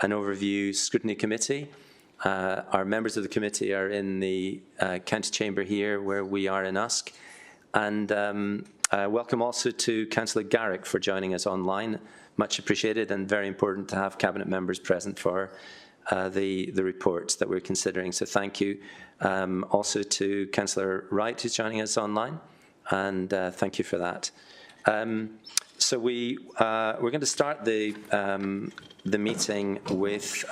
an overview Scrutiny Committee. Our members of the committee are in the County Chamber here, where we are in Usk. And welcome also to Councillor Garrick for joining us online. Much appreciated, and very important to have Cabinet members present for the reports that we're considering. So thank you. Also to Councillor Wright, who's joining us online, and thank you for that. So we're going to start the meeting with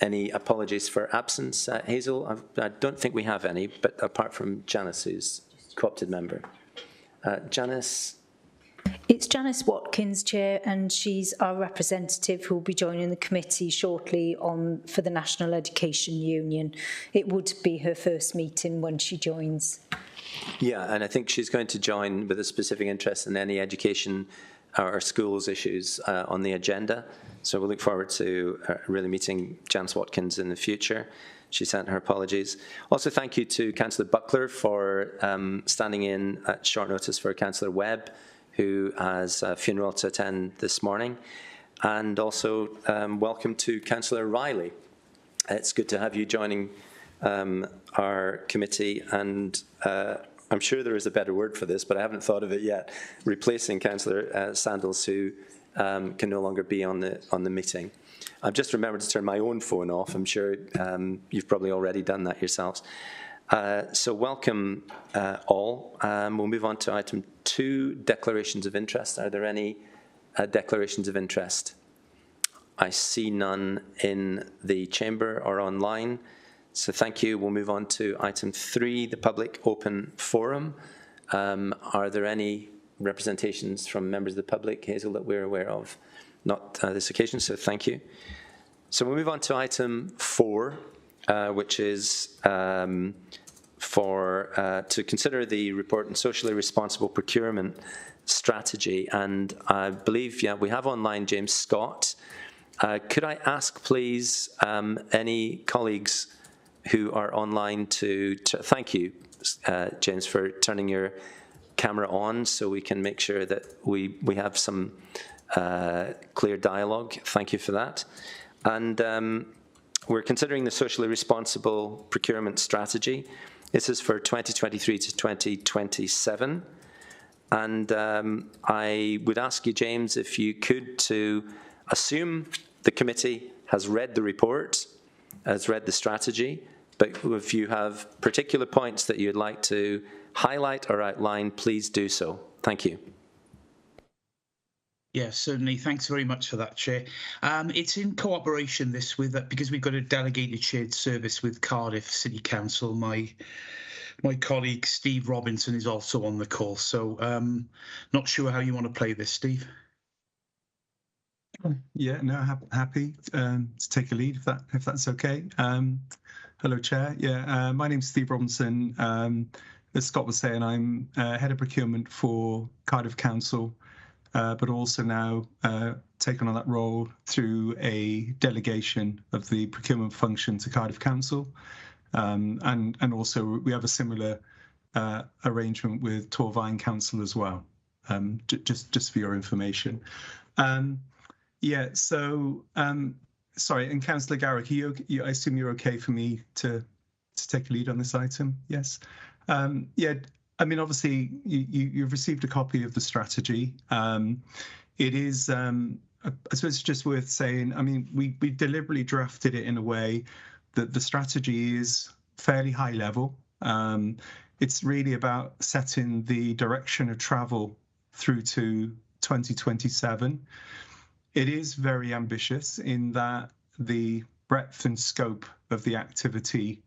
any apologies for absence. Hazel, I don't think we have any, but apart from Janice, who's co-opted member. Janice? It's Janice Watkins, Chair, and she's our representative who will be joining the committee shortly for the National Education Union. It would be her first meeting when she joins. Yeah, and I think she's going to join with a specific interest in any education or schools issues on the agenda. So we'll look forward to really meeting Janice Watkins in the future. She sent her apologies. Also, thank you to Councillor Buckler for standing in at short notice for Councillor Webb, who has a funeral to attend this morning. And also, welcome to Councillor Riley. It's good to have you joining our committee, and I'm sure there is a better word for this, but I haven't thought of it yet, replacing Councillor Sandals, who can no longer be on the meeting. I've just remembered to turn my own phone off. I'm sure you've probably already done that yourselves. So welcome all. We'll move on to item 2, declarations of interest. Are there any declarations of interest? I see none in the chamber or online. So thank you. We'll move on to item 3, the public open forum. Are there any representations from members of the public, Hazel, that we're aware of? Not this occasion, so thank you. So we'll move on to item 4, which is to consider the report on socially responsible procurement strategy. And I believe, we have online James Scott. Could I ask, please, any colleagues who are online to thank you, James, for turning your camera on so we can make sure that we have some clear dialogue. Thank you for that. And we're considering the socially responsible procurement strategy. This is for 2023 to 2027. And I would ask you, James, if you could, to assume the committee has read the report, has read the strategy, but if you have particular points that you'd like to highlight or outline, please do so. Thank you. Yes, certainly. Thanks very much for that, Chair. It's in cooperation this with because we've got a delegated shared service with Cardiff City Council. My colleague Steve Robinson is also on the call, so not sure how you want to play this, Steve. Yeah, no, happy to take a lead if that's okay. Hello, Chair. Yeah, my name's Steve Robinson. As Scott was saying, I'm head of procurement for Cardiff Council, but also now taken on that role through a delegation of the procurement function to Cardiff Council, and also we have a similar arrangement with Torvine Council as well. Just for your information. Yeah, so sorry, and Councillor Garrick, I assume you're okay for me to take a lead on this item? Yes. Yeah, I mean, obviously, you've received a copy of the strategy. It is, I suppose it's just worth saying, I mean, we deliberately drafted it in a way that the strategy is fairly high level. It's really about setting the direction of travel through to 2027. It is very ambitious in that the breadth and scope of the activity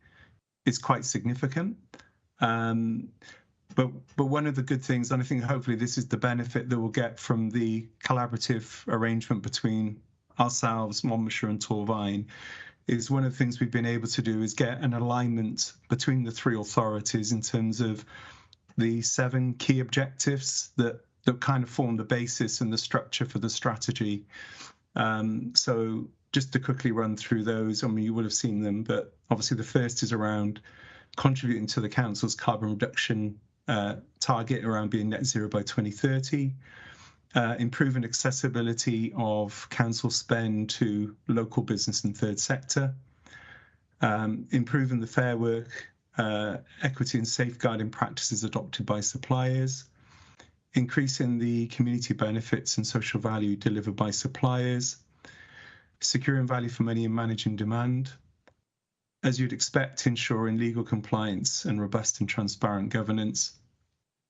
is quite significant. But one of the good things, and I think hopefully this is the benefit that we'll get from the collaborative arrangement between ourselves, Monmouthshire and Torvine, is one of the things we've been able to do is get an alignment between the 3 authorities in terms of the 7 key objectives that kind of form the basis and the structure for the strategy. So just to quickly run through those, I mean, you will have seen them, but obviously the first is around contributing to the council's carbon reduction target around being net zero by 2030. improving accessibility of council spend to local business and third sector, improving the Fair Work, equity and safeguarding practices adopted by suppliers, increasing the community benefits and social value delivered by suppliers, securing value for money and managing demand, as you'd expect, ensuring legal compliance and robust and transparent governance.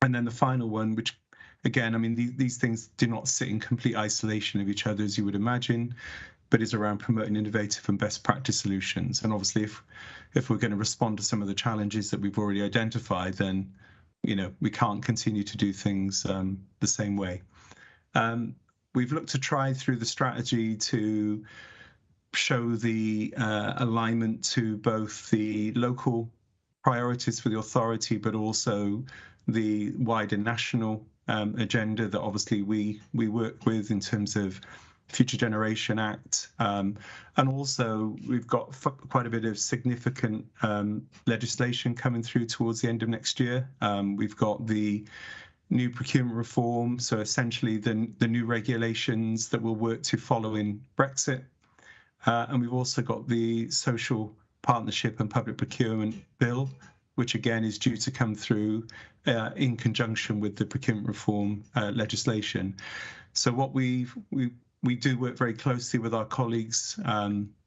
And then the final one, which again, I mean, these things do not sit in complete isolation of each other, as you would imagine, but is around promoting innovative and best practice solutions. And obviously, if we're going to respond to some of the challenges that we've already identified, then, you know, we can't continue to do things the same way. We've looked to try through the strategy to show the alignment to both the local priorities for the authority, but also the wider national agenda that obviously we work with in terms of Future Generation Act. And also we've got quite a bit of significant legislation coming through towards the end of next year. We've got the new procurement reform, so essentially the new regulations that will work to follow in Brexit. And we've also got the social partnership and public procurement bill, which again is due to come through in conjunction with the procurement reform legislation. So what we do work very closely with our colleagues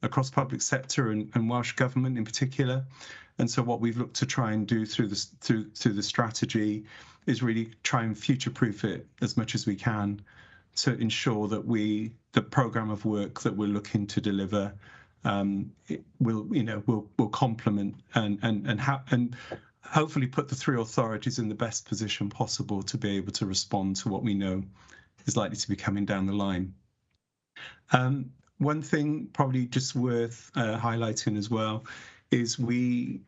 across public sector and Welsh Government in particular. And so what we've looked to try and do through the strategy is really try and future-proof it as much as we can to ensure that the programme of work that we're looking to deliver will complement and hopefully put the three authorities in the best position possible to be able to respond to what we know is likely to be coming down the line. One thing probably just worth highlighting as well is we've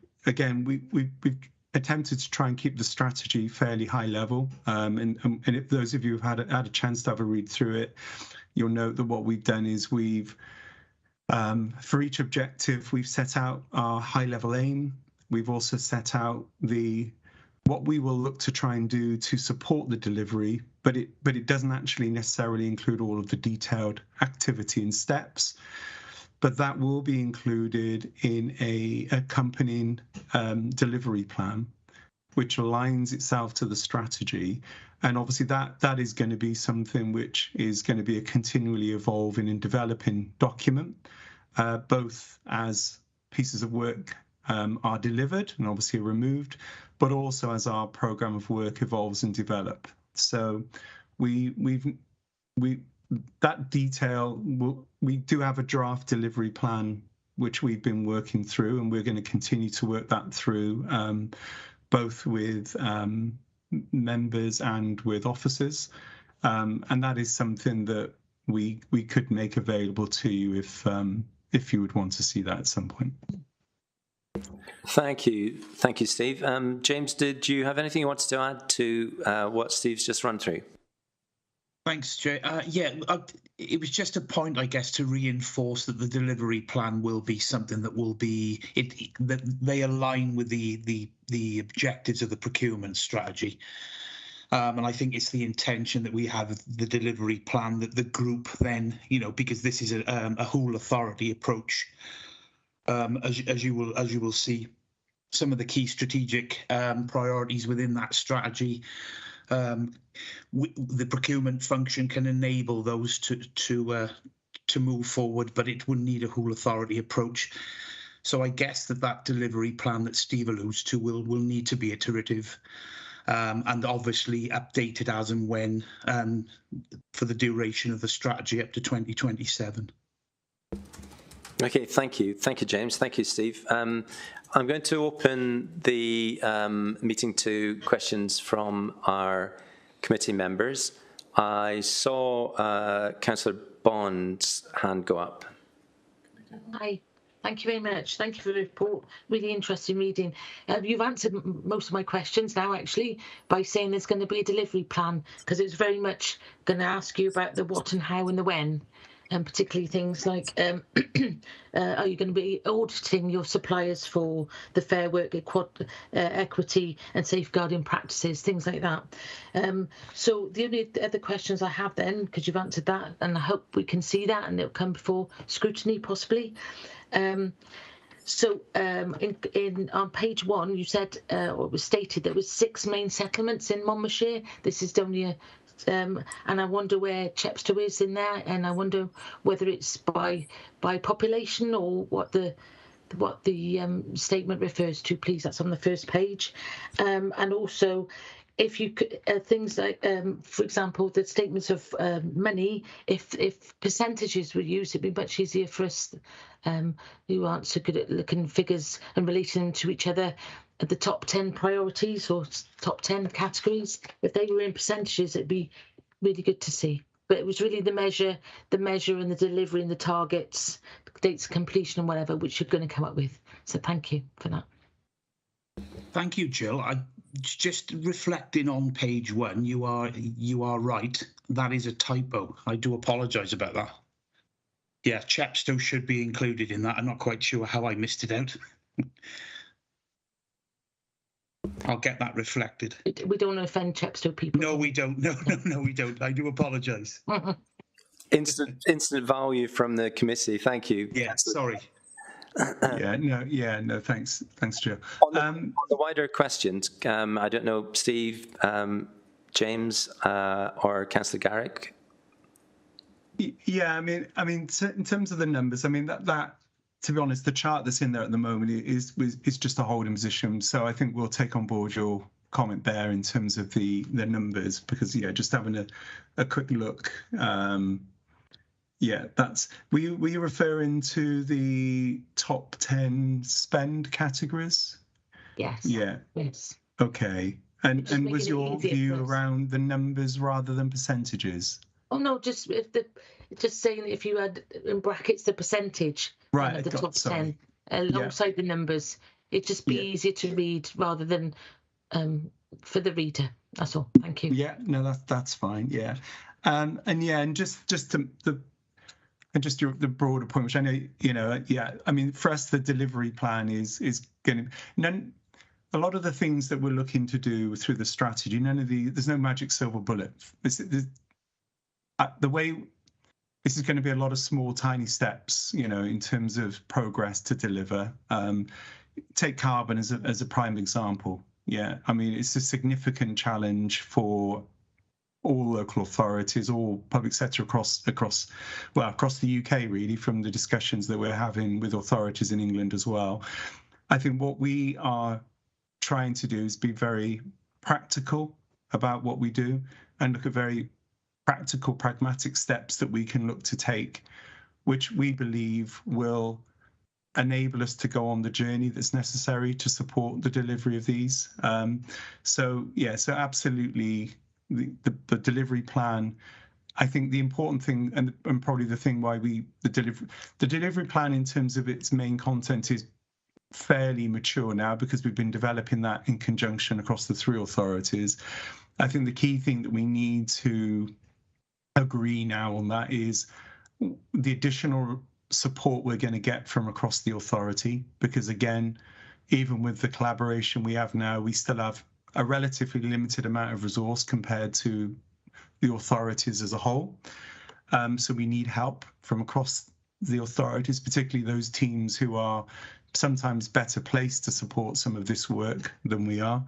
attempted to try and keep the strategy fairly high level. And if those of you who've had a chance to have a read through it, you'll note that what we've done is we've, for each objective, we've set out our high level aim. We've also set out what we will look to try and do to support the delivery, but it doesn't actually necessarily include all of the detailed activity and steps. But that will be included in a accompanying delivery plan, which aligns itself to the strategy. And obviously that is going to be something which is going to be a continually evolving and developing document, both as pieces of work are delivered and obviously are removed, but also as our programme of work evolves and develops. So that detail, we do have a draft delivery plan which we've been working through, and we're going to continue to work that through both with members and with officers, and that is something that we could make available to you if you would want to see that at some point. Thank you, Steve. James, did you have anything you wanted to add to what Steve's just run through? Thanks, Jay. It was just a point, I guess, to reinforce that the delivery plan will be something that will be that they align with the objectives of the procurement strategy. And I think it's the intention that we have the delivery plan that the group then, because this is a whole authority approach, as you will see, some of the key strategic priorities within that strategy. The procurement function can enable those to move forward, but it would need a whole authority approach. So I guess that delivery plan that Steve alludes to will need to be iterative, and obviously updated as and when for the duration of the strategy up to 2027. Okay, thank you, James. Thank you, Steve. I'm going to open the meeting to questions from our committee members. I saw Councillor Bond's hand go up. Hi, thank you very much. Thank you for the report. Really interesting reading. You've answered most of my questions now, actually, by saying there's going to be a delivery plan, because it's very much going to ask you about the what and how and the when. and particularly things like are you going to be auditing your suppliers for the fair work, equity and safeguarding practices, things like that. So the only other questions I have then, because you've answered that, and I hope we can see that and it'll come before scrutiny possibly. So on page 1, you said, or it was stated, there was 6 main settlements in Monmouthshire. This is only a, and I wonder where Chepstow is in there, and I wonder whether it's by population or what the statement refers to, please. That's on the first page. And also, if you could, things like, for example, the statements of money, if percentages were used, it'd be much easier for us who aren't so good at looking at figures and relating them to each other at the top 10 priorities or top 10 categories. If they were in percentages, it'd be really good to see. But it was really the measure and the delivery and the targets, dates of completion and whatever, which you're going to come up with. So thank you for that. Thank you, Jill. I just reflecting on page 1, you are right. That is a typo. I do apologise about that. Yeah, Chepstow should be included in that. I'm not quite sure how I missed it out. I'll get that reflected. We don't want to offend Chepstow people. No, we don't. No, we don't. I do apologise. Instant value from the committee. Thank you. Yeah, sorry. No, thanks, Joe. On the wider questions, I don't know, Steve, James, or Councillor Garrick. Yeah, I mean, in terms of the numbers, I mean that to be honest, the chart that's in there at the moment is just a holding position. So I think we'll take on board your comment there in terms of the numbers, because just having a quick look. Were you referring to the top 10 spend categories? Yes. Yeah. Yes. Okay. And was your view around the numbers rather than percentages? Oh no, just saying that if you had in brackets the percentage of the top 10 alongside the numbers, it'd just be easier to read rather than for the reader. That's all. Thank you. Yeah. No, that's fine. Yeah. And just the broader point, which I know, I mean, for us, the delivery plan is going to, a lot of the things that we're looking to do through the strategy, there's no magic silver bullet. The way this is going to be a lot of small, tiny steps, in terms of progress to deliver. Take carbon as a prime example. Yeah, I mean, it's a significant challenge for all local authorities, all public sector across the UK, really, from the discussions that we're having with authorities in England as well. I think what we are trying to do is be very practical about what we do and look at very practical, pragmatic steps that we can look to take, which we believe will enable us to go on the journey that's necessary to support the delivery of these. So absolutely. The delivery plan, I think the important thing, and probably the thing why the delivery plan in terms of its main content is fairly mature now, because we've been developing that in conjunction across the 3 authorities. I think the key thing that we need to agree now on that is the additional support we're going to get from across the authority, because again, even with the collaboration we have now, we still have a relatively limited amount of resource compared to the authorities as a whole. So we need help from across the authorities, particularly those teams who are sometimes better placed to support some of this work than we are.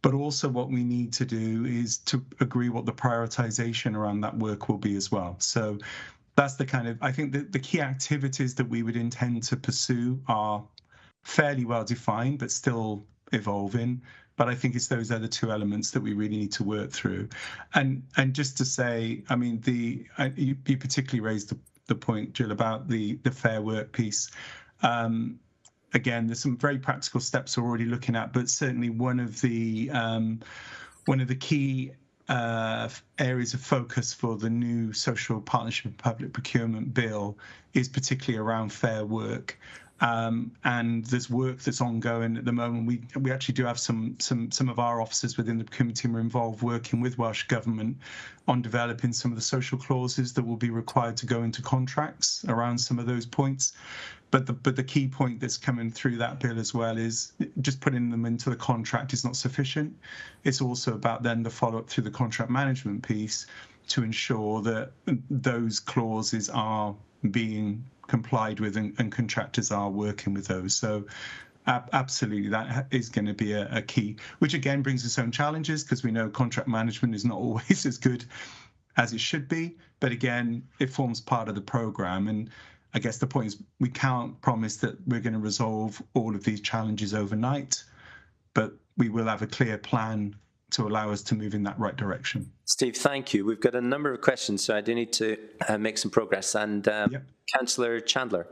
But also what we need to do is to agree what the prioritization around that work will be as well. So that's I think the key activities that we would intend to pursue are fairly well defined, but still evolving. But I think it's those other 2 elements that we really need to work through. And just to say, I mean, you particularly raised the point, Jill, about the fair work piece. Again, there's some very practical steps we're already looking at, but certainly one of the key areas of focus for the new Social Partnership and Public Procurement Bill is particularly around fair work. And there's work that's ongoing at the moment. We actually do have some of our officers within the procurement team are involved working with Welsh Government on developing some of the social clauses that will be required to go into contracts around some of those points. But the key point that's coming through that bill as well is just putting them into the contract is not sufficient. It's also about then the follow-up through the contract management piece to ensure that those clauses are being complied with and contractors are working with those. So absolutely, that is going to be a key, which again brings its own challenges because we know contract management is not always as good as it should be. But again, it forms part of the program. And I guess the point is we can't promise that we're going to resolve all of these challenges overnight, but we will have a clear plan to allow us to move in that right direction. Steve, thank you. We've got a number of questions, so I do need to make some progress. And Councillor Chandler.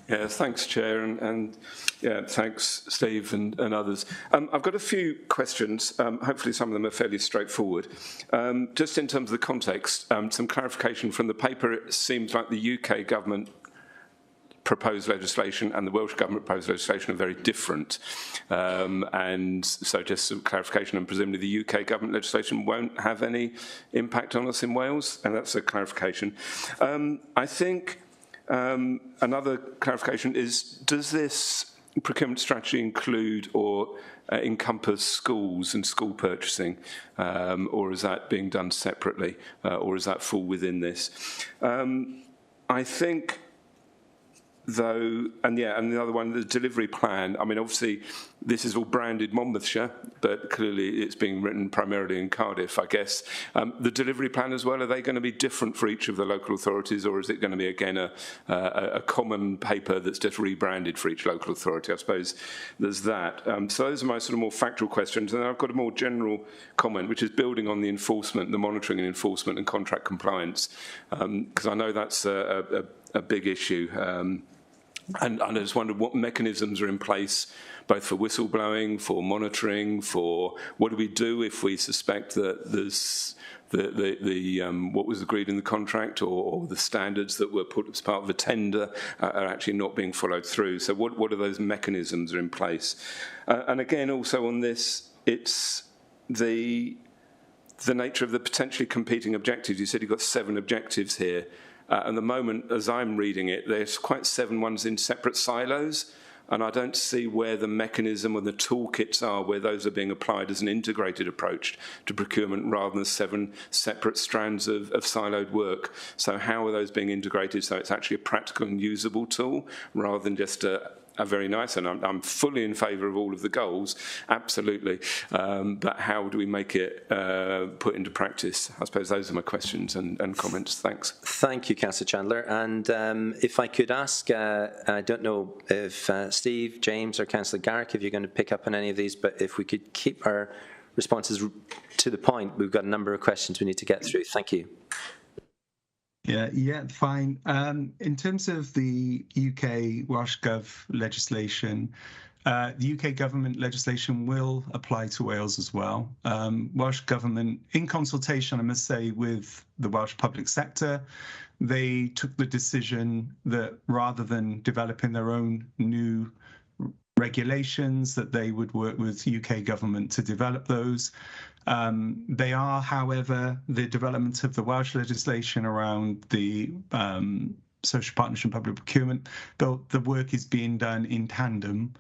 Yeah, thanks, Chair, and yeah, thanks, Steve and others. I've got a few questions. Hopefully some of them are fairly straightforward. Just in terms of the context, some clarification from the paper. It seems like the UK government proposed legislation and the Welsh Government proposed legislation are very different. And so just some clarification, and presumably the UK Government legislation won't have any impact on us in Wales, and that's a clarification. I think another clarification is, does this procurement strategy include or encompass schools and school purchasing, or is that being done separately, or does that fall within this? I think, though, and the other one, the delivery plan, I mean, obviously, this is all branded Monmouthshire, but clearly it's being written primarily in Cardiff, I guess. The delivery plan as well, are they going to be different for each of the local authorities, or is it going to be, again, a common paper that's just rebranded for each local authority? I suppose there's that. So those are my sort of more factual questions. And then I've got a more general comment, which is building on the enforcement, the monitoring and enforcement and contract compliance, because I know that's a big issue. And I just wondered what mechanisms are in place, both for whistleblowing, for monitoring, for what do we do if we suspect that there's what was agreed in the contract or the standards that were put as part of the tender are actually not being followed through. So what are those mechanisms are in place? And again, also on this, it's the nature of the potentially competing objectives. You said you've got 7 objectives here. At the moment, as I'm reading it, there's quite 7 ones in separate silos, and I don't see where the mechanism or the toolkits are where those are being applied as an integrated approach to procurement rather than 7 separate strands of siloed work. So how are those being integrated so it's actually a practical and usable tool rather than just a very nice, and I'm fully in favour of all of the goals, absolutely. But how do we make it put into practice? I suppose those are my questions and comments. Thanks. Thank you, Councillor Chandler. And if I could ask, I don't know if Steve, James or Councillor Garrick, if you're going to pick up on any of these, but if we could keep our responses to the point, we've got a number of questions we need to get through. Thank you. Yeah, fine. In terms of the UK Welsh Gov legislation, the UK government legislation will apply to Wales as well. Welsh Government, in consultation, I must say, with the Welsh public sector, they took the decision that rather than developing their own new regulations, that they would work with UK government to develop those. They are, however, the development of the Welsh legislation around the social partnership and public procurement, the work is being done in tandem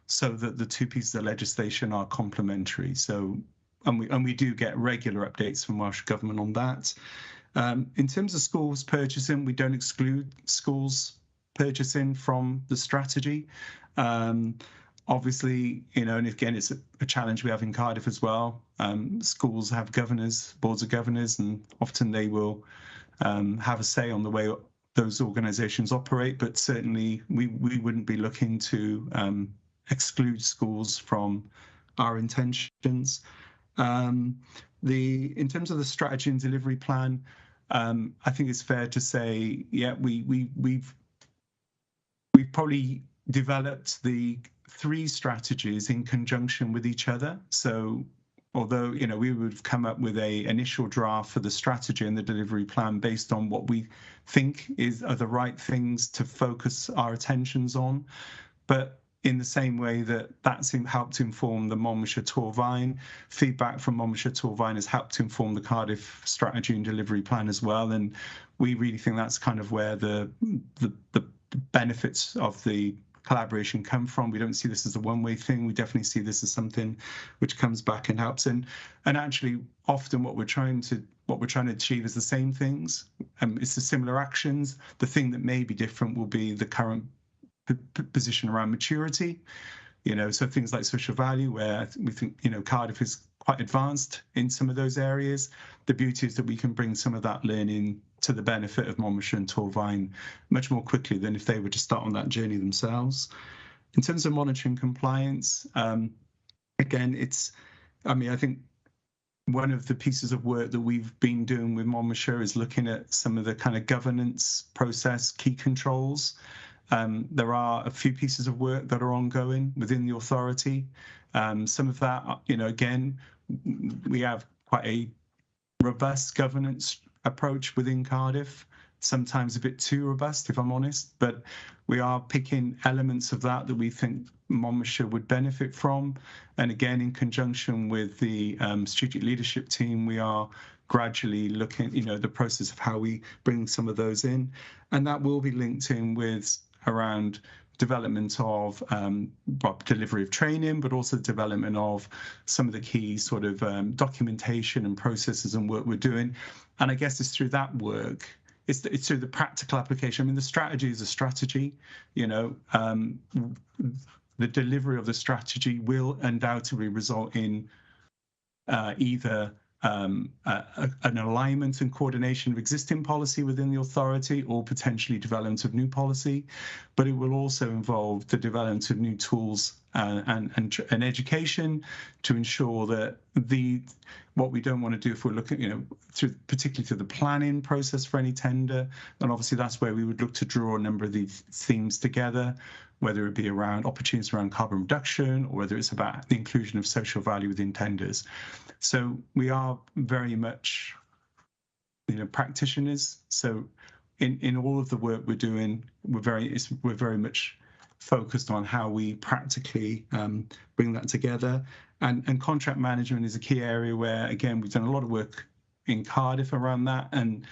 so that the 2 pieces of legislation are complementary. So, and we do get regular updates from Welsh Government on that. In terms of schools purchasing, we don't exclude schools purchasing from the strategy. Obviously, and again, it's a challenge we have in Cardiff as well. Schools have governors, boards of governors, and often they will have a say on the way those organisations operate. But certainly, we wouldn't be looking to exclude schools from our intentions. In terms of the strategy and delivery plan, I think it's fair to say, yeah, we've probably developed the 3 strategies in conjunction with each other. So although we would have come up with a initial draft for the strategy and the delivery plan based on what we think are the right things to focus our attentions on. But in the same way that's helped inform the Monmouthshire Torvine, feedback from Monmouthshire Torvine has helped inform the Cardiff strategy and delivery plan as well. And we really think that's kind of where the benefits of the collaboration come from. We don't see this as a one-way thing. We definitely see this as something which comes back and helps. And actually, often what we're trying to achieve is the same things. It's the similar actions. The thing that may be different will be the current position around maturity. So things like social value, where we think Cardiff is quite advanced in some of those areas. The beauty is that we can bring some of that learning to the benefit of Monmouthshire and Torvine much more quickly than if they were to start on that journey themselves. In terms of monitoring compliance, again, I think one of the pieces of work that we've been doing with Monmouthshire is looking at some of the kind of governance process key controls. There are a few pieces of work that are ongoing within the authority. Some of that, again, we have quite a robust governance approach within Cardiff, sometimes a bit too robust, if I'm honest, but we are picking elements of that we think Monmouthshire would benefit from. And again, in conjunction with the strategic leadership team, we are gradually looking, the process of how we bring some of those in. And that will be linked in with around development of delivery of training, but also development of some of the key sort of documentation and processes and work we're doing. And I guess it's through that work, it's through the practical application. I mean, the strategy is a strategy, the delivery of the strategy will undoubtedly result in either an alignment and coordination of existing policy within the authority or potentially development of new policy, but it will also involve the development of new tools and education to ensure that what we don't want to do if we're looking, particularly through the planning process for any tender, and obviously that's where we would look to draw a number of these themes together, whether it be around opportunities around carbon reduction or whether it's about the inclusion of social value within tenders. So we are very much, practitioners. So in all of the work we're doing, we're very much focused on how we practically bring that together. And contract management is a key area where, again, we've done a lot of work in Cardiff around that. And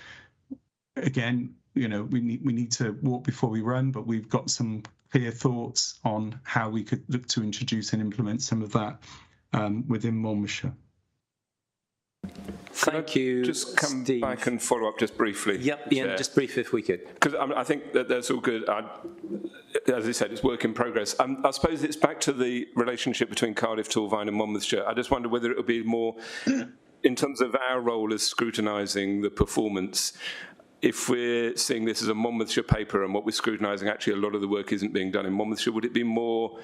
again, we need to walk before we run, but we've got some clear thoughts on how we could look to introduce and implement some of that within Monmouthshire. Thank you, just come Steve. back and follow up just briefly. Yep, Ian, just brief if we could. Because I think that's all good. As I said, it's work in progress. I suppose it's back to the relationship between Cardiff, Torvine and Monmouthshire. I just wonder whether it would be more, in terms of our role as scrutinising the performance, if we're seeing this as a Monmouthshire paper and what we're scrutinising, actually a lot of the work isn't being done in Monmouthshire, would it be more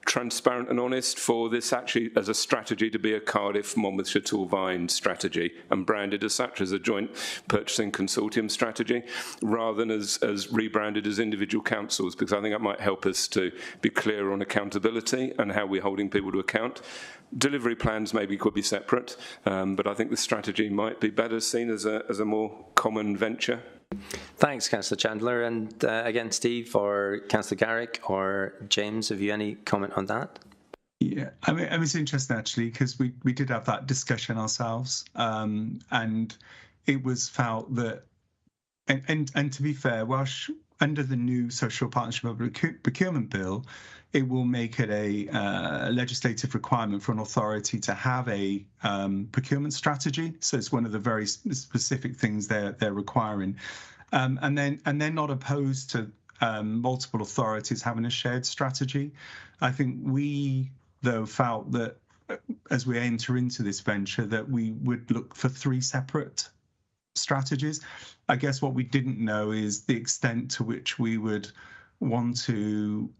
transparent and honest for this actually as a strategy to be a Cardiff Monmouthshire Torvine strategy and branded as such, as a joint purchasing consortium strategy, rather than as rebranded as individual councils? Because I think that might help us to be clear on accountability and how we're holding people to account. Delivery plans maybe could be separate, but I think the strategy might be better seen as a more common venture. Thanks, Councillor Chandler. And again, Steve or Councillor Garrick or James, have you any comment on that? Yeah, I mean it's interesting actually, because we did have that discussion ourselves, and it was felt that, and to be fair, Welsh under the new Social Partnership Procurement Bill, it will make it a legislative requirement for an authority to have a procurement strategy. So it's one of the very specific things they're requiring, and they're not opposed to multiple authorities having a shared strategy. I think we, though, felt that as we enter into this venture, that we would look for 3 separate strategies. I guess what we didn't know is the extent to which we would want to,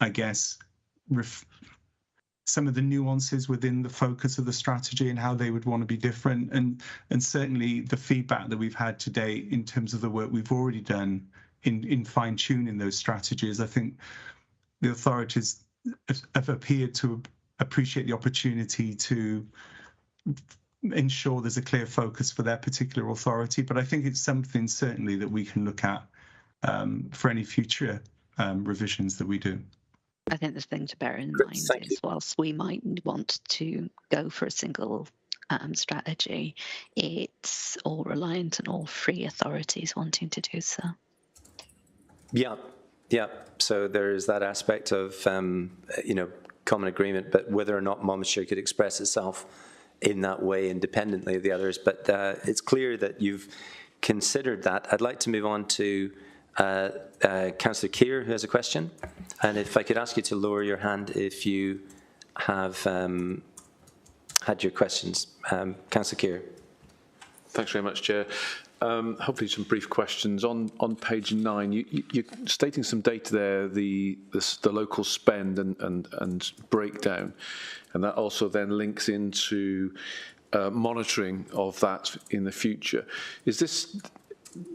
I guess, some of the nuances within the focus of the strategy and how they would want to be different. And certainly the feedback that we've had to date in terms of the work we've already done in fine-tuning those strategies, I think the authorities have appeared to appreciate the opportunity to ensure there's a clear focus for their particular authority. But I think it's something certainly that we can look at for any future revisions that we do. I think the thing to bear in mind is, whilst we might want to go for a single strategy, it's all reliant on all three authorities wanting to do so. Yeah. So there's that aspect of, common agreement, but whether or not Monmouthshire could express itself in that way independently of the others. But it's clear that you've considered that. I'd like to move on to Councillor Keir, who has a question. And if I could ask you to lower your hand if you have had your questions. Councillor Keir. Thanks very much, Chair. Hopefully some brief questions. On page 9, you're stating some data there, the local spend and breakdown, and that also then links into monitoring of that in the future.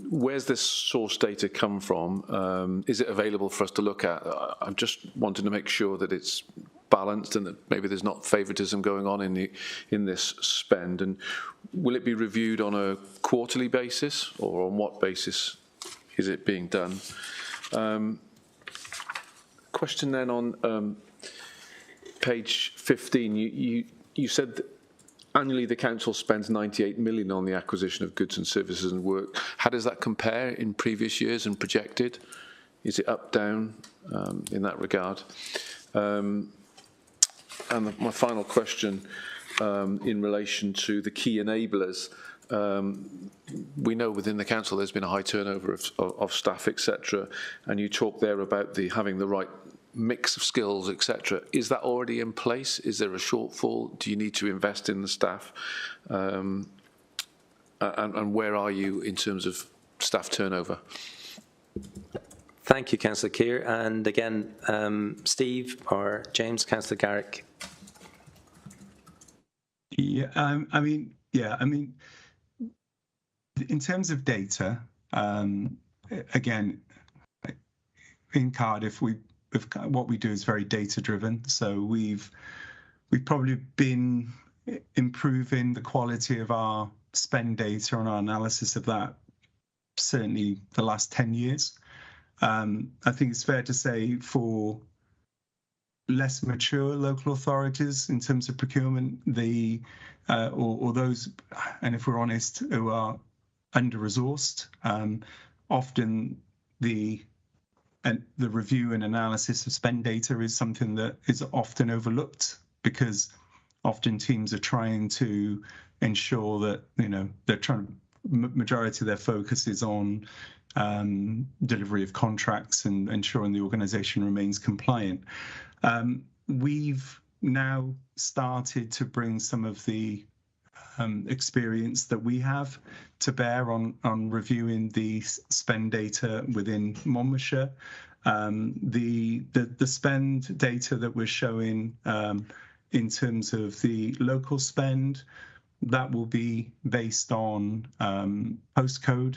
Where's this source data come from? Is it available for us to look at? I'm just wanting to make sure that it's balanced and that maybe there's not favouritism going on in this spend. And will it be reviewed on a quarterly basis, or on what basis is it being done? Question then on page 15. You said that annually the council spends 98 million on the acquisition of goods and services and work. How does that compare in previous years and projected? Is it up, down in that regard? And my final question in relation to the key enablers. We know within the council there's been a high turnover of staff, etc. And you talk there about having the right mix of skills, etc. Is that already in place? Is there a shortfall? Do you need to invest in the staff? And where are you in terms of staff turnover? Thank you, Councillor Keir. And again, Steve or James, Councillor Garrick. Yeah, I mean, in terms of data, again, in Cardiff, what we do is very data driven. So we've probably been improving the quality of our spend data and our analysis of that certainly the last 10 years. I think it's fair to say for less mature local authorities in terms of procurement, or those, and if we're honest, who are under-resourced, often the review and analysis of spend data is something that is often overlooked, because often teams are trying to ensure that, they're trying to, majority of their focus is on delivery of contracts and ensuring the organisation remains compliant. We've now started to bring some of the experience that we have to bear on reviewing the spend data within Monmouthshire. The spend data that we're showing in terms of the local spend, that will be based on postcode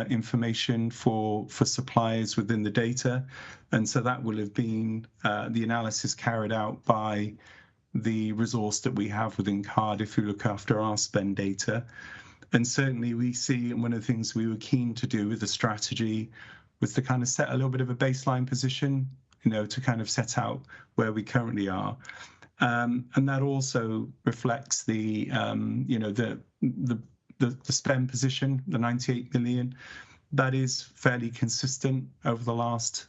information for suppliers within the data, and so that will have been the analysis carried out by the resource that we have within Cardiff who look after our spend data. And certainly we see, and one of the things we were keen to do with the strategy was to kind of set a little bit of a baseline position, to kind of set out where we currently are. And that also reflects the spend position, the 98 million. That is fairly consistent over the last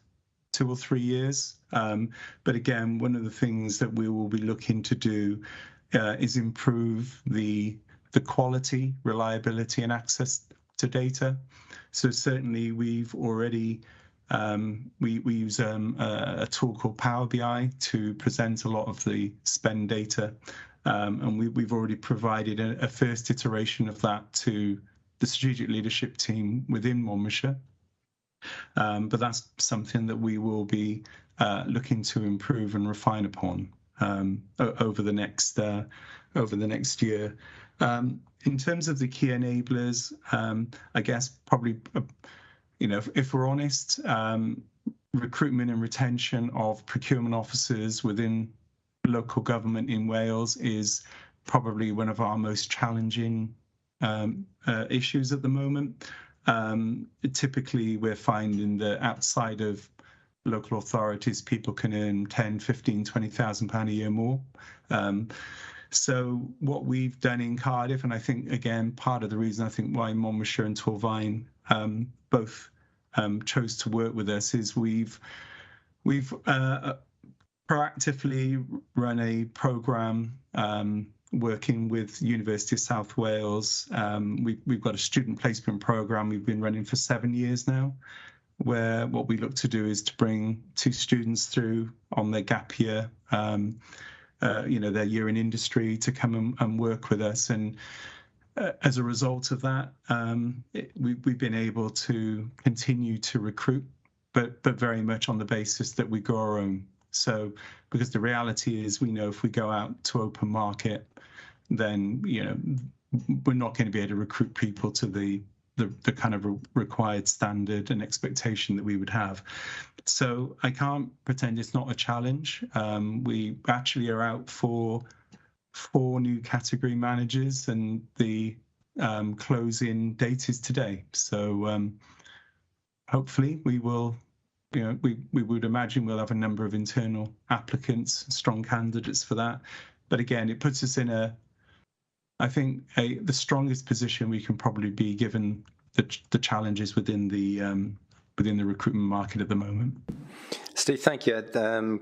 2 or 3 years. But again, one of the things that we will be looking to do is improve the quality, reliability and access to data. So certainly we've already, we use a tool called Power BI to present a lot of the spend data. And we've already provided a first iteration of that to the strategic leadership team within Monmouthshire. But that's something that we will be looking to improve and refine upon over the next year. In terms of the key enablers, I guess probably, if we're honest, recruitment and retention of procurement officers within local government in Wales is probably one of our most challenging issues at the moment. Typically, we're finding that outside of local authorities, people can earn 10, 15, 20,000 pound a year more. So what we've done in Cardiff, and I think, again, part of the reason I think why Monmouthshire and Torfaen both chose to work with us is we've proactively run a programme working with University of South Wales. We've got a student placement programme we've been running for 7 years now, where what we look to do is to bring 2 students through on their gap year, their year in industry, to come and work with us. And as a result of that, we've been able to continue to recruit, but very much on the basis that we grow our own. So, because the reality is, we know if we go out to open market, then we're not going to be able to recruit people to the kind of required standard and expectation that we would have. So I can't pretend it's not a challenge. We actually are out for 4 new category managers, and the closing date is today. So hopefully we will. We would imagine we'll have a number of internal applicants, strong candidates for that. But again, it puts us in the strongest position we can probably be, given the challenges within the recruitment market at the moment. Steve, thank you.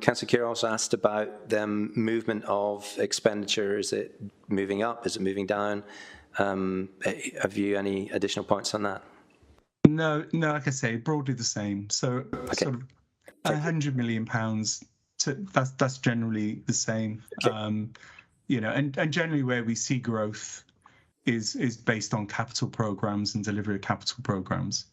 Councillor Keir also asked about the movement of expenditure. Is it moving up? Is it moving down? Have you any additional points on that? No, like I say, broadly the same. So sort of £100 million. That's generally the same. Okay. And generally where we see growth is based on capital programs and delivery of capital programs.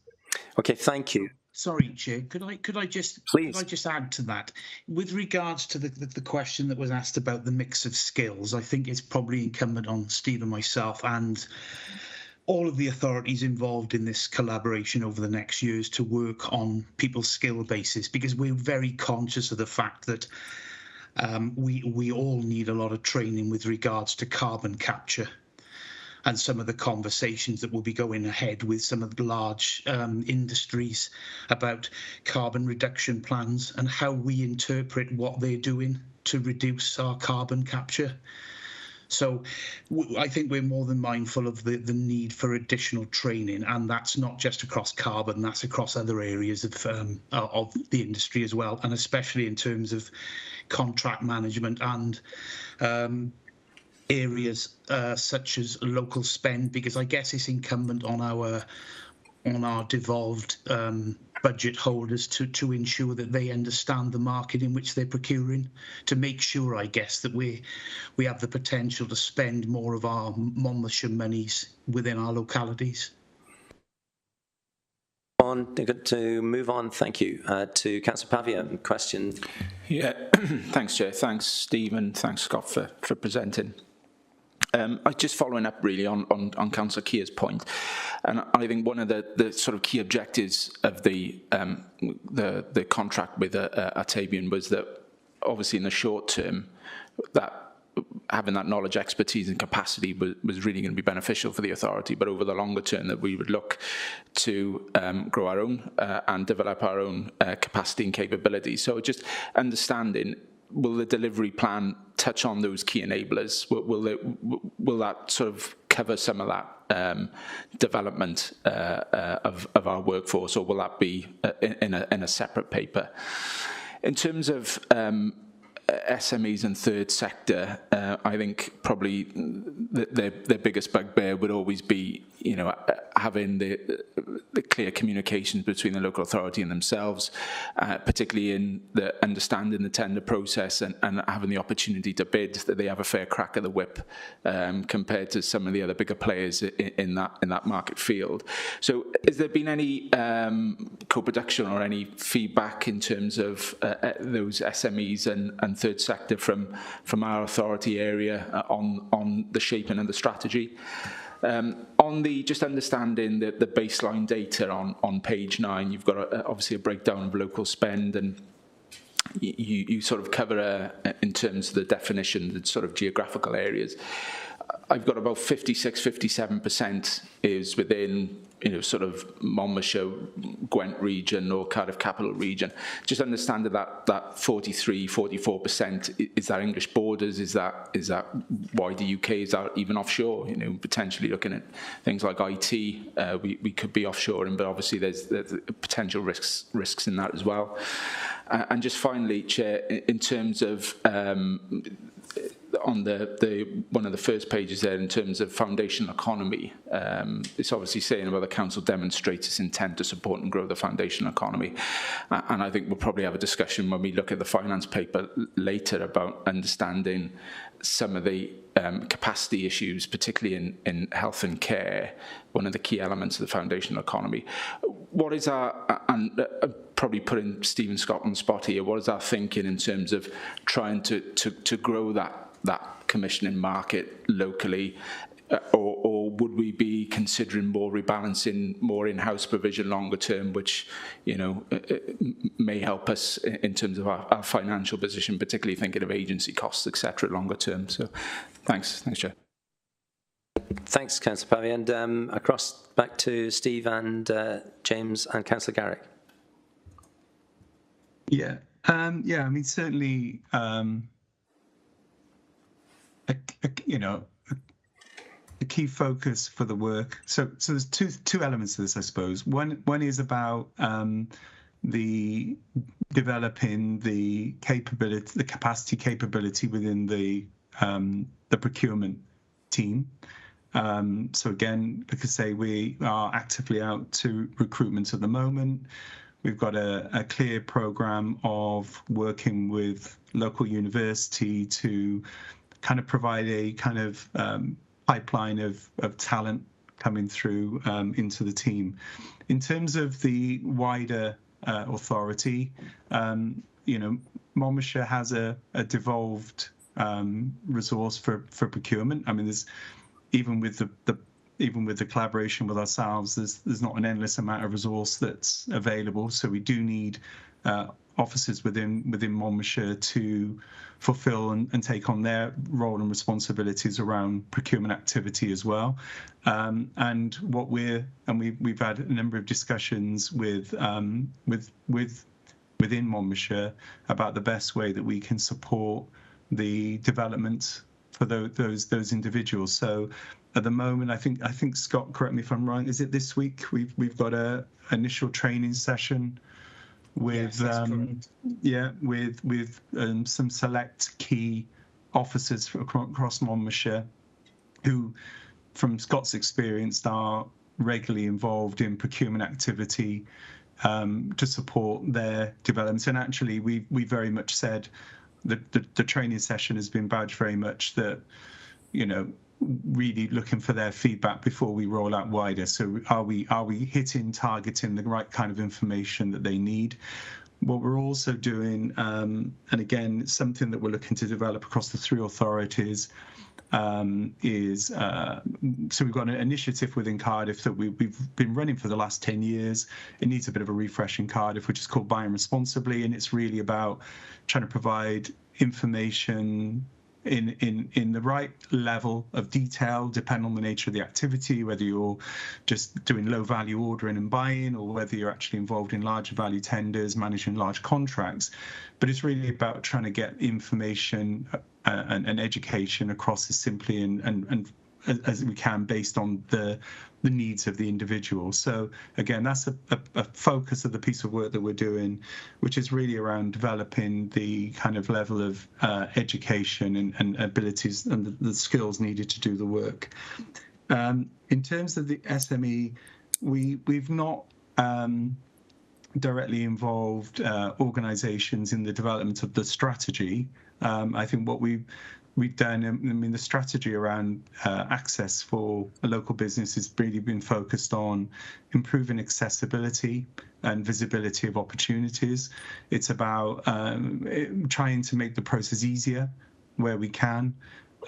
Okay, thank you. Sorry, Chair. Could I just add to that? With regards to the question that was asked about the mix of skills, I think it's probably incumbent on Steve and myself and all of the authorities involved in this collaboration over the next years to work on people's skill basis, because we're very conscious of the fact that we all need a lot of training with regards to carbon capture, and some of the conversations that will be going ahead with some of the large industries about carbon reduction plans and how we interpret what they're doing to reduce our carbon capture. So I think we're more than mindful of the need for additional training, and that's not just across carbon, that's across other areas of the industry as well, and especially in terms of contract management and areas such as local spend, because I guess it's incumbent on our devolved budget holders to ensure that they understand the market in which they're procuring, to make sure, I guess, that we have the potential to spend more of our Monmouthshire monies within our localities. To move on, thank you, to Councillor Pavia. Question. Yeah, thanks, Chair. Thanks, Steve, and thanks, Scott, for presenting. I just following up really on Councillor Keir's point, and I think one of the sort of key objectives of the contract with Artabian was that obviously in the short term that having that knowledge, expertise and capacity was really going to be beneficial for the authority, but over the longer term that we would look to grow our own and develop our own capacity and capability. So just understanding, will the delivery plan touch on those key enablers? Will that sort of cover some of that development of our workforce, or will that be in a separate paper? In terms of SMEs and third sector, I think probably their biggest bugbear would always be, having the clear communications between the local authority and themselves, particularly in the understanding the tender process and having the opportunity to bid, that they have a fair crack at the whip compared to some of the other bigger players in that market field. So has there been any co-production or any feedback in terms of those SMEs and third sector from our authority area on the shaping of the strategy? On the just understanding the baseline data on page 9, you've got obviously a breakdown of local spend and you sort of cover in terms of the definition, the sort of geographical areas. I've got about 57% is within, sort of Monmouthshire, Gwent region or Cardiff Capital region. Just understand that 43, 44%, is that English borders? Is that wider UK? Is that even offshore? Potentially looking at things like IT, we could be offshoring, but obviously there's potential risks in that as well. And just finally, Chair, in terms of on the one of the first pages there, in terms of foundational economy, it's obviously saying about the council demonstrates its intent to support and grow the foundational economy, and I think we'll probably have a discussion when we look at the finance paper later about understanding some of the capacity issues, particularly in health and care, one of the key elements of the foundational economy. What is our, and probably putting Stephen Scott on the spot here, what is our thinking in terms of trying to grow that commissioning market locally, or would we be considering more rebalancing, more in-house provision longer term, which may help us in terms of our financial position, particularly thinking of agency costs, etc., longer term. So, thanks, Chair. Thanks, Councillor Pavey, and across back to Steve and James and Councillor Garrick. Yeah, I mean, certainly. A key focus for the work. So there's two elements to this, I suppose. One is about the developing the capacity capability within the procurement team. So again, like I say, we are actively out to recruitment at the moment. We've got a clear program of working with local university to kind of provide a kind of pipeline of talent coming through into the team. In terms of the wider authority, Monmouthshire has a devolved resource for procurement. I mean, there's even with the collaboration with ourselves, there's not an endless amount of resource that's available. So we do need officers within Monmouthshire to fulfil and take on their role and responsibilities around procurement activity as well. And we've had a number of discussions within Monmouthshire about the best way that we can support the development for those individuals. So at the moment, I think Scott, correct me if I'm wrong, is it this week we've got a initial training session with some select key officers across Monmouthshire who, from Scott's experience, are regularly involved in procurement activity to support their development. And actually, we very much said that the training session has been badged very much that, really looking for their feedback before we roll out wider. So are we targeting the right kind of information that they need? What we're also doing, and again, something that we're looking to develop across the three authorities, is so we've got an initiative within Cardiff that we've been running for the last 10 years. It needs a bit of a refresh in Cardiff, which is called Buying Responsibly, and it's really about trying to provide information in the right level of detail, depending on the nature of the activity, whether you're just doing low value ordering and buying, or whether you're actually involved in larger value tenders, managing large contracts. But it's really about trying to get information and education across as simply and as we can, based on the needs of the individual. So again, that's a focus of the piece of work that we're doing, which is really around developing the kind of level of education and abilities and the skills needed to do the work. In terms of the SME, we've not directly involved organisations in the development of the strategy. I think what we've done, I mean, the strategy around access for a local business has really been focused on improving accessibility and visibility of opportunities. It's about trying to make the process easier where we can.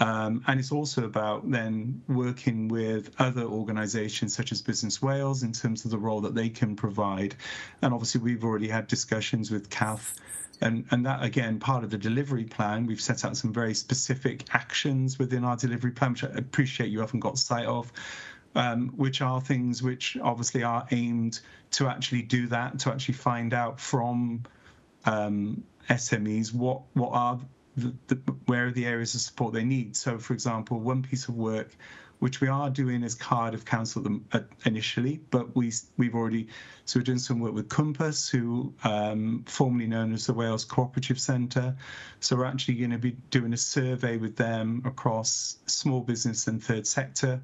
And it's also about then working with other organisations such as Business Wales in terms of the role that they can provide. And obviously we've already had discussions with CAF, and that, again, part of the delivery plan. We've set out some very specific actions within our delivery plan, which I appreciate you haven't got sight of, which are things which obviously are aimed to actually do that, to actually find out from SMEs what are where are the areas of support they need. So, for example, one piece of work which we are doing as Cardiff Council initially, but we're doing some work with Compass, who formerly known as the Wales Cooperative Centre. So we're actually going to be doing a survey with them across small business and third sector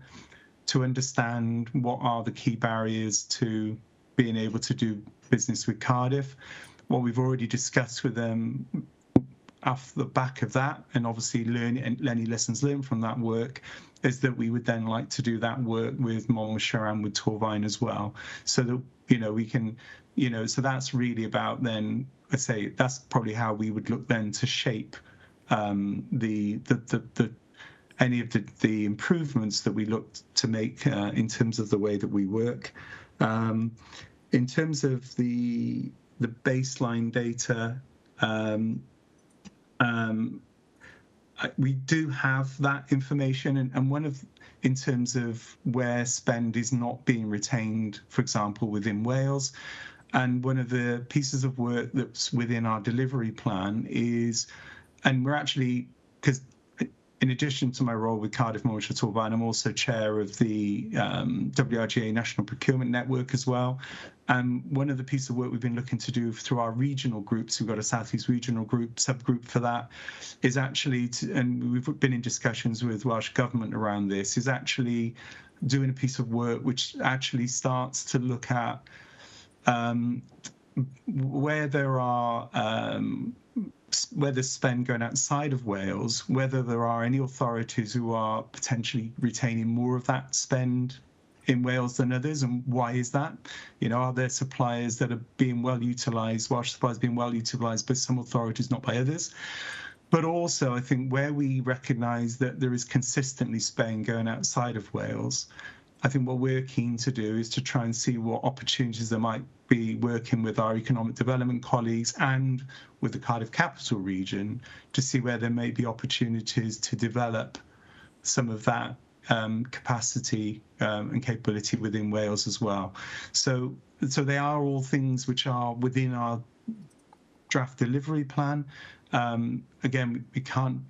to understand what are the key barriers to being able to do business with Cardiff. What we've already discussed with them off the back of that, and obviously any lessons learned from that work, is that we would then like to do that work with Monmouthshire and with Torvine as well, so that we can, so that's really about then, I'd say that's probably how we would look then to shape any of the improvements that we look to make in terms of the way that we work. In terms of the baseline data, we do have that information, and in terms of where spend is not being retained, for example, within Wales. And one of the pieces of work that's within our delivery plan is, and we're actually, because in addition to my role with Cardiff, Monmouthshire, Torvine, I'm also chair of the WRGA National Procurement Network as well. And one of the pieces of work we've been looking to do through our regional groups, we've got a South East regional group, subgroup for that, is actually, and we've been in discussions with Welsh Government around this, is actually doing a piece of work which actually starts to look at where there's spend going outside of Wales, whether there are any authorities who are potentially retaining more of that spend in Wales than others, and why is that? Are there suppliers that are being well utilised, Welsh suppliers being well utilised by some authorities, not by others? But also, I think where we recognise that there is consistently spend going outside of Wales, I think what we're keen to do is to try and see what opportunities there might be working with our economic development colleagues and with the Cardiff Capital Region to see where there may be opportunities to develop some of that capacity and capability within Wales as well. So they are all things which are within our draft delivery plan. Again, we can't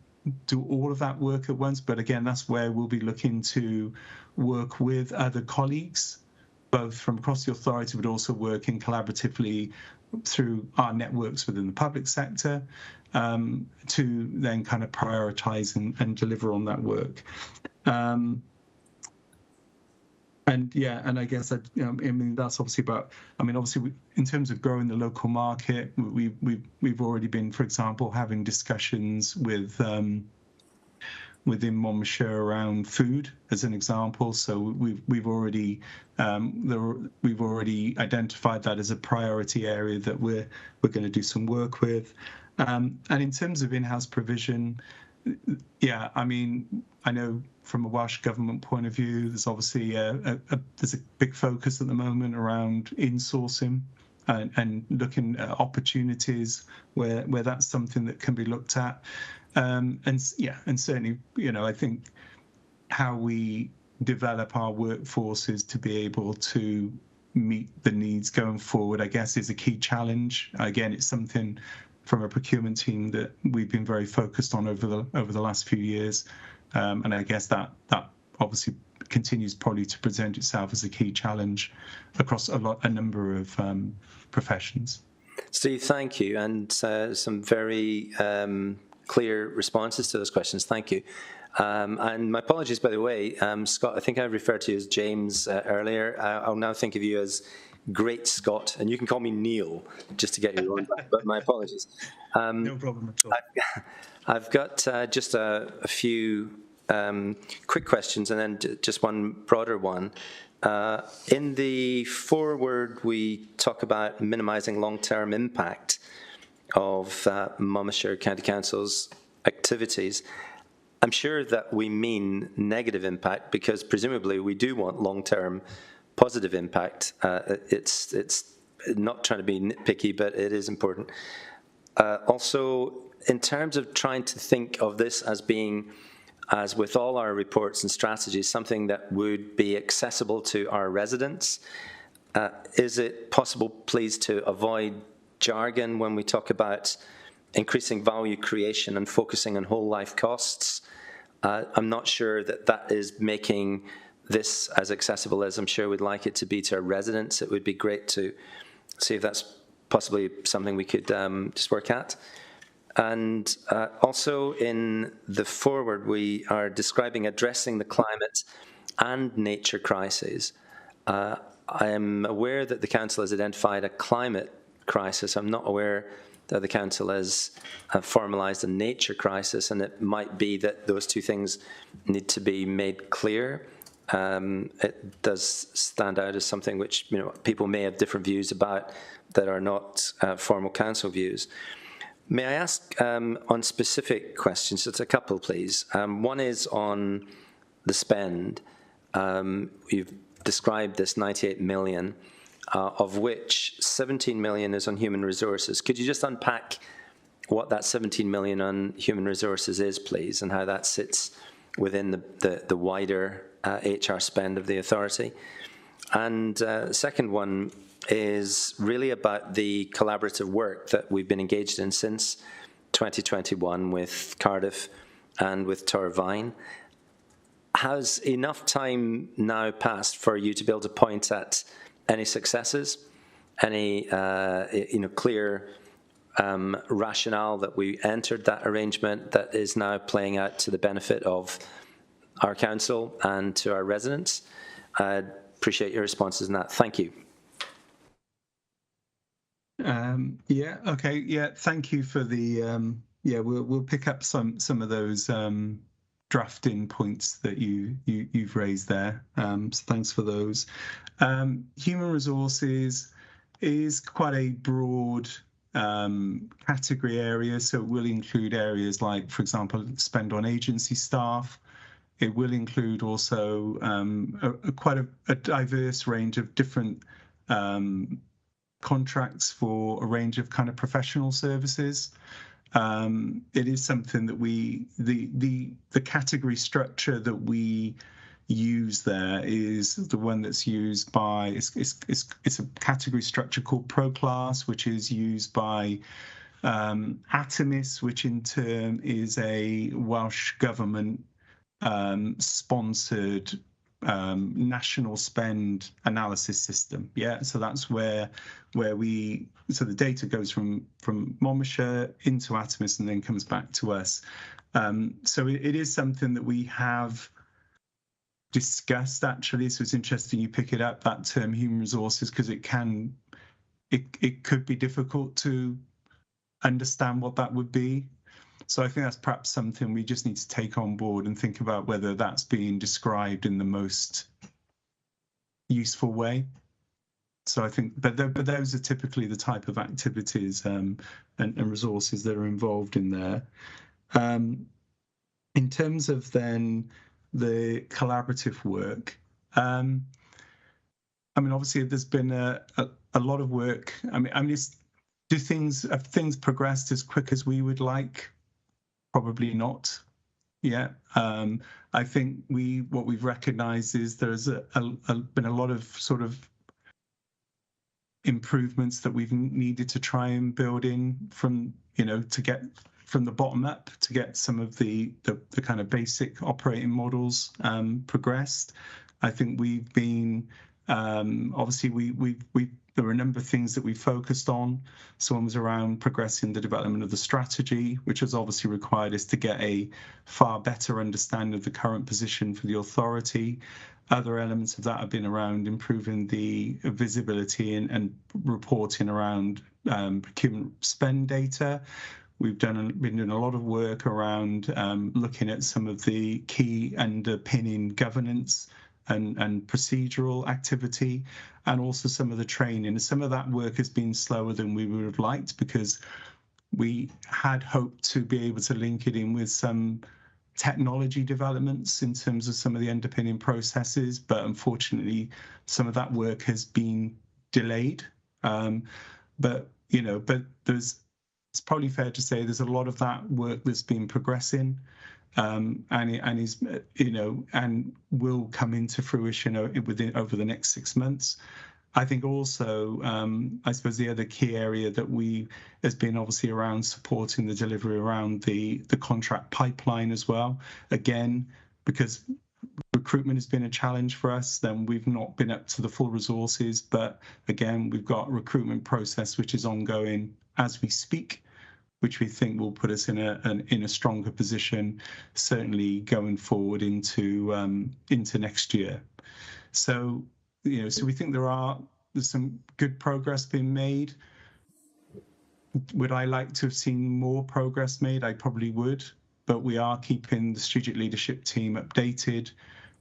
do all of that work at once, but again, that's where we'll be looking to work with other colleagues, both from across the authority, but also working collaboratively through our networks within the public sector to then kind of prioritise and deliver on that work. And I guess that's obviously about. Obviously, in terms of growing the local market, we've already been, for example, having discussions with within Monmouthshire around food, as an example. So we've already identified that as a priority area that we're going to do some work with. And in terms of in-house provision, I know from a Welsh Government point of view, there's obviously there's a big focus at the moment around insourcing and looking at opportunities where that's something that can be looked at. And certainly, I think how we develop our workforces to be able to meet the needs going forward, I guess, is a key challenge. Again, it's something from a procurement team that we've been very focused on over the last few years, and I guess that obviously continues probably to present itself as a key challenge across a number of professions. Steve, thank you, and some very clear responses to those questions. Thank you. And my apologies, by the way, Scott, I think I referred to you as James earlier. I'll now think of you as Great Scott, and you can call me Neil, just to get you on, but my apologies. No problem at all. I've got just a few quick questions and then just one broader one. In the foreword, we talk about minimising long-term impact of Monmouthshire County Council's activities. I'm sure that we mean negative impact because presumably we do want long-term positive impact. It's not trying to be nitpicky, but it is important. Also, in terms of trying to think of this as being, as with all our reports and strategies, something that would be accessible to our residents, is it possible, please, to avoid jargon when we talk about increasing value creation and focusing on whole life costs? I'm not sure that that is making this as accessible as I'm sure we'd like it to be to our residents. It would be great to see if that's possibly something we could just work at. And also in the forward, we are describing addressing the climate and nature crises. I am aware that the Council has identified a climate crisis. I'm not aware that the Council has formalised a nature crisis, and it might be that those two things need to be made clear. It does stand out as something which people may have different views about that are not formal Council views. May I ask on specific questions, just a couple, please. One is on the spend. You've described this 98 million, of which 17 million is on human resources. Could you just unpack what that 17 million on human resources is, please, and how that sits within the wider HR spend of the authority? And the second one is really about the collaborative work that we've been engaged in since 2021 with Cardiff and with Torvine. Has enough time now passed for you to be able to point at any successes, any clear rationale that we entered that arrangement that is now playing out to the benefit of our council and to our residents? I'd appreciate your responses on that. Thank you. Thank you for the we'll pick up some of those drafting points that you've raised there. So thanks for those. Human resources is quite a broad category area, so it will include areas like, for example, spend on agency staff. It will include also quite a diverse range of different contracts for a range of kind of professional services. It is something that the category structure that we use there is the one that's used by, it's a category structure called ProClass, which is used by Atomis, which in turn is a Welsh government sponsored national spend analysis system. So that's where so the data goes from Monmouthshire into Atomis and then comes back to us. So it is something that we have discussed, actually. So it's interesting you pick it up, that term human resources, because it could be difficult to understand what that would be. So I think that's perhaps something we just need to take on board and think about whether that's being described in the most useful way. So I think, but those are typically the type of activities and resources that are involved in there. In terms of then the collaborative work, I mean, obviously there's been a lot of work. I mean, have things progressed as quick as we would like? Probably not. I think what we've recognised is there's been a lot of sort of improvements that we've needed to try and build in from, to get from the bottom up to get some of the kind of basic operating models progressed. I think we've been obviously there were a number of things that we focused on. So one was around progressing the development of the strategy, which has obviously required us to get a far better understanding of the current position for the authority. Other elements of that have been around improving the visibility and reporting around procurement spend data. We've been doing a lot of work around looking at some of the key underpinning governance and procedural activity, and also some of the training. And some of that work has been slower than we would have liked, because we had hoped to be able to link it in with some technology developments in terms of some of the underpinning processes, but unfortunately, some of that work has been delayed. But it's probably fair to say there's a lot of that work that's been progressing, and is and will come into fruition over the next 6 months. I think also, I suppose the other key area that has been obviously around supporting the delivery around the contract pipeline as well. Again, because recruitment has been a challenge for us, then we've not been up to the full resources. But again, we've got a recruitment process which is ongoing as we speak, which we think will put us in a stronger position, certainly going forward into next year. So we think there's some good progress being made. Would I like to have seen more progress made? I probably would, but we are keeping the strategic leadership team updated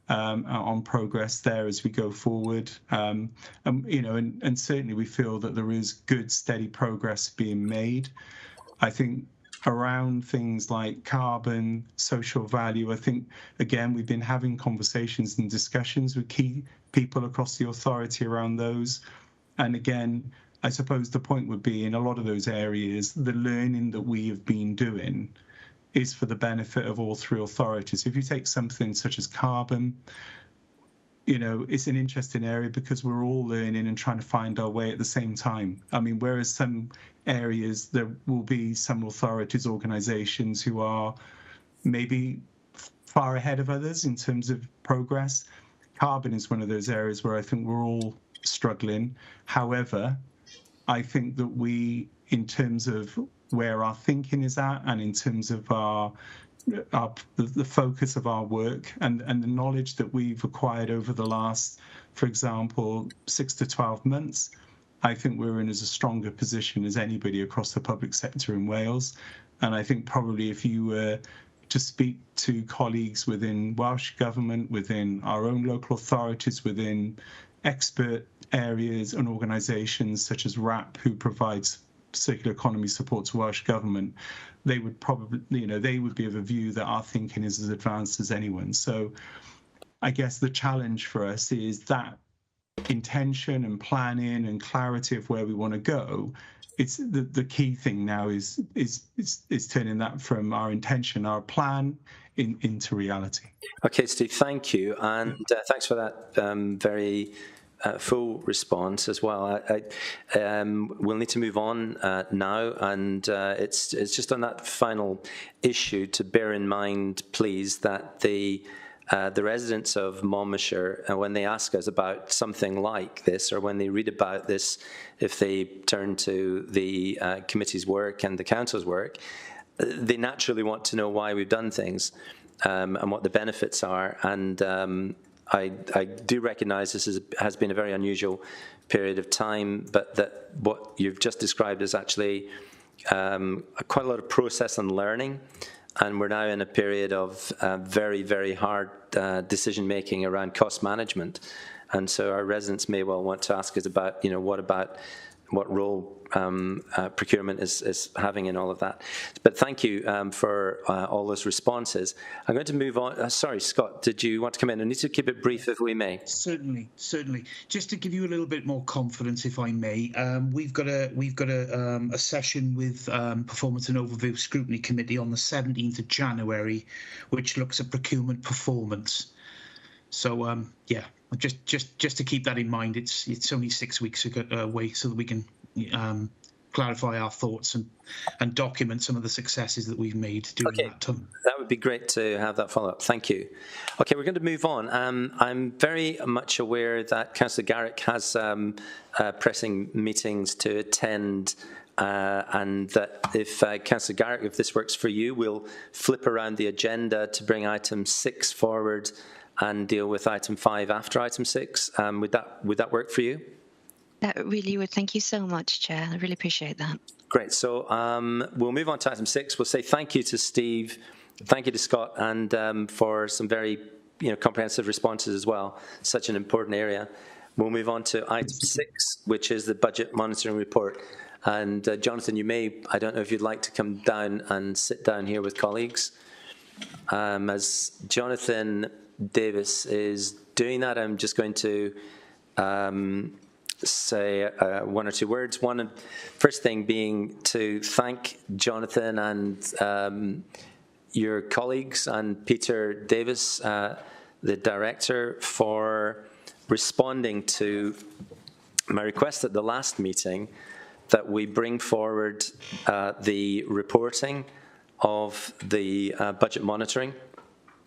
on progress there as we go forward. And certainly we feel that there is good, steady progress being made. I think around things like carbon, social value, I think, again, we've been having conversations and discussions with key people across the authority around those. And again, I suppose the point would be in a lot of those areas, the learning that we have been doing is for the benefit of all three authorities. If you take something such as carbon, it's an interesting area because we're all learning and trying to find our way at the same time. I mean, whereas some areas there will be some authorities, organisations who are maybe far ahead of others in terms of progress. Carbon is one of those areas where I think we're all struggling. However, I think that we, in terms of where our thinking is at and in terms of the focus of our work and the knowledge that we've acquired over the last, for example, 6 to 12 months, I think we're in as a stronger position as anybody across the public sector in Wales. And I think probably if you were to speak to colleagues within Welsh Government, within our own local authorities, within expert areas and organisations such as RAP, who provides circular economy support to Welsh Government, they would probably, they would be of a view that our thinking is as advanced as anyone. So I guess the challenge for us is that intention and planning and clarity of where we want to go. It's the key thing now is turning that from our intention, our plan, into reality. Okay, Steve, thank you, and thanks for that very full response as well. We'll need to move on now, and it's just on that final issue to bear in mind, please, that the residents of Monmouthshire, when they ask us about something like this, or when they read about this, if they turn to the committee's work and the council's work, they naturally want to know why we've done things and what the benefits are. And I do recognise this has been a very unusual period of time, but that what you've just described is actually quite a lot of process and learning. And we're now in a period of very, very hard decision-making around cost management. And so our residents may well want to ask us about, what role procurement is having in all of that. But thank you for all those responses. I'm going to move on. Sorry, Scott, did you want to come in? I need to keep it brief if we may. Certainly. Just to give you a little bit more confidence, if I may, we've got a session with Performance and Overview Scrutiny Committee on the 17th of January, which looks at procurement performance. So yeah, just to keep that in mind, it's only 6 weeks away, so that we can clarify our thoughts and document some of the successes that we've made during that time. That would be great to have that follow-up. Thank you. Okay, we're going to move on. I'm very much aware that Councillor Garrick has pressing meetings to attend, and that if Councillor Garrick, if this works for you, we'll flip around the agenda to bring item 6 forward and deal with item 5 after item 6. Would that work for you? That really would. Thank you so much, Chair. I really appreciate that. Great. So we'll move on to item 6. We'll say thank you to Steve, thank you to Scott, and for some very comprehensive responses as well. Such an important area. We'll move on to item 6, which is the budget monitoring report. And Jonathan, you may, I don't know if you'd like to come down and sit down here with colleagues. As Jonathan Davis is doing that, I'm just going to say one or two words. First thing being to thank Jonathan and your colleagues and Peter Davis, the director, for responding to my request at the last meeting that we bring forward the reporting of the budget monitoring.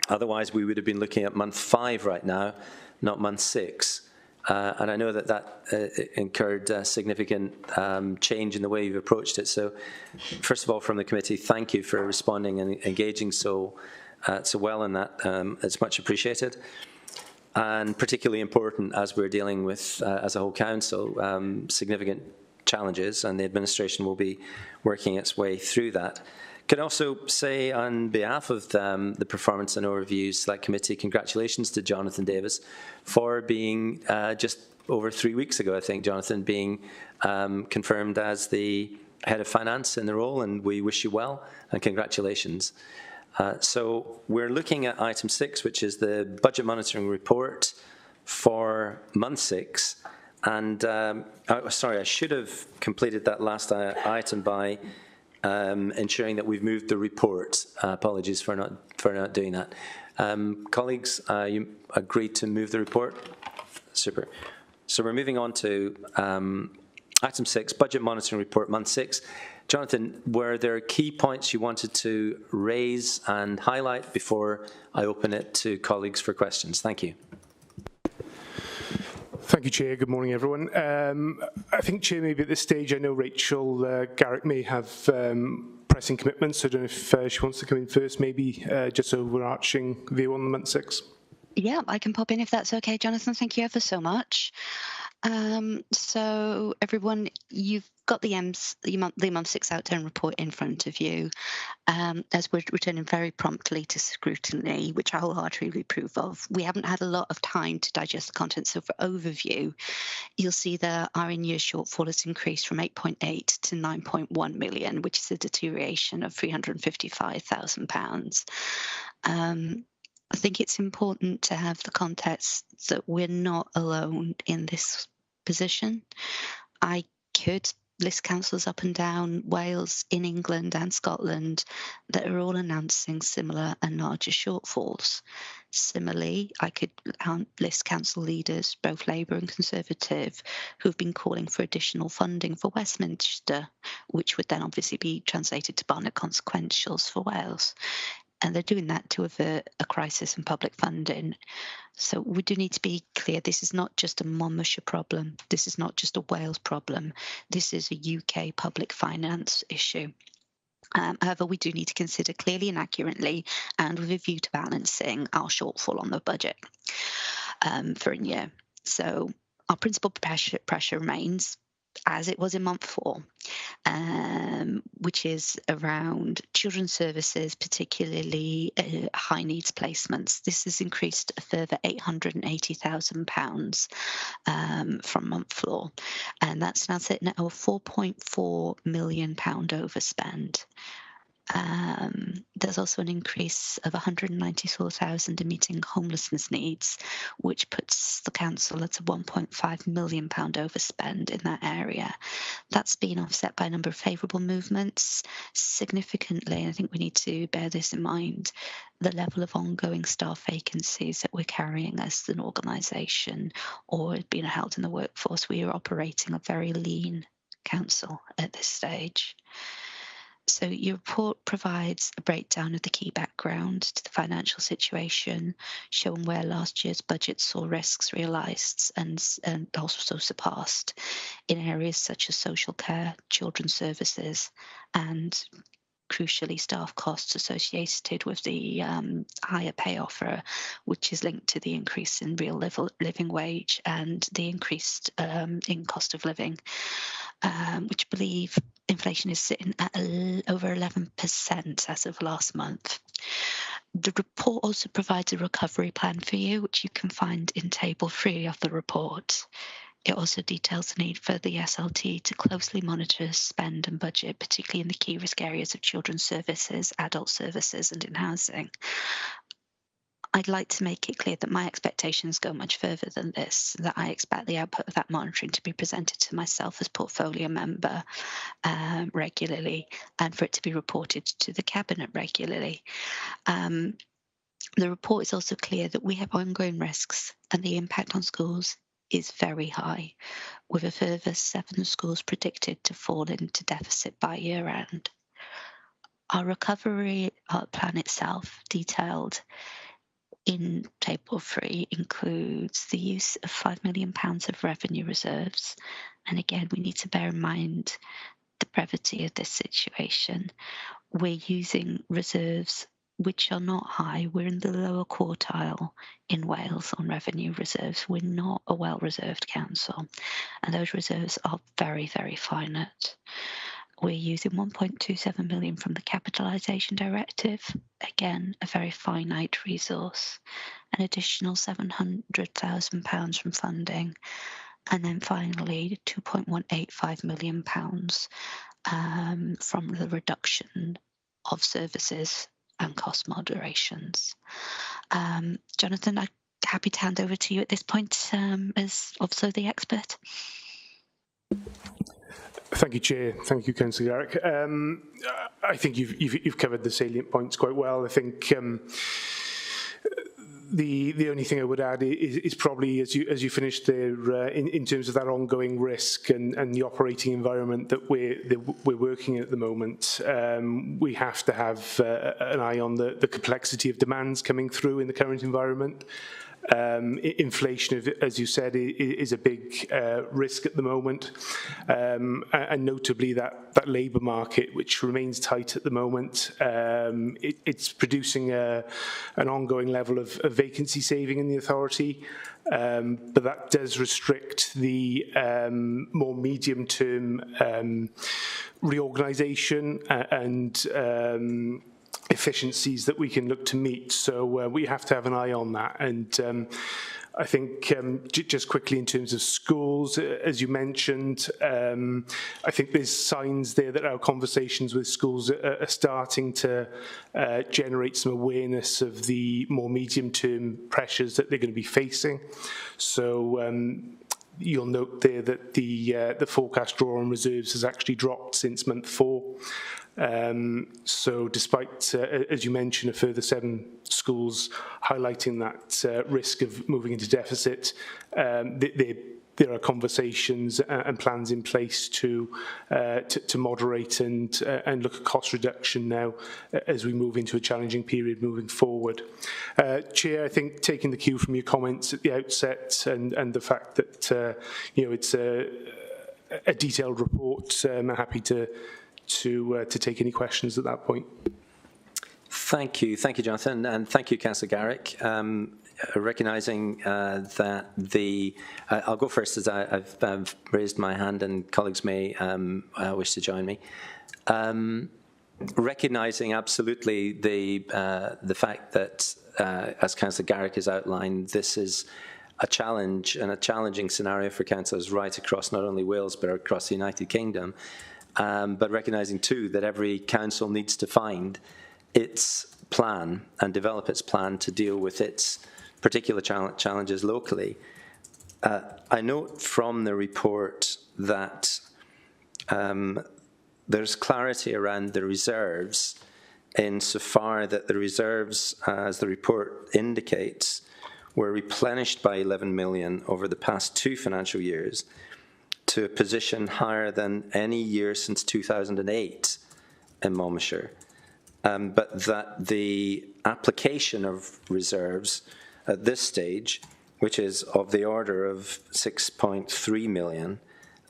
Otherwise, we would have been looking at month 5 right now, not month 6. And I know that incurred significant change in the way you've approached it. So, first of all, from the committee, thank you for responding and engaging so well in that. It's much appreciated. And particularly important as we're dealing with, as a whole council, significant challenges, and the administration will be working its way through that. Can also say on behalf of the Performance and Overview Select Committee, congratulations to Jonathan Davis for being just over 3 weeks ago, I think, Jonathan, being confirmed as the Head of Finance in the role, and we wish you well and congratulations. So we're looking at item 6, which is the budget monitoring report for month 6. And sorry, I should have completed that last item by ensuring that we've moved the report. Apologies for not doing that. Colleagues, you agreed to move the report? Super. So we're moving on to item 6, budget monitoring report, month 6. Jonathan, were there key points you wanted to raise and highlight before I open it to colleagues for questions? Thank you. Thank you, Chair. Good morning, everyone. I think, Chair, maybe at this stage, I know Rachel Garrick may have pressing commitments. I don't know if she wants to come in first, maybe just overarching view on the month 6. Yeah, I can pop in if that's okay, Jonathan. Thank you ever so much. So everyone, you've got the month 6 outturn report in front of you. As we're returning very promptly to scrutiny, which I wholeheartedly approve of. We haven't had a lot of time to digest the content, so for overview, you'll see that our in-year shortfall has increased from 8.8 to 9.1 million, which is a deterioration of £355,000. I think it's important to have the context that we're not alone in this position. I could list councils up and down Wales, in England and Scotland that are all announcing similar and larger shortfalls. Similarly, I could list council leaders, both Labour and Conservative, who've been calling for additional funding for Westminster, which would then obviously be translated to Barnet consequentials for Wales. And they're doing that to avert a crisis in public funding. So we do need to be clear, this is not just a Monmouthshire problem. This is not just a Wales problem. This is a UK public finance issue. However, we do need to consider clearly and accurately and with a view to balancing our shortfall on the budget for a year. So our principal pressure remains as it was in month 4, which is around children's services, particularly high needs placements. This has increased a further £880,000 from month 4, and that's now sitting at a £4.4 million overspend. There's also an increase of 194,000 in meeting homelessness needs, which puts the council at a £1.5 million overspend in that area. That's been offset by a number of favourable movements. Significantly, and I think we need to bear this in mind, the level of ongoing staff vacancies that we're carrying as an organisation or being held in the workforce. We are operating a very lean council at this stage. So your report provides a breakdown of the key background to the financial situation, showing where last year's budget saw risks realised and also surpassed in areas such as social care, children's services, and crucially staff costs associated with the higher pay offer, which is linked to the increase in real living wage and the increased in cost of living, which I believe inflation is sitting at over 11% as of last month. The report also provides a recovery plan for you, which you can find in table 3 of the report. It also details the need for the SLT to closely monitor spend and budget, particularly in the key risk areas of children's services, adult services, and in housing. I'd like to make it clear that my expectations go much further than this, that I expect the output of that monitoring to be presented to myself as portfolio member regularly, and for it to be reported to the Cabinet regularly. The report is also clear that we have ongoing risks and the impact on schools is very high, with a further 7 schools predicted to fall into deficit by year end. Our recovery plan itself, detailed in Table 3, includes the use of £5 million of revenue reserves. And again, we need to bear in mind the brevity of this situation. We're using reserves which are not high. We're in the lower quartile in Wales on revenue reserves. We're not a well-reserved council, and those reserves are very, very finite. We're using 1.27 million from the Capitalisation Directive, again, a very finite resource, an additional £700,000 from funding, and then finally £2.185 million from the reduction of services and cost moderations. Jonathan, I'm happy to hand over to you at this point as also the expert. Thank you, Chair. Thank you, Councillor Garrick. I think you've covered the salient points quite well. I think the only thing I would add is probably as you finish there in terms of that ongoing risk and the operating environment that we're working in at the moment. We have to have an eye on the complexity of demands coming through in the current environment. Inflation, as you said, is a big risk at the moment, and notably that labour market, which remains tight at the moment. It's producing an ongoing level of vacancy saving in the authority, but that does restrict the more medium-term reorganisation and efficiencies that we can look to meet. So we have to have an eye on that. And I think just quickly in terms of schools, as you mentioned, I think there's signs there that our conversations with schools are starting to generate some awareness of the more medium-term pressures that they're going to be facing. So you'll note there that the forecast draw on reserves has actually dropped since month 4. So despite, as you mentioned, a further 7 schools highlighting that risk of moving into deficit, there are conversations and plans in place to moderate and look at cost reduction now as we move into a challenging period moving forward. Chair, I think taking the cue from your comments at the outset and the fact that it's a detailed report, I'm happy to take any questions at that point. Thank you, Jonathan, and thank you, Councillor Garrick. Recognising that I'll go first as I've raised my hand and colleagues may wish to join me. Recognising absolutely the fact that, as Councillor Garrick has outlined, this is a challenge and a challenging scenario for councillors right across not only Wales but across the United Kingdom. But recognising too that every council needs to find its plan and develop its plan to deal with its particular challenges locally. I note from the report that there's clarity around the reserves insofar that the reserves, as the report indicates, were replenished by 11 million over the past 2 financial years to a position higher than any year since 2008 in Monmouthshire, but that the application of reserves at this stage, which is of the order of 6.3 million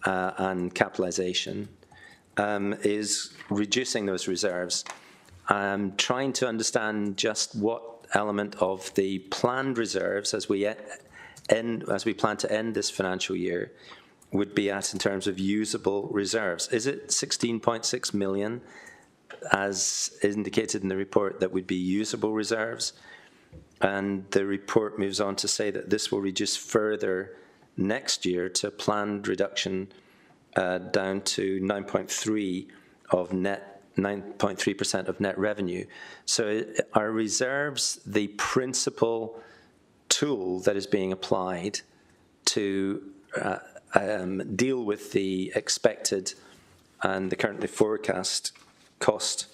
and capitalisation, is reducing those reserves. I'm trying to understand just what element of the planned reserves as we plan to end this financial year would be at in terms of usable reserves. Is it 16.6 million, as indicated in the report, that would be usable reserves? And the report moves on to say that this will reduce further next year to a planned reduction down to 9.3% of net revenue. So are reserves the principal tool that is being applied to deal with the expected and the currently forecast cost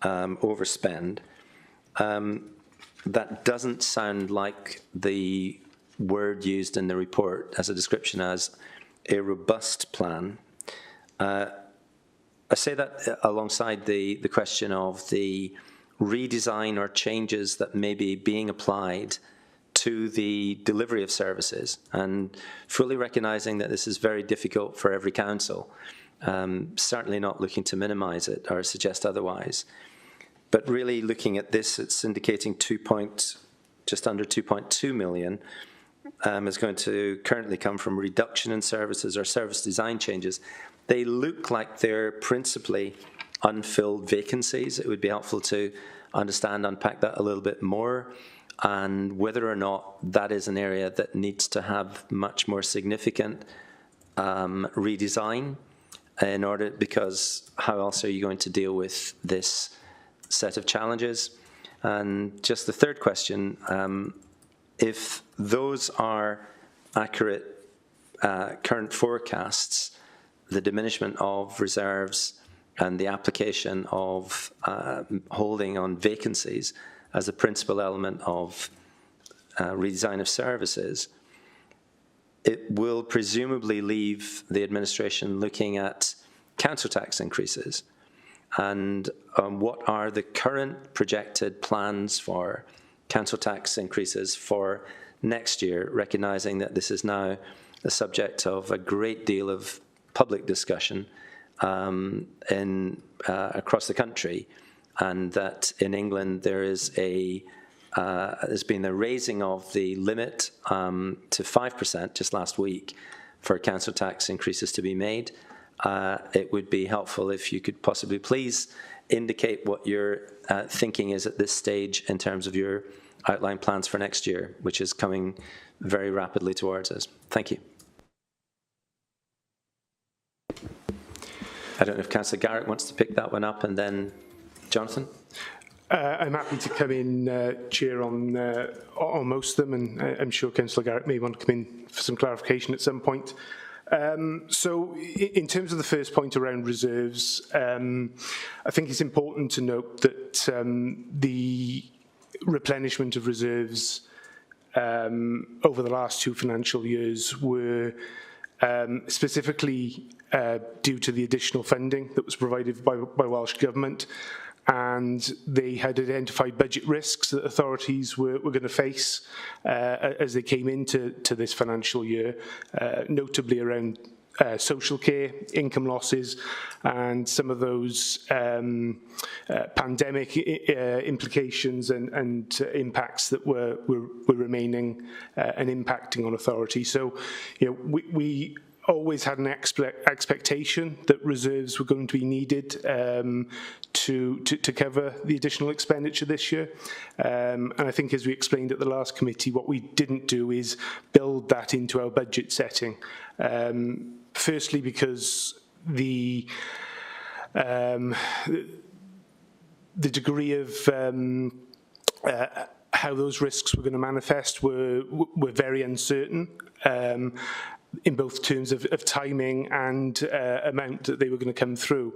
overspend? That doesn't sound like the word used in the report as a description as a robust plan. I say that alongside the question of the redesign or changes that may be being applied to the delivery of services, and fully recognising that this is very difficult for every council, certainly not looking to minimise it or suggest otherwise. But really looking at this, it's indicating just under 2.2 million is going to currently come from reduction in services or service design changes. They look like they're principally unfilled vacancies. It would be helpful to unpack that a little bit more, and whether or not that is an area that needs to have much more significant redesign in order, because how else are you going to deal with this set of challenges? And just the third question, if those are accurate current forecasts, the diminishment of reserves and the application of holding on vacancies as a principal element of redesign of services, it will presumably leave the administration looking at council tax increases. And what are the current projected plans for council tax increases for next year, recognising that this is now the subject of a great deal of public discussion across the country, and that in England there is there's been a raising of the limit to 5% just last week for council tax increases to be made. It would be helpful if you could possibly please indicate what your thinking is at this stage in terms of your outline plans for next year, which is coming very rapidly towards us. Thank you. I don't know if Councillor Garrett wants to pick that one up, and then Jonathan. I'm happy to come in, Chair, on most of them, and I'm sure Councillor Garrett may want to come in for some clarification at some point. So in terms of the first point around reserves, I think it's important to note that the replenishment of reserves over the last 2 financial years were specifically due to the additional funding that was provided by Welsh Government, and they had identified budget risks that authorities were going to face as they came into this financial year, notably around social care, income losses, and some of those pandemic implications and impacts that were remaining and impacting on authority. So, we always had an expectation that reserves were going to be needed to cover the additional expenditure this year. And I think, as we explained at the last committee, what we didn't do is build that into our budget setting. Firstly, because the degree of how those risks were going to manifest were very uncertain, in both terms of timing and amount that they were going to come through.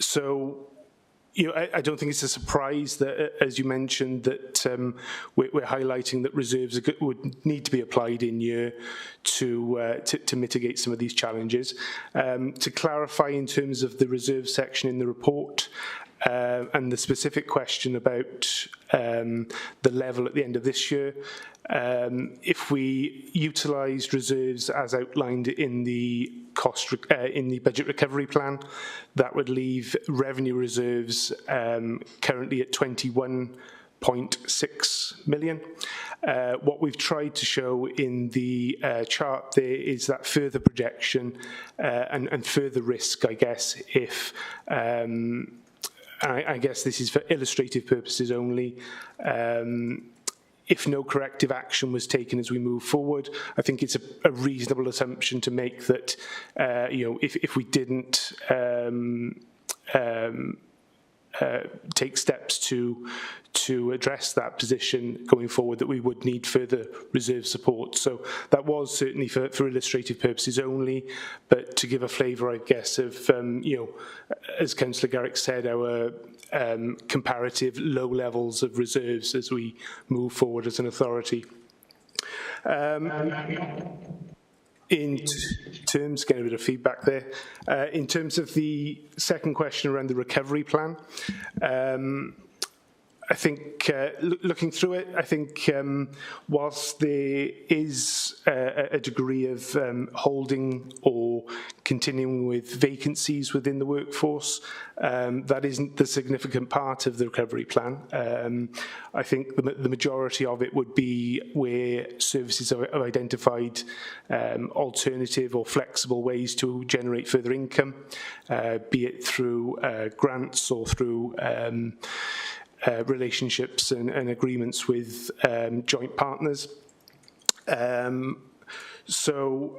So, I don't think it's a surprise that, as you mentioned, that we're highlighting that reserves would need to be applied in year to mitigate some of these challenges. To clarify, in terms of the reserve section in the report, and the specific question about the level at the end of this year, if we utilised reserves as outlined in the in the budget recovery plan, that would leave revenue reserves currently at 21.6 million. What we've tried to show in the chart there is that further projection and further risk, I guess, if I guess this is for illustrative purposes only. if no corrective action was taken as we move forward, I think it's a reasonable assumption to make that, if we didn't take steps to address that position going forward, that we would need further reserve support. So that was certainly for illustrative purposes only, but to give a flavour, I guess, of, as Councillor Garrick said, our comparative low levels of reserves as we move forward as an authority. In terms, getting a bit of feedback there, in terms of the second question around the recovery plan, I think looking through it, I think whilst there is a degree of holding or continuing with vacancies within the workforce, that isn't the significant part of the recovery plan. I think the majority of it would be where services have identified alternative or flexible ways to generate further income, be it through grants or through relationships and agreements with joint partners. So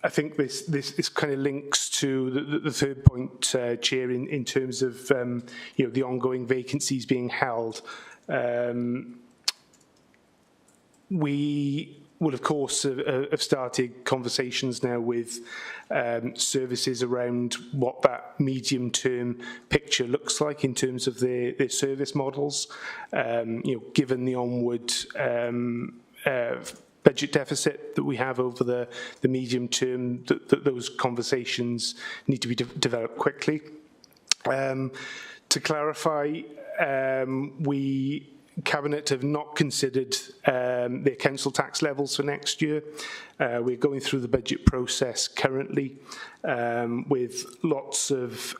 I think this kind of links to the third point, Chair, in terms of the ongoing vacancies being held. We will, of course, have started conversations now with services around what that medium-term picture looks like in terms of their service models. Given the onward budget deficit that we have over the medium term, those conversations need to be developed quickly. To clarify, we Cabinet have not considered their council tax levels for next year. We're going through the budget process currently with lots of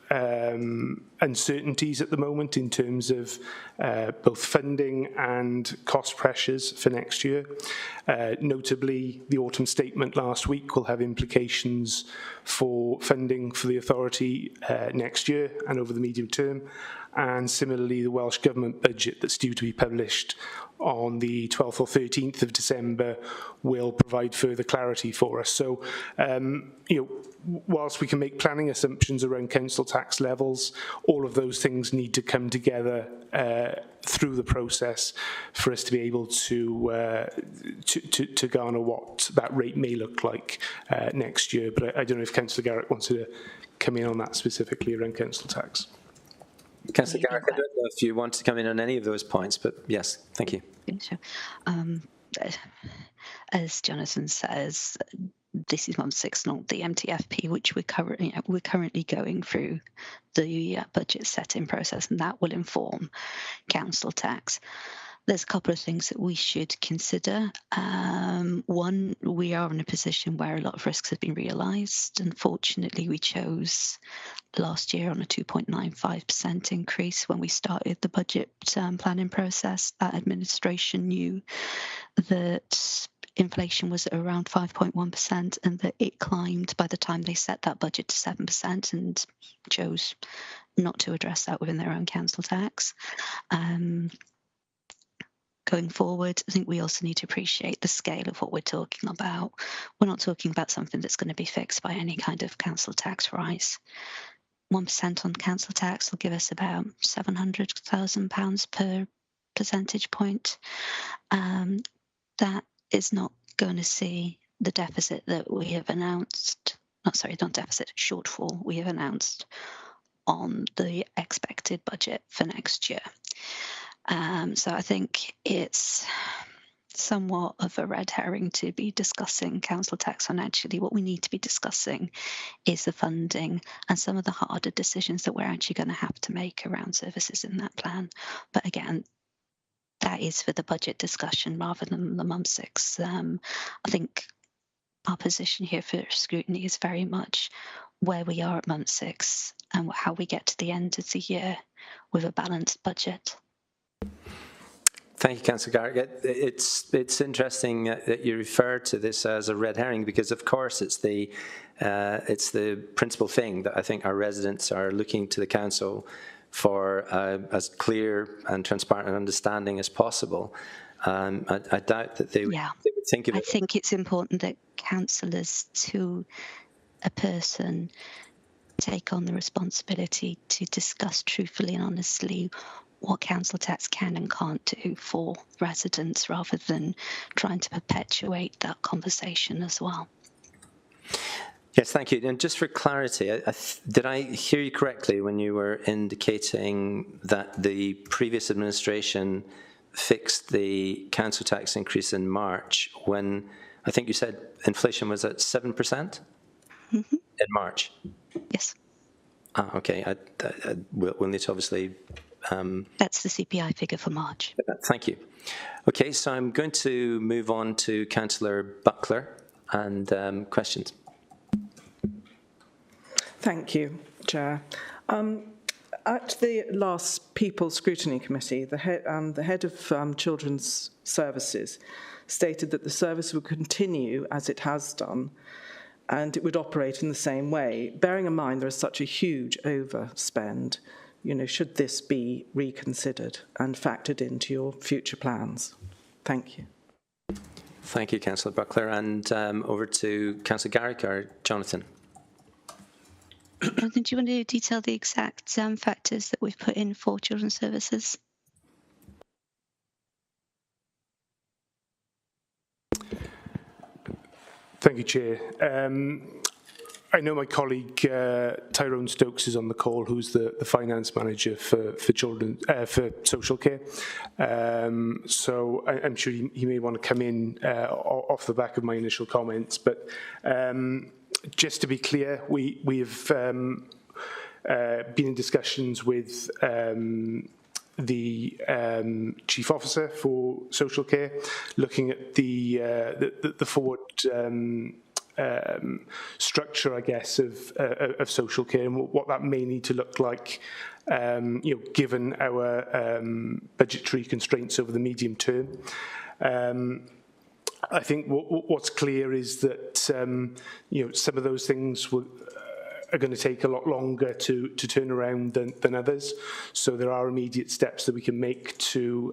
uncertainties at the moment in terms of both funding and cost pressures for next year. Notably, the autumn statement last week will have implications for funding for the authority next year and over the medium term. And similarly, the Welsh Government budget that's due to be published on the 12th or 13th of December will provide further clarity for us. So, whilst we can make planning assumptions around council tax levels, all of those things need to come together through the process for us to be able to garner what that rate may look like next year. But I don't know if Councillor Garrick wants to come in on that specifically around council tax. Councillor Garrick, I don't know if you want to come in on any of those points, but yes, thank you. Sure. As Jonathan says, this is Month 6, not the MTFP, which we're currently going through the budget setting process, and that will inform council tax. There's a couple of things that we should consider. One, we are in a position where a lot of risks have been realised. Unfortunately, we chose last year on a 2.95% increase when we started the budget planning process. That administration knew that inflation was at around 5.1% and that it climbed by the time they set that budget to 7% and chose not to address that within their own council tax. Going forward, I think we also need to appreciate the scale of what we're talking about. We're not talking about something that's going to be fixed by any kind of council tax rise. 1% on council tax will give us about £700,000 per percentage point. That is not going to see the deficit that we have announced, shortfall we have announced on the expected budget for next year. So I think it's somewhat of a red herring to be discussing council tax financially. What we need to be discussing is the funding and some of the harder decisions that we're actually going to have to make around services in that plan. But again, that is for the budget discussion rather than the Month 6. I think our position here for scrutiny is very much where we are at Month 6 and how we get to the end of the year with a balanced budget. Thank you, Councillor Garrick. It's interesting that you refer to this as a red herring because, of course, it's the principal thing that I think our residents are looking to the council for as clear and transparent an understanding as possible. I doubt that they would think of it. I think it's important that councillors, to a person, take on the responsibility to discuss truthfully and honestly what council tax can and can't do for residents, rather than trying to perpetuate that conversation as well. Yes, thank you. And just for clarity, did I hear you correctly when you were indicating that the previous administration fixed the council tax increase in March when I think you said inflation was at 7% in March? Yes. Okay. We'll need to obviously... That's the CPI figure for March. Thank you. Okay, so I'm going to move on to Councillor Buckler and questions. Thank you, Chair. At the last People's Scrutiny Committee, the head of Children's Services stated that the service would continue as it has done and it would operate in the same way. Bearing in mind there is such a huge overspend, should this be reconsidered and factored into your future plans? Thank you. Thank you, Councillor Buckler. And over to Councillor Garrick or Jonathan. Jonathan, do you want to detail the exact factors that we've put in for children's services? Thank you, Chair. I know my colleague Tyrone Stokes is on the call, who's the finance manager for children for social care. So I'm sure he may want to come in off the back of my initial comments. But just to be clear, we've been in discussions with the chief officer for social care, looking at the forward structure, I guess, of social care and what that may need to look like, given our budgetary constraints over the medium term. I think what's clear is that some of those things are going to take a lot longer to turn around than others. So there are immediate steps that we can make to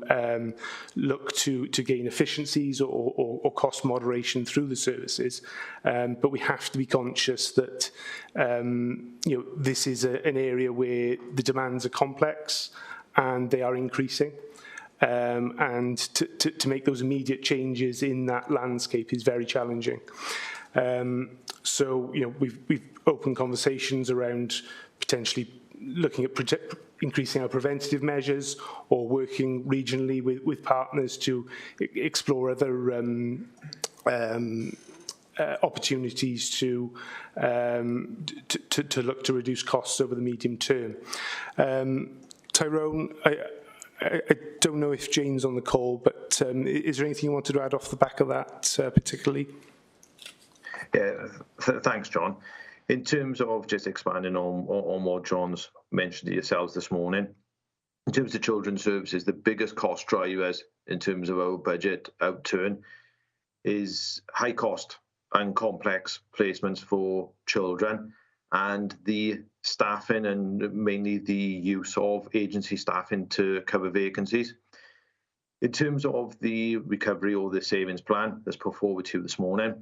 look to gain efficiencies or cost moderation through the services. But we have to be conscious that this is an area where the demands are complex and they are increasing. And to make those immediate changes in that landscape is very challenging. So we've opened conversations around potentially looking at increasing our preventative measures or working regionally with partners to explore other opportunities to look to reduce costs over the medium term. Tyrone, I don't know if Jane's on the call, but is there anything you wanted to add off the back of that particularly? Yeah, thanks, John. In terms of just expanding on what John's mentioned to yourselves this morning, in terms of children's services, the biggest cost drivers in terms of our budget outturn is high cost and complex placements for children and the staffing and mainly the use of agency staffing to cover vacancies. In terms of the recovery or the savings plan that's put forward to you this morning,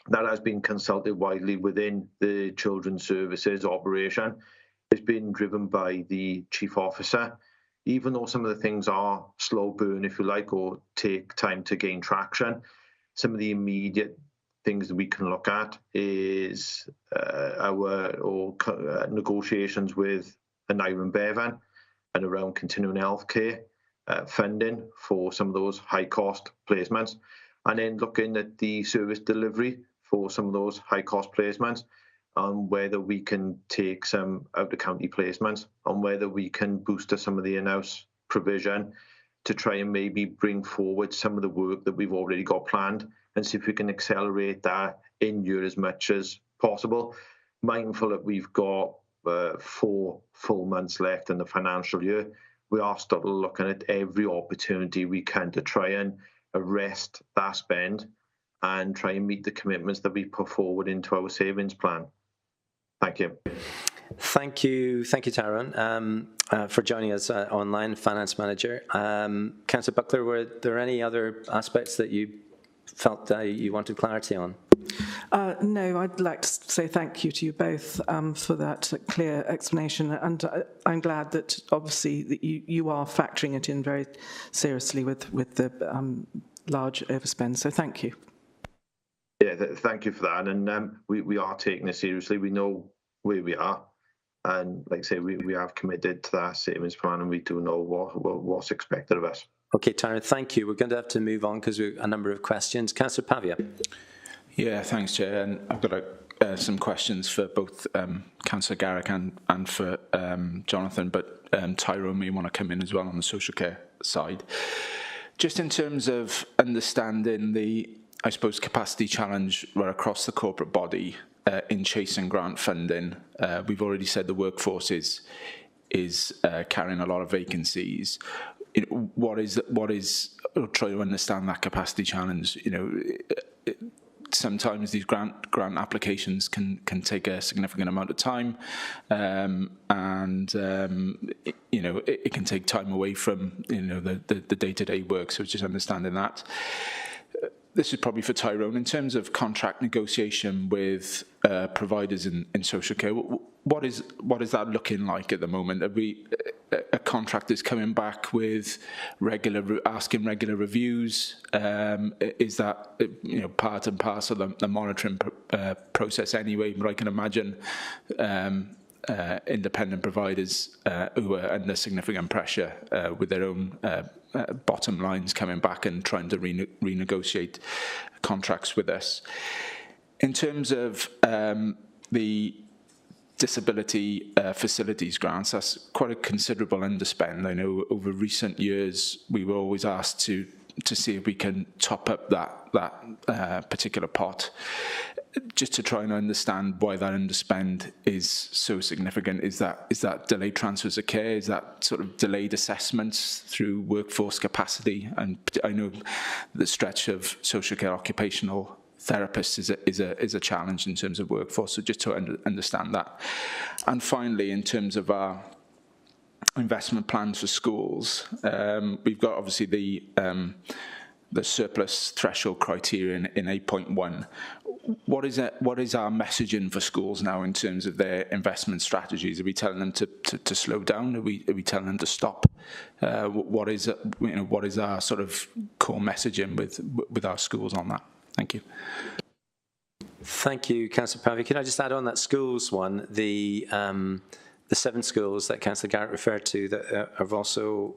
that has been consulted widely within the children's services operation. It's been driven by the chief officer. Even though some of the things are slow burn, if you like, or take time to gain traction, some of the immediate things that we can look at is negotiations with Iron Bevan and around continuing healthcare funding for some of those high cost placements, and then looking at the service delivery for some of those high cost placements, and whether we can take some out of county placements and whether we can boost some of the in-house provision to try and maybe bring forward some of the work that we've already got planned and see if we can accelerate that in year as much as possible. Mindful that we've got 4 full months left in the financial year, we are still looking at every opportunity we can to try and arrest that spend and try and meet the commitments that we put forward into our savings plan. Thank you. Thank you, Tyrone, for joining us online, Finance Manager. Councillor Buckler, were there any other aspects that you felt you wanted clarity on? No, I'd like to say thank you to you both for that clear explanation, and I'm glad that obviously that you are factoring it in very seriously with the large overspend. So thank you. Yeah, thank you for that, and we are taking it seriously. We know where we are, and like I say, we have committed to that savings plan, and we do know what's expected of us. Okay, Tyrone, thank you. We're going to have to move on because we have a number of questions. Councillor Pavia. Yeah, thanks, Chair. And I've got some questions for both Councillor Garrick and for Jonathan, but Tyrone may want to come in as well on the social care side. Just in terms of understanding the, I suppose, capacity challenge right across the corporate body in chasing grant funding, we've already said the workforce is carrying a lot of vacancies. What is? I'll try to understand that capacity challenge. Sometimes these grant applications can take a significant amount of time, and it can take time away from the day-to-day work. So just understanding that. This is probably for Tyrone. In terms of contract negotiation with providers in social care, what is that looking like at the moment? Are we a contractor's coming back with asking regular reviews? Is that part and parcel of the monitoring process anyway? But I can imagine independent providers who are under significant pressure with their own bottom lines coming back and trying to renegotiate contracts with us. In terms of the disability facilities grants, that's quite a considerable underspend. I know over recent years we were always asked to see if we can top up that particular pot, just to try and understand why that underspend is so significant. Is that delayed transfers of care? Is that sort of delayed assessments through workforce capacity? And I know the stretch of social care occupational therapists is a challenge in terms of workforce. So just to understand that. And finally, in terms of our investment plans for schools, we've got obviously the surplus threshold criterion in 8.1. What is our messaging for schools now in terms of their investment strategies? Are we telling them to slow down? Are we telling them to stop? What is our sort of core messaging with our schools on that? Thank you. Thank you, Councillor Pavia. Can I just add on that schools one? The 7 schools that Councillor Garrett referred to that have also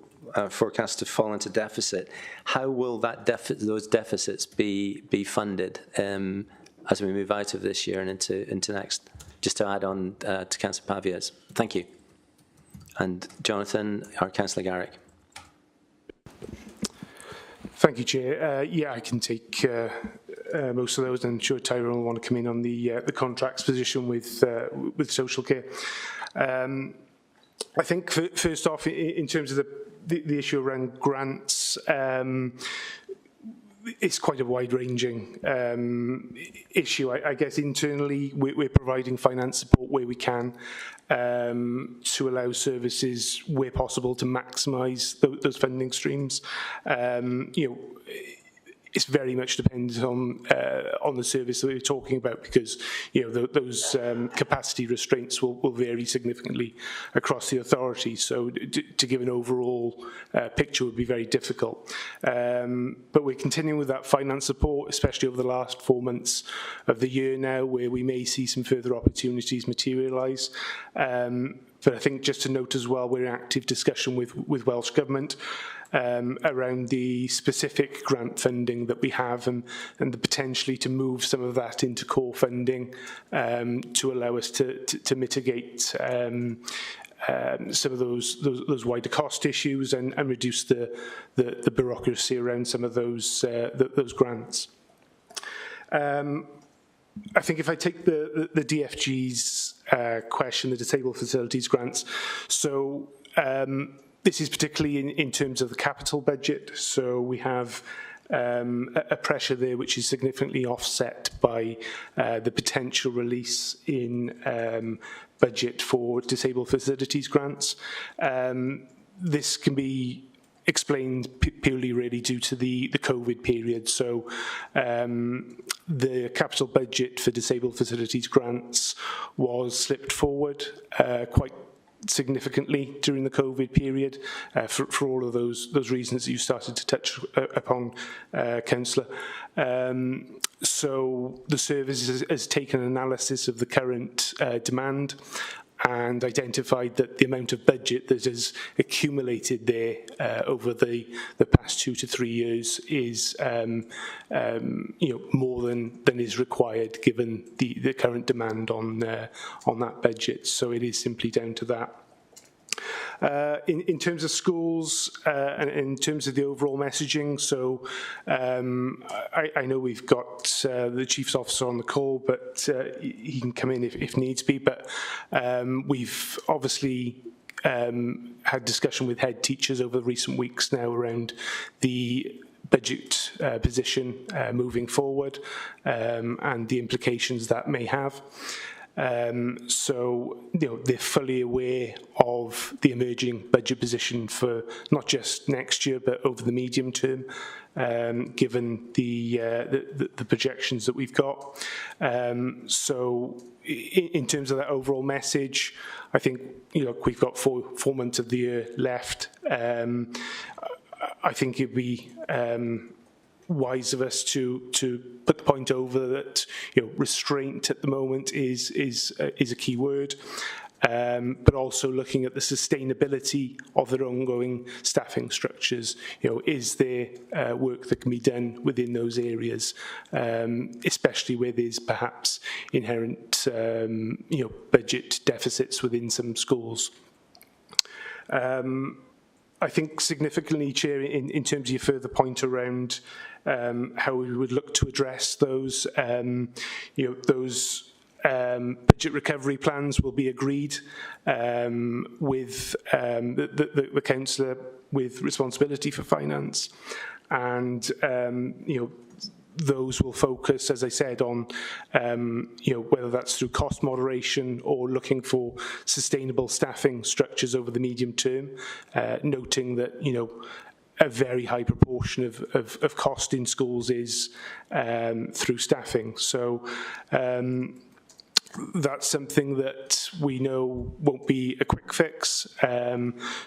forecast to fall into deficit. How will those deficits be funded as we move out of this year and into next? Just to add on to Councillor Pavia's. Thank you. And Jonathan or Councillor Garrick. Thank you, Chair. Yeah, I can take most of those, and I'm sure Tyrone will want to come in on the contracts position with social care. I think first off, in terms of the issue around grants, it's quite a wide-ranging issue. I guess internally we're providing finance support where we can to allow services where possible to maximise those funding streams. It's very much dependent on the service that we're talking about, because those capacity restraints will vary significantly across the authority. So to give an overall picture would be very difficult. But we're continuing with that finance support, especially over the last 4 months of the year now, where we may see some further opportunities materialise. But I think just to note as well, we're in active discussion with Welsh Government around the specific grant funding that we have, and the potentially to move some of that into core funding to allow us to mitigate some of those wider cost issues and reduce the bureaucracy around some of those grants. I think if I take the DFG's question, the disabled facilities grants, so this is particularly in terms of the capital budget. So we have a pressure there which is significantly offset by the potential release in budget for disabled facilities grants. This can be explained purely really due to the COVID period. So the capital budget for disabled facilities grants was slipped forward quite significantly during the COVID period for all of those reasons that you started to touch upon, Councillor. So the service has taken an analysis of the current demand and identified that the amount of budget that has accumulated there over the past 2 to 3 years is more than is required given the current demand on that budget. So it is simply down to that. In terms of schools and in terms of the overall messaging, so I know we've got the Chief's Officer on the call, but he can come in if needs be. But we've obviously had discussion with head teachers over the recent weeks now around the budget position moving forward and the implications that may have. So, they're fully aware of the emerging budget position for not just next year, but over the medium term, given the projections that we've got. So, in terms of that overall message, I think, we've got four months of the year left. I think it'd be wise of us to put the point over that restraint at the moment is a key word, but also looking at the sustainability of their ongoing staffing structures. Is there work that can be done within those areas, especially where there's perhaps inherent budget deficits within some schools. I think significantly, Chair, in terms of your further point around how we would look to address those, those budget recovery plans will be agreed with the councillor with responsibility for finance, and those will focus, as I said, on whether that's through cost moderation or looking for sustainable staffing structures over the medium term, noting that a very high proportion of cost in schools is through staffing. So that's something that we know won't be a quick fix.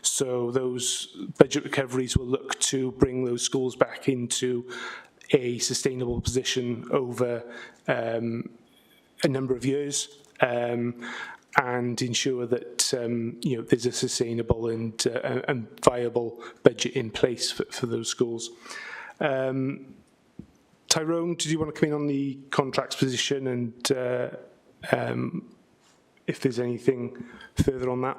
So those budget recoveries will look to bring those schools back into a sustainable position over a number of years, and ensure that there's a sustainable and viable budget in place for those schools. Tyrone, did you want to come in on the contracts position and if there's anything further on that?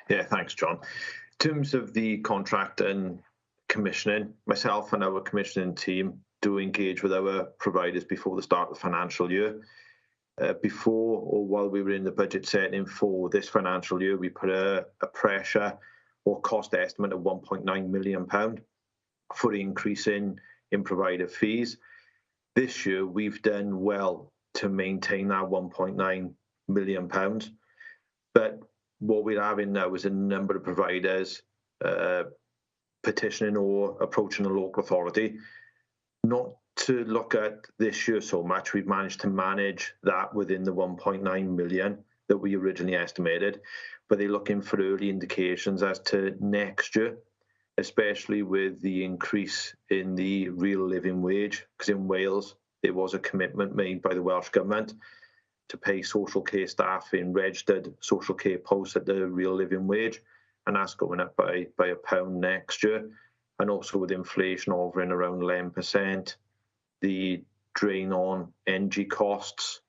Yeah, thanks, John. In terms of the contract and commissioning, myself and our commissioning team do engage with our providers before the start of the financial year. Before or while we were in the budget setting for this financial year, we put a pressure or cost estimate of £1.9 million for the increase in provider fees. This year, we've done well to maintain that £1.9 million. But what we're having now is a number of providers petitioning or approaching a local authority, not to look at this year so much. We've managed to manage that within the 1.9 million that we originally estimated, but they're looking for early indications as to next year, especially with the increase in the real living wage, because in Wales there was a commitment made by the Welsh Government to pay social care staff in registered social care posts at the real living wage, and that's going up by £1 next year. And also with inflation hovering around 11%, the drain on energy costs,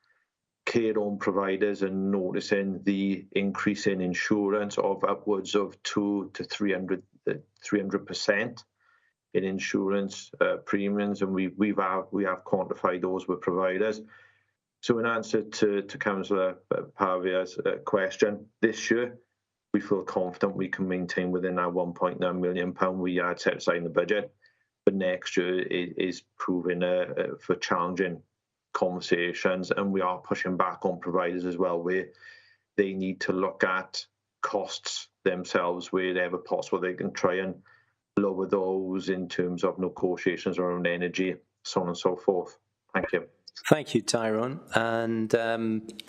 care home providers are noticing the increase in insurance of upwards of 200 to 300% in insurance premiums, and we have quantified those with providers. So in answer to Councillor Pavia's question, this year we feel confident we can maintain within that £1.9 million we had set aside in the budget, but next year is proving for challenging conversations, and we are pushing back on providers as well, where they need to look at costs themselves wherever possible. They can try and lower those in terms of negotiations around energy, so on and so forth. Thank you. Thank you, Tyrone. And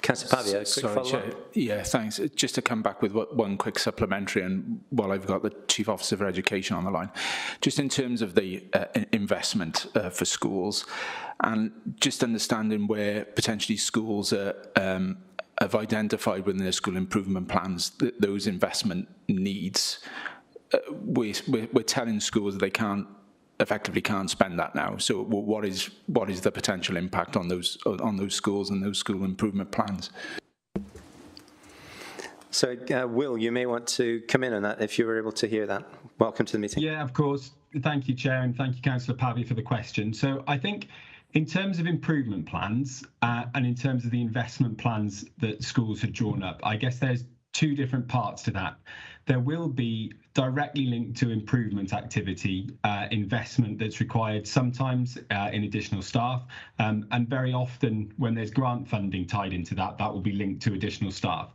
Councillor Pavia, quick follow-up. Yeah, thanks. Just to come back with one quick supplementary, and while I've got the Chief Officer for Education on the line, just in terms of the investment for schools, and just understanding where potentially schools have identified within their school improvement plans that those investment needs, we're telling schools that they effectively can't spend that now. So what is the potential impact on those schools and those school improvement plans? So Will, you may want to come in on that if you were able to hear that. Welcome to the meeting. Yeah, of course. Thank you, Chair, and thank you, Councillor Pavia, for the question. So I think in terms of improvement plans and in terms of the investment plans that schools have drawn up, I guess there's two different parts to that. There will be directly linked to improvement activity investment that's required sometimes in additional staff, and very often when there's grant funding tied into that, that will be linked to additional staff.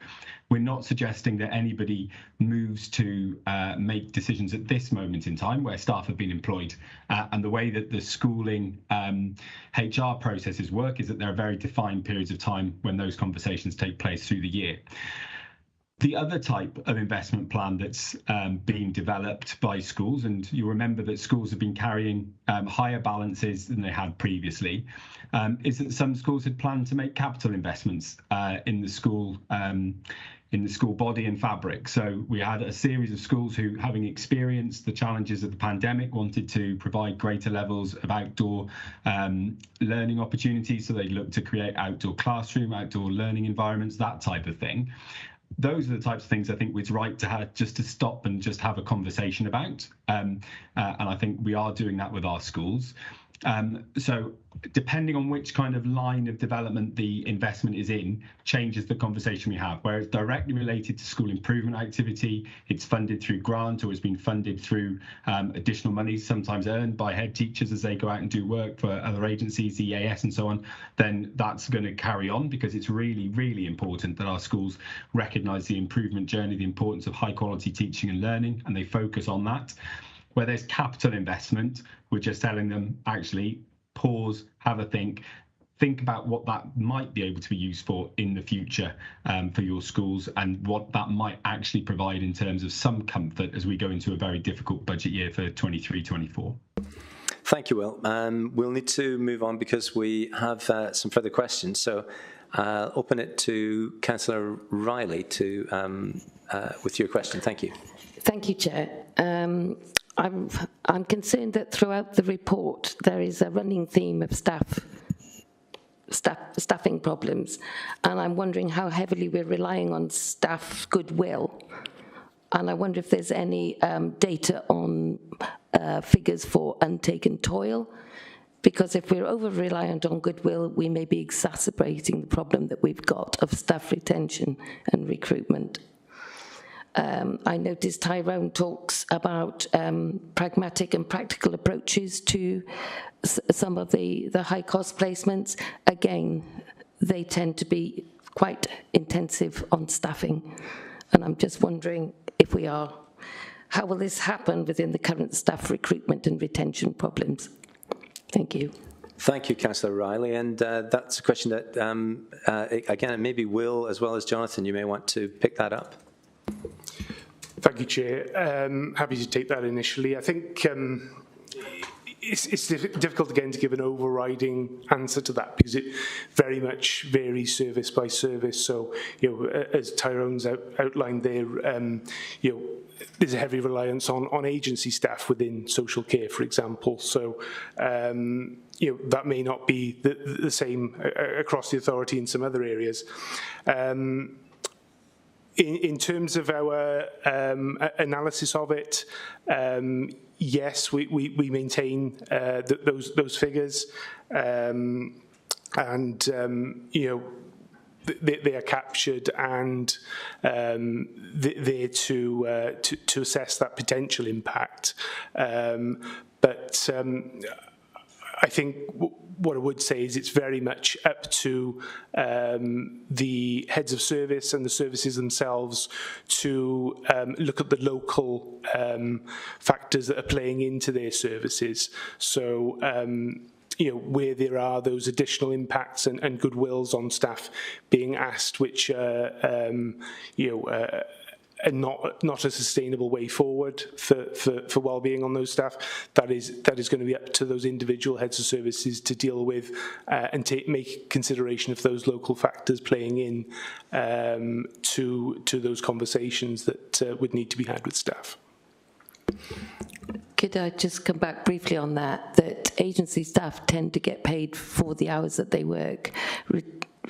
We're not suggesting that anybody moves to make decisions at this moment in time where staff have been employed. And the way that the schooling HR processes work is that there are very defined periods of time when those conversations take place through the year. The other type of investment plan that's being developed by schools, and you remember that schools have been carrying higher balances than they had previously, is that some schools had planned to make capital investments in the school body and fabric. So we had a series of schools who, having experienced the challenges of the pandemic, wanted to provide greater levels of outdoor learning opportunities. So they looked to create outdoor classroom, outdoor learning environments, that type of thing. Those are the types of things I think it's right to have, just to stop and just have a conversation about. And I think we are doing that with our schools. So depending on which kind of line of development the investment is in, changes the conversation we have. Where it's directly related to school improvement activity, it's funded through grant or has been funded through additional money, sometimes earned by head teachers as they go out and do work for other agencies, EAS and so on, then that's going to carry on, because it's really, really important that our schools recognise the improvement journey, the importance of high quality teaching and learning, and they focus on that. Where there's capital investment, we're just telling them, actually, pause, have a think about what that might be able to be used for in the future for your schools, and what that might actually provide in terms of some comfort as we go into a very difficult budget year for 23-24. Thank you, Will. We'll need to move on because we have some further questions. So I'll open it to Councillor Riley with your question. Thank you. Thank you, Chair. I'm concerned that throughout the report there is a running theme of staffing problems, and I'm wondering how heavily we're relying on staff goodwill. And I wonder if there's any data on figures for untaken toil, because if we're over-reliant on goodwill, we may be exacerbating the problem that we've got of staff retention and recruitment. I noticed Tyrone talks about pragmatic and practical approaches to some of the high-cost placements. Again, they tend to be quite intensive on staffing. And I'm just wondering if we are, how will this happen within the current staff recruitment and retention problems? Thank you. Thank you, Councillor Riley. And that's a question that, again, maybe Will as well as Jonathan, you may want to pick that up. Thank you, Chair. Happy to take that initially. I think it's difficult again to give an overriding answer to that, because it very much varies service by service. So, as Tyrone's outlined there, there's a heavy reliance on agency staff within social care, for example. So, that may not be the same across the authority in some other areas. In terms of our analysis of it, yes, we maintain those figures, and they are captured and there to assess that potential impact. But I think what I would say is it's very much up to the heads of service and the services themselves to look at the local factors that are playing into their services. So, where there are those additional impacts and goodwills on staff being asked, which and not a sustainable way forward for well-being on those staff. That is going to be up to those individual heads of services to deal with and make consideration of those local factors playing in to those conversations that would need to be had with staff. Could I just come back briefly on that agency staff tend to get paid for the hours that they work.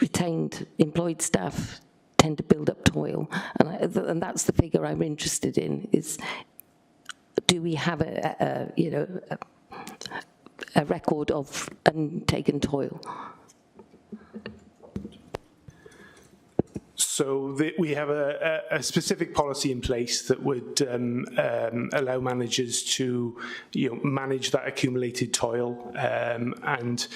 Retained employed staff tend to build up toil, and that's the figure I'm interested in, is do we have a record of untaken toil? So we have a specific policy in place that would allow managers to, manage that accumulated toil, and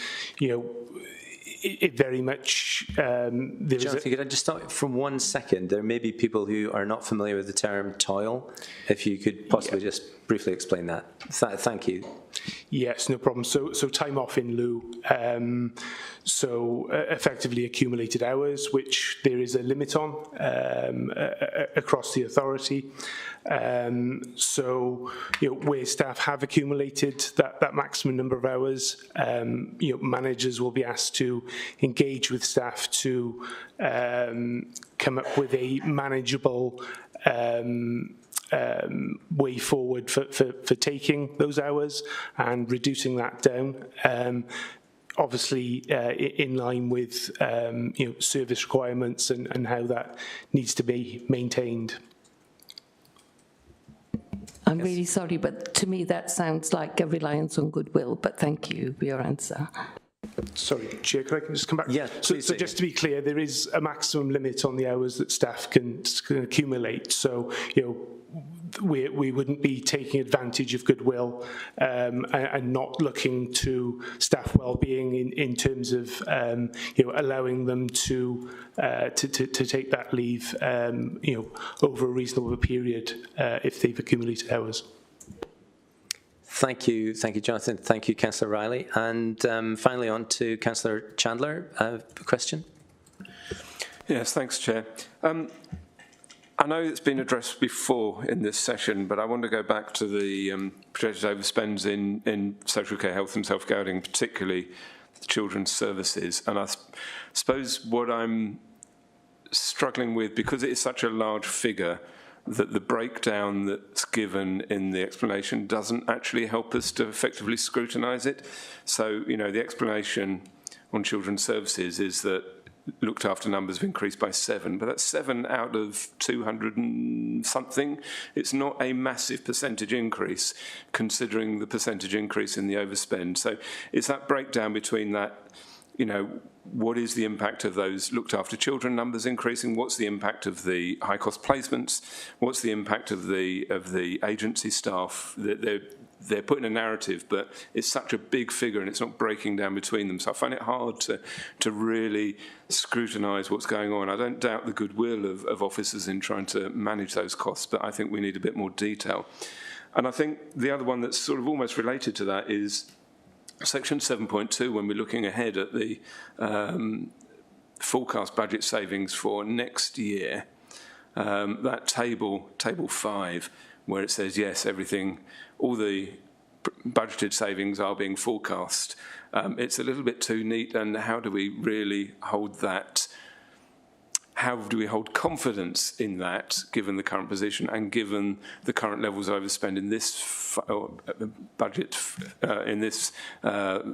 it very much. Jonathan, could I just start from 1 second? There may be people who are not familiar with the term toil. If you could possibly just briefly explain that. Thank you. Yes, no problem. So time off in lieu. Effectively accumulated hours, which there is a limit on across the authority. Where staff have accumulated that maximum number of hours, managers will be asked to engage with staff to come up with a manageable way forward for taking those hours and reducing that down. Obviously, in line with service requirements and how that needs to be maintained. I'm really sorry, but to me that sounds like a reliance on goodwill, but thank you for your answer. Sorry, Chair, could I just come back? Yeah, so just to be clear, there is a maximum limit on the hours that staff can accumulate. So, we wouldn't be taking advantage of goodwill and not looking to staff well-being in terms of allowing them to take that leave over a reasonable period if they've accumulated hours. Thank you, Jonathan. Thank you, Councillor Riley. And finally, on to Councillor Chandler. A question? Yes, thanks, Chair. I know it's been addressed before in this session, but I want to go back to the projected overspends in social care, health and safeguarding, particularly the children's services. And I suppose what I'm struggling with, because it is such a large figure, that the breakdown that's given in the explanation doesn't actually help us to effectively scrutinise it. So, the explanation on children's services is that looked after numbers have increased by 7, but that's 7 out of 200 and something. It's not a massive percentage increase, considering the percentage increase in the overspend. So it's that breakdown between that, what is the impact of those looked after children numbers increasing? What's the impact of the high cost placements? What's the impact of the agency staff? They're putting a narrative, but it's such a big figure and it's not breaking down between them. So I find it hard to really scrutinise what's going on. I don't doubt the goodwill of officers in trying to manage those costs, but I think we need a bit more detail. And I think the other one that's sort of almost related to that is Section 7.2, when we're looking ahead at the forecast budget savings for next year, that table 5, where it says, yes, all the budgeted savings are being forecast. It's a little bit too neat, and how do we really hold that? How do we hold confidence in that, given the current position and given the current levels of overspend in this budget, in this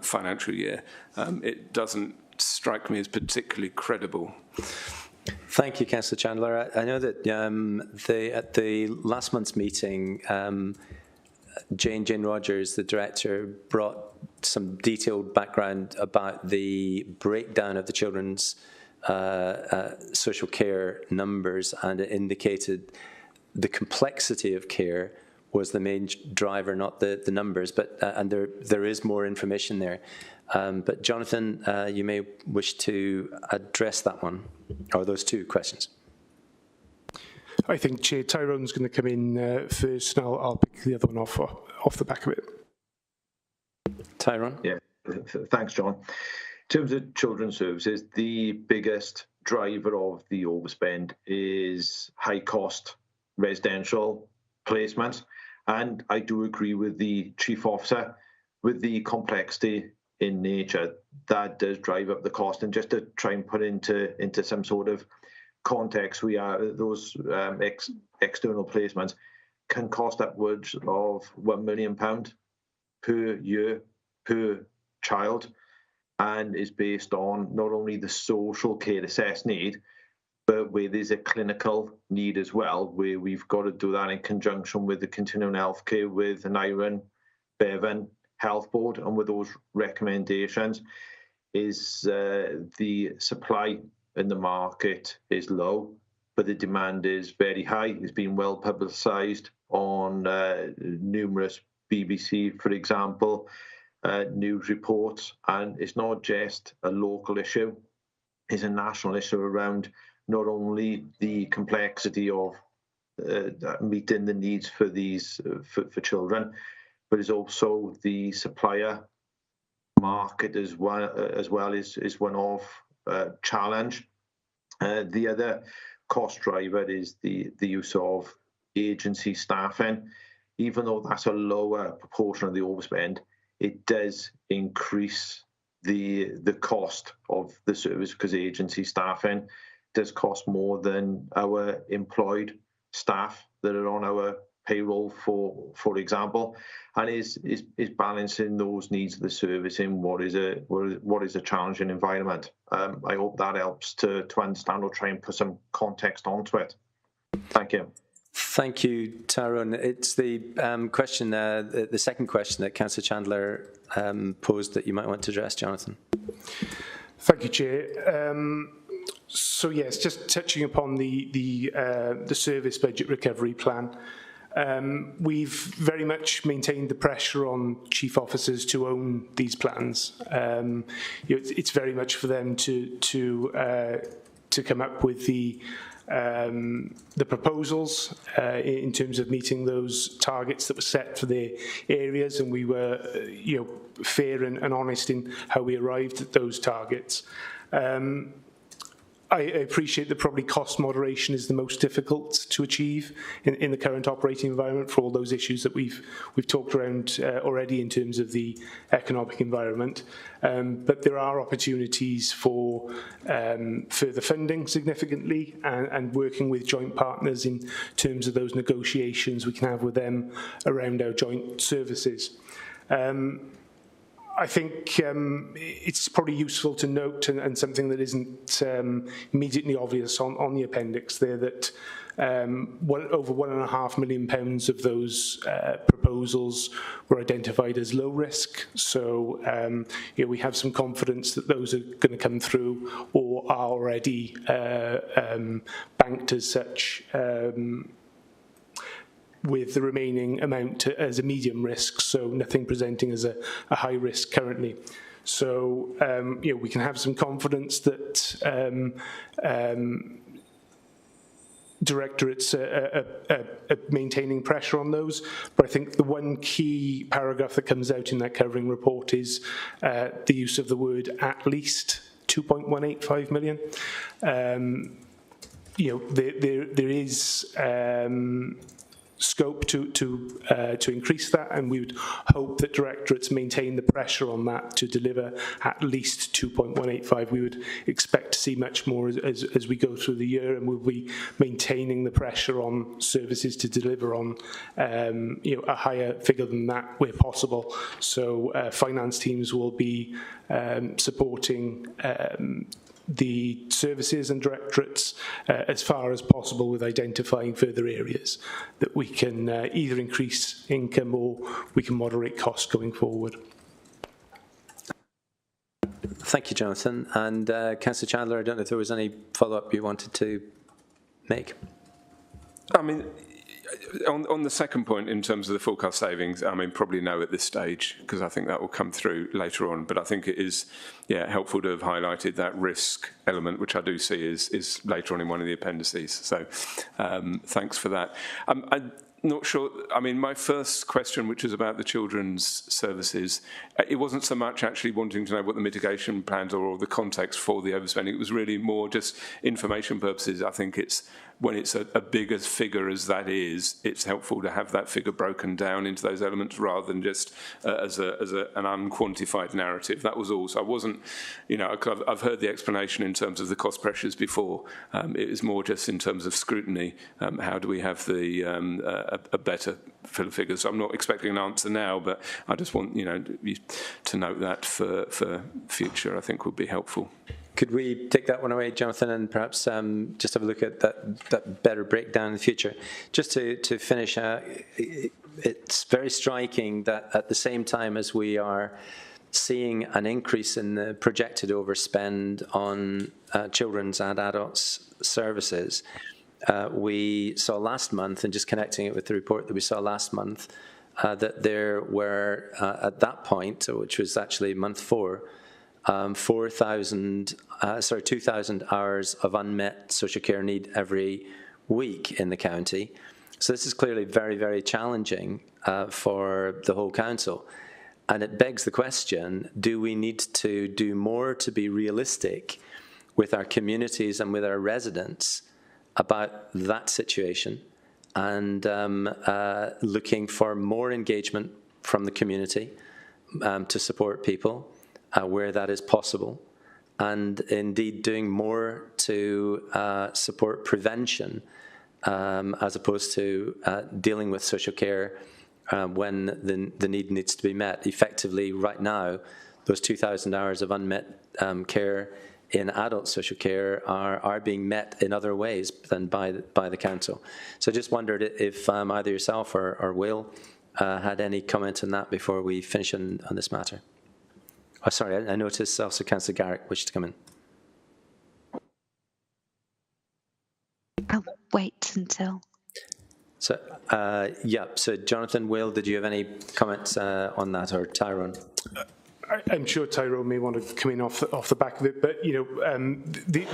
financial year? It doesn't strike me as particularly credible. Thank you, Councillor Chandler. I know that at the last month's meeting, Jane Rogers, the director, brought some detailed background about the breakdown of the children's social care numbers, and it indicated the complexity of care was the main driver, not the numbers. But and there is more information there. But Jonathan, you may wish to address that one, or those two questions. I think Chair Tyrone's going to come in first, and I'll pick the other one off the back of it. Tyrone? Yeah, thanks, John. In terms of children's services, the biggest driver of the overspend is high-cost residential placements. And I do agree with the Chief Officer, with the complexity in nature, that does drive up the cost. And just to try and put into some sort of context, those external placements can cost upwards of £1 million per year per child, and is based on not only the social care assessed need, but where there's a clinical need as well, where we've got to do that in conjunction with the continuing healthcare, with an Iron, Bevan Health Board, and with those recommendations, is the supply in the market is low, but the demand is very high. It's been well publicised on numerous BBC, for example, news reports, and it's not just a local issue, it's a national issue around not only the complexity of meeting the needs for these for children, but it's also the supplier market as well is one of challenge. The other cost driver is the use of agency staffing. Even though that's a lower proportion of the overspend, it does increase the cost of the service, because agency staffing does cost more than our employed staff that are on our payroll, for example, and is balancing those needs of the service in what is a challenging environment. I hope that helps to understand or try and put some context onto it. Thank you. Thank you, Tyrone. It's the question, the second question that Councillor Chandler posed that you might want to address, Jonathan. Thank you, Chair. So yes, just touching upon the service budget recovery plan. We've very much maintained the pressure on chief officers to own these plans. It's very much for them to come up with the proposals in terms of meeting those targets that were set for the areas, and we were fair and honest in how we arrived at those targets. I appreciate that probably cost moderation is the most difficult to achieve in the current operating environment for all those issues that we've talked around already in terms of the economic environment. But there are opportunities for further funding significantly and working with joint partners in terms of those negotiations we can have with them around our joint services. I think it's probably useful to note, and something that isn't immediately obvious on the appendix there, that over £1.5 million of those proposals were identified as low risk. So we have some confidence that those are going to come through or are already banked as such, with the remaining amount as a medium risk, so nothing presenting as a high risk currently. So we can have some confidence that directorates are maintaining pressure on those. But I think the one key paragraph that comes out in that covering report is the use of the word at least 2.185 million. There is scope to increase that, and we would hope that directorates maintain the pressure on that to deliver at least 2.185. We would expect to see much more as we go through the year, and we'll be maintaining the pressure on services to deliver on a higher figure than that where possible. So finance teams will be supporting the services and directorates as far as possible with identifying further areas that we can either increase income or we can moderate costs going forward. Thank you, Jonathan. And Councillor Chandler, I don't know if there was any follow-up you wanted to make. I mean, on the second point, in terms of the forecast savings, I mean, probably no at this stage, because I think that will come through later on. But I think it is, helpful to have highlighted that risk element, which I do see is later on in one of the appendices. So thanks for that. I'm not sure. I mean, my first question, which was about the children's services, it wasn't so much actually wanting to know what the mitigation plans are or the context for the overspending. It was really more just information purposes. I think it's when it's a bigger figure as that is, it's helpful to have that figure broken down into those elements rather than just as an unquantified narrative. That was all. So I wasn't, I've heard the explanation in terms of the cost pressures before. It was more just in terms of scrutiny. How do we have a better fill of figures? So I'm not expecting an answer now, but I just want to note that for future. I think would be helpful. Could we take that one away, Jonathan, and perhaps just have a look at that better breakdown in the future? Just to finish, it's very striking that at the same time as we are seeing an increase in the projected overspend on children's and adults' services, we saw last month, and just connecting it with the report that we saw last month, that there were, at that point, which was actually month 4, 2,000 hours of unmet social care need every week in the county. So this is clearly very, very challenging for the whole council. And it begs the question, do we need to do more to be realistic with our communities and with our residents about that situation, and looking for more engagement from the community to support people where that is possible, and indeed doing more to support prevention as opposed to dealing with social care when the need needs to be met. Effectively, right now, those 2,000 hours of unmet care in adult social care are being met in other ways than by the council. So I just wondered if either yourself or Will had any comment on that before we finish on this matter. Oh, sorry, I noticed also Councillor Garrick wished to come in. I'll wait until. So, so Jonathan, Will, did you have any comments on that, or Tyrone? I'm sure Tyrone may want to come in off the back of it, but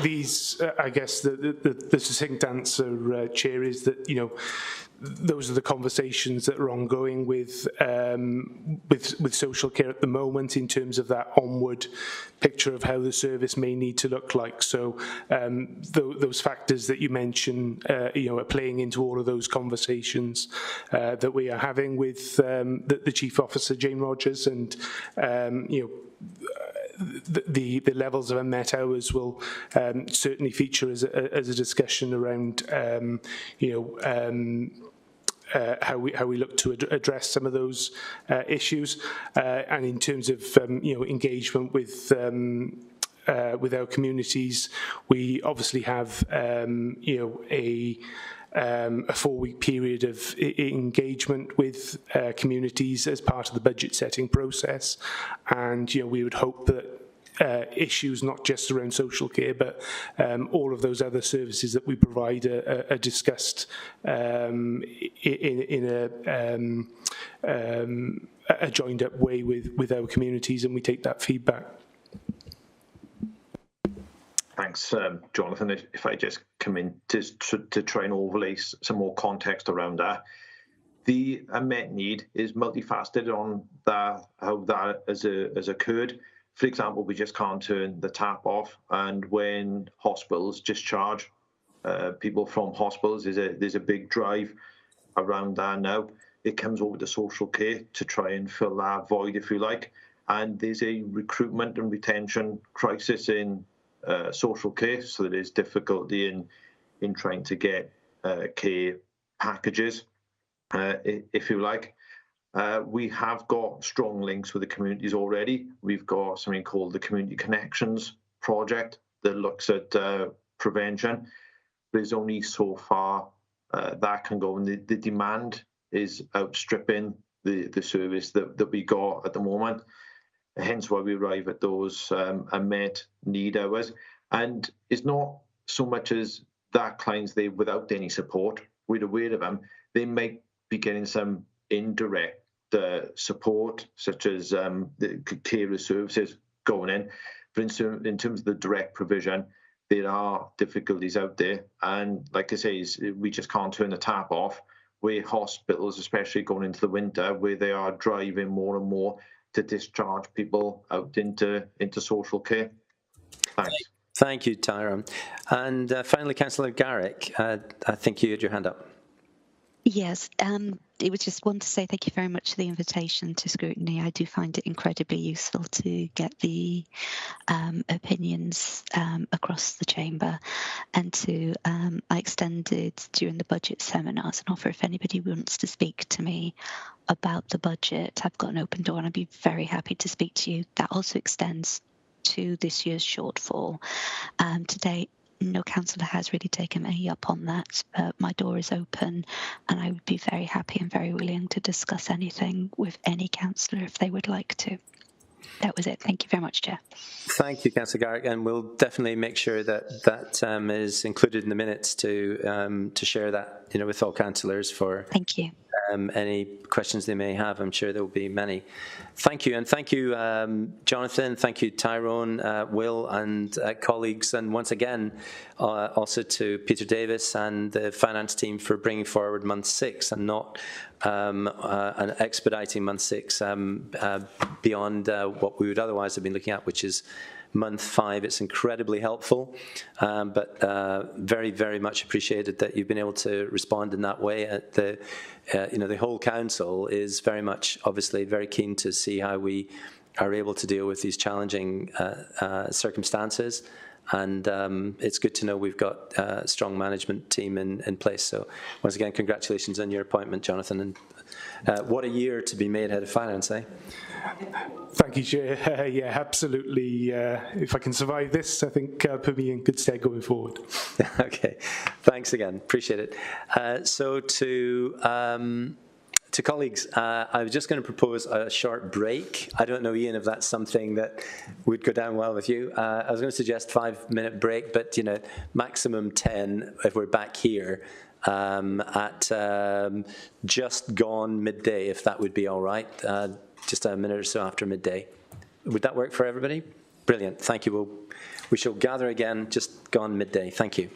these, I guess, the succinct answer, Chair, is that those are the conversations that are ongoing with social care at the moment in terms of that onward picture of how the service may need to look like. So those factors that you mentioned, are playing into all of those conversations that we are having with the Chief Officer, Jane Rogers, and the levels of unmet hours will certainly feature as a discussion around how we look to address some of those issues, and in terms of engagement with our communities, we obviously have a 4-week period of engagement with communities as part of the budget setting process, and we would hope that issues not just around social care, but all of those other services that we provide are discussed in a joined up way with our communities, and we take that feedback. Thanks, Jonathan. If I just come in to try and overlay some more context around that. The unmet need is multifaceted on how that has occurred. For example, we just can't turn the tap off, and when hospitals discharge people from hospitals, there's a big drive around that now. It comes over to social care to try and fill that void, if you like, and there's a recruitment and retention crisis in social care, so there is difficulty in trying to get care packages, if you like. We have got strong links with the communities already. We've got something called the Community Connections project that looks at prevention. There's only so far that can go, and the demand is outstripping the service that we got at the moment. Hence why we arrive at those unmet need hours. And it's not so much as that client's there without any support. We're aware of them. they might be getting some indirect support, such as the carer services going in. But in terms of the direct provision, there are difficulties out there. And like I say, we just can't turn the tap off, where hospitals, especially going into the winter, where they are driving more and more to discharge people out into social care. Thanks. Thank you, Tyrone. And finally, Councillor Garrick, I think you had your hand up. Yes, it was just want to say thank you very much for the invitation to Scrutiny. I do find it incredibly useful to get the opinions across the chamber, and to I extended during the budget seminars an offer if anybody wants to speak to me about the budget. I've got an open door and I'd be very happy to speak to you. That also extends to this year's shortfall. Today, no councillor has really taken me up on that, but my door is open and I would be very happy and very willing to discuss anything with any councillor if they would like to. That was it. Thank you very much, Chair. Thank you, Councillor Garrick, and we'll definitely make sure that is included in the minutes to share that with all councillors for. Thank you. Any questions they may have. I'm sure there will be many. Thank you, and thank you, Jonathan. Thank you, Tyrone, Will, and colleagues, and once again, also to Peter Davis and the finance team for bringing forward month 6 and not and expediting month 6 beyond what we would otherwise have been looking at, which is month 5. It's incredibly helpful, but very, very much appreciated that you've been able to respond in that way. The whole council is very much, obviously, very keen to see how we are able to deal with these challenging circumstances. And it's good to know we've got a strong management team in place. So once again, congratulations on your appointment, Jonathan. And what a year to be made head of finance, eh? Thank you, Chair. Yeah, absolutely. If I can survive this, I think put me in good stead going forward. Okay, thanks again. Appreciate it. So to colleagues, I was just going to propose a short break. I don't know, Ian, if that's something that would go down well with you. I was going to suggest 5-minute break, but maximum 10 if we're back here at just gone midday, if that would be all right. Just a minute or so after midday. Would that work for everybody? Brilliant. Thank you. We shall gather again just gone midday. Thank you.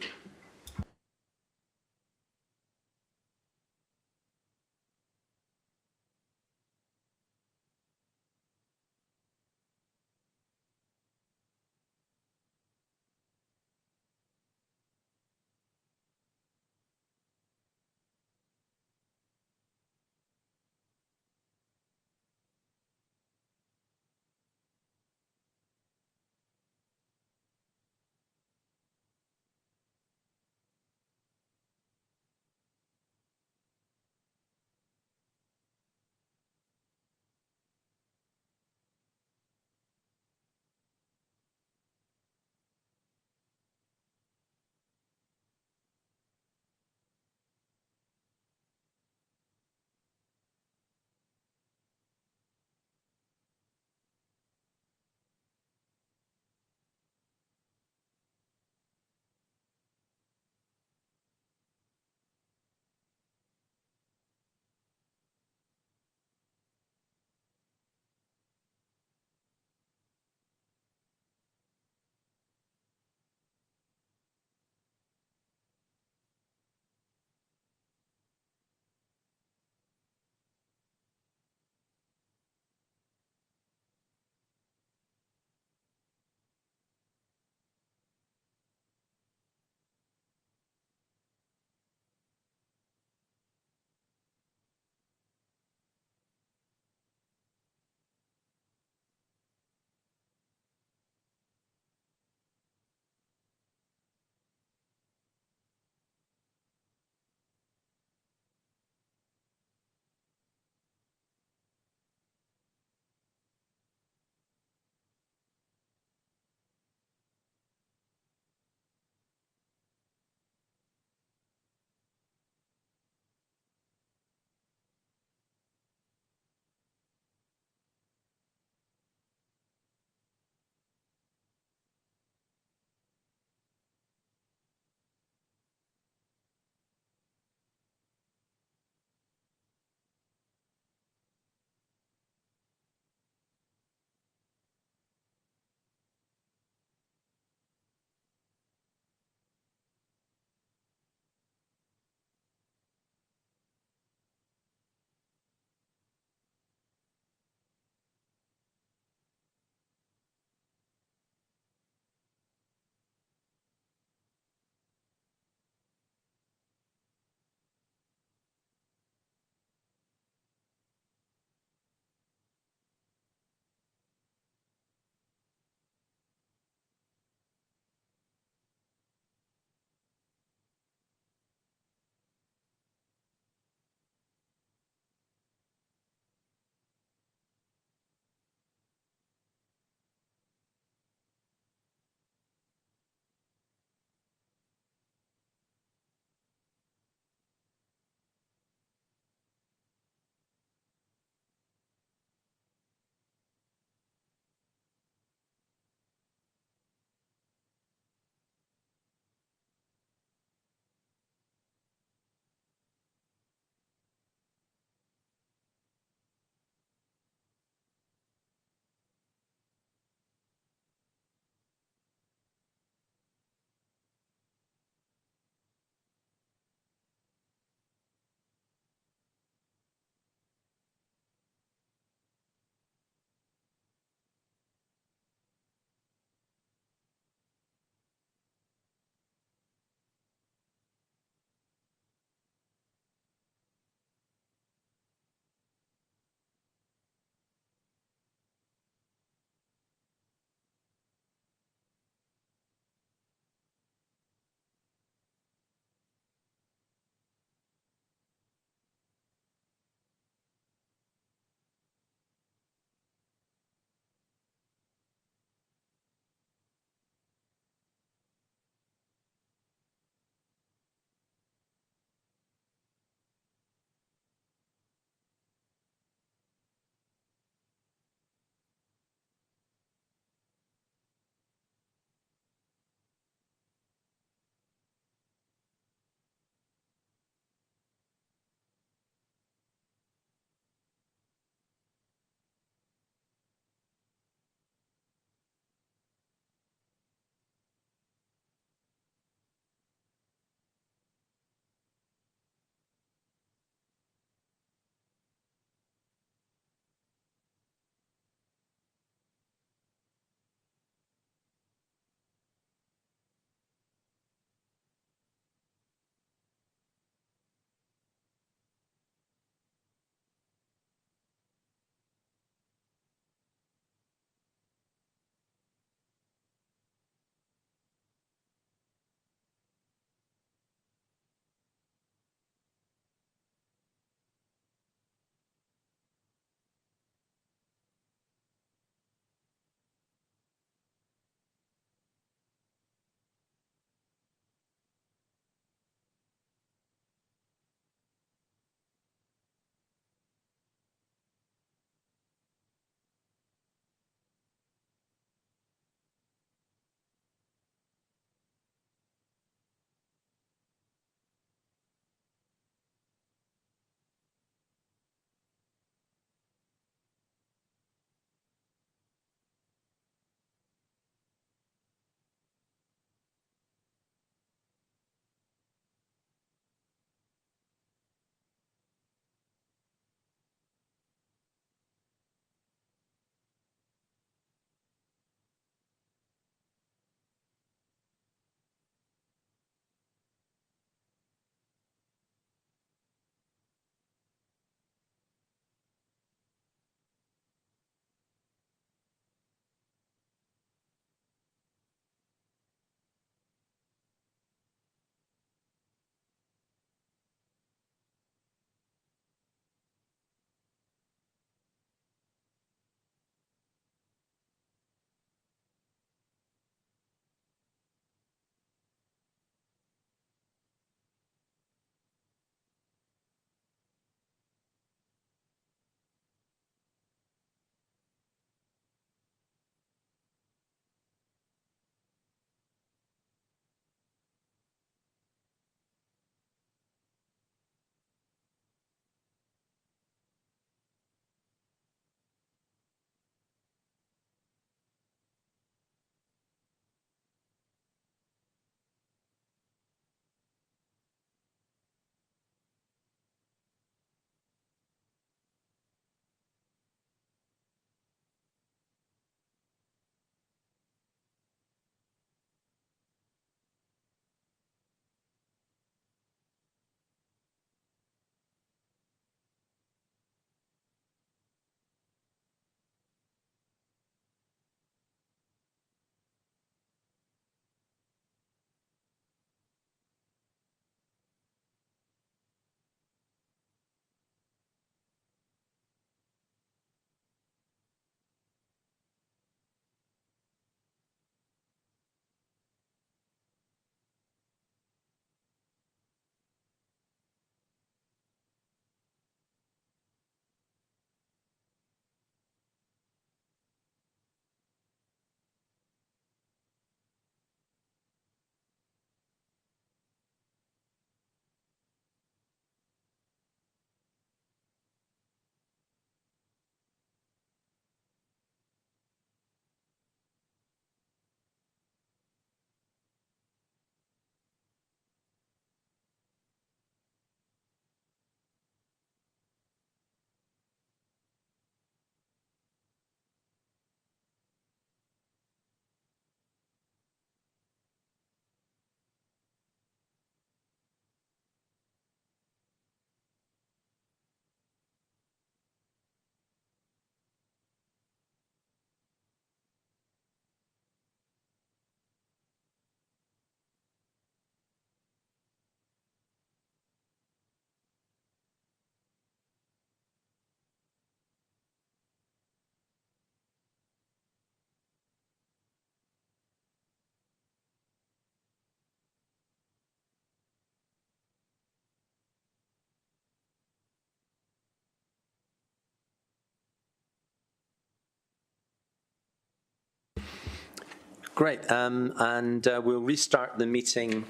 Great, and we'll restart the meeting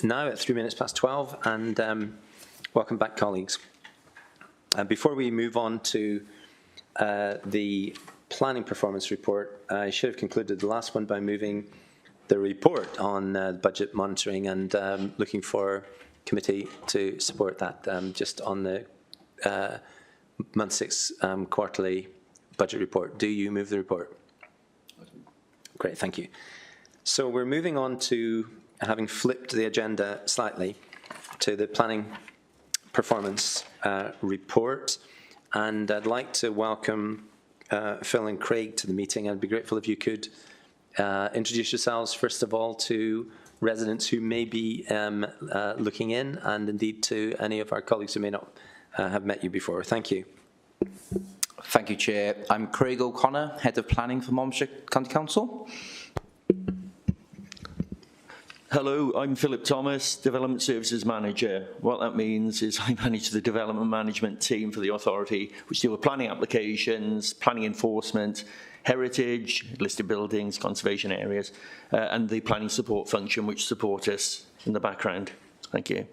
now at 12 and welcome back, colleagues. Before we move on to the planning performance report, I should have concluded the last one by moving the report on budget monitoring and looking for committee to support that just on the month 6 quarterly budget report. Do you move the report? Great, thank you. So we're moving on to, having flipped the agenda slightly, to the planning performance report. And I'd like to welcome Phil and Craig to the meeting. I'd be grateful if you could introduce yourselves, first of all, to residents who may be looking in, and indeed to any of our colleagues who may not have met you before. Thank you. Thank you, Chair. I'm Craig O'Connor, Head of Planning for Monmouthshire County Council. Hello, I'm Philip Thomas, Development Services Manager. What that means is I manage the development management team for the authority, which deal with planning applications, planning enforcement, heritage, listed buildings, conservation areas, and the planning support function, which support us in the background. Thank you.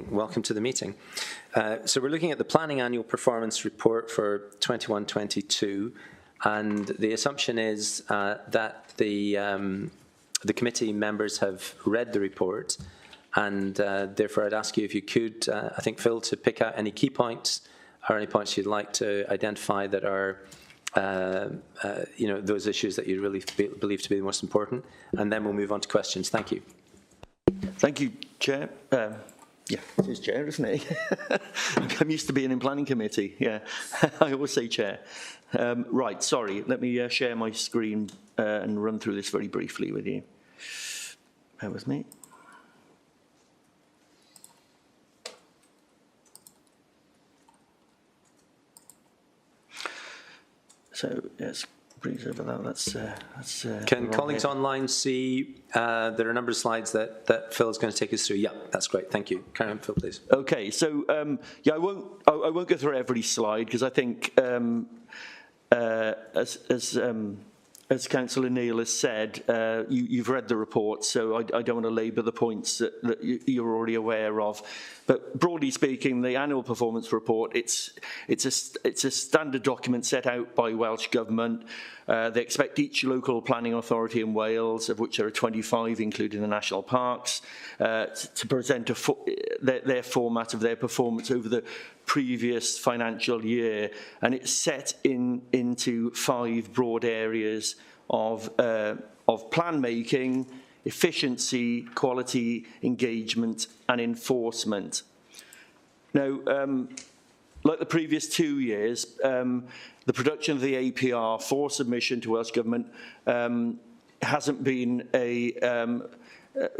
Welcome to the meeting. So we're looking at the planning annual performance report for 21-22, and the assumption is that the committee members have read the report, and therefore I'd ask you if you could, I think, Phil, to pick out any key points or any points you'd like to identify that are those issues that you really believe to be the most important, and then we'll move on to questions. Thank you. Thank you, Chair. Yeah, it is Chair, isn't it? I'm used to being in planning committee, yeah. I always say Chair. Right, sorry, let me share my screen and run through this very briefly with you. Bear with me. So, yes, brings over that. That's Can colleagues online see there are a number of slides that Phil is going to take us through? Yeah, that's great. Thank you. Carry on, Phil, please. Okay, so yeah, I won't go through every slide because I think as Councillor Neil has said, you've read the report, so I don't want to labour the points that you're already aware of. But broadly speaking, the annual performance report, it's a standard document set out by Welsh Government. They expect each local planning authority in Wales, of which there are 25, including the national parks, to present their format of their performance over the previous financial year, and it's set into 5 broad areas of plan making, efficiency, quality, engagement, and enforcement. Now, like the previous 2 years, the production of the APR for submission to Welsh Government hasn't been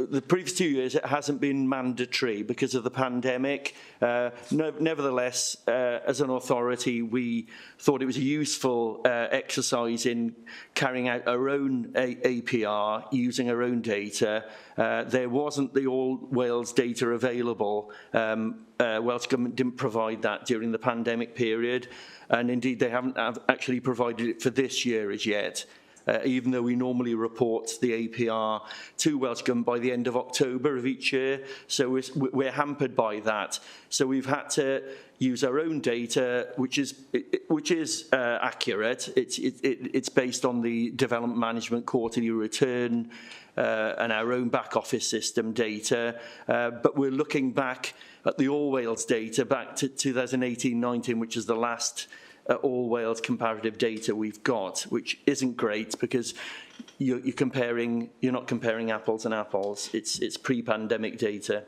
the previous 2 years, it hasn't been mandatory because of the pandemic. Nevertheless, as an authority, we thought it was a useful exercise in carrying out our own APR, using our own data. There wasn't the All Wales data available. Welsh Government didn't provide that during the pandemic period, and indeed they haven't actually provided it for this year as yet. Even though we normally report the APR to Welsh Government by the end of October of each year. So we're hampered by that. So we've had to use our own data, which is accurate. It's based on the development management quarterly return and our own back office system data. But we're looking back at the All Wales data back to 2018-19, which is the last All Wales comparative data we've got, which isn't great because you're not comparing apples and apples. It's pre-pandemic data.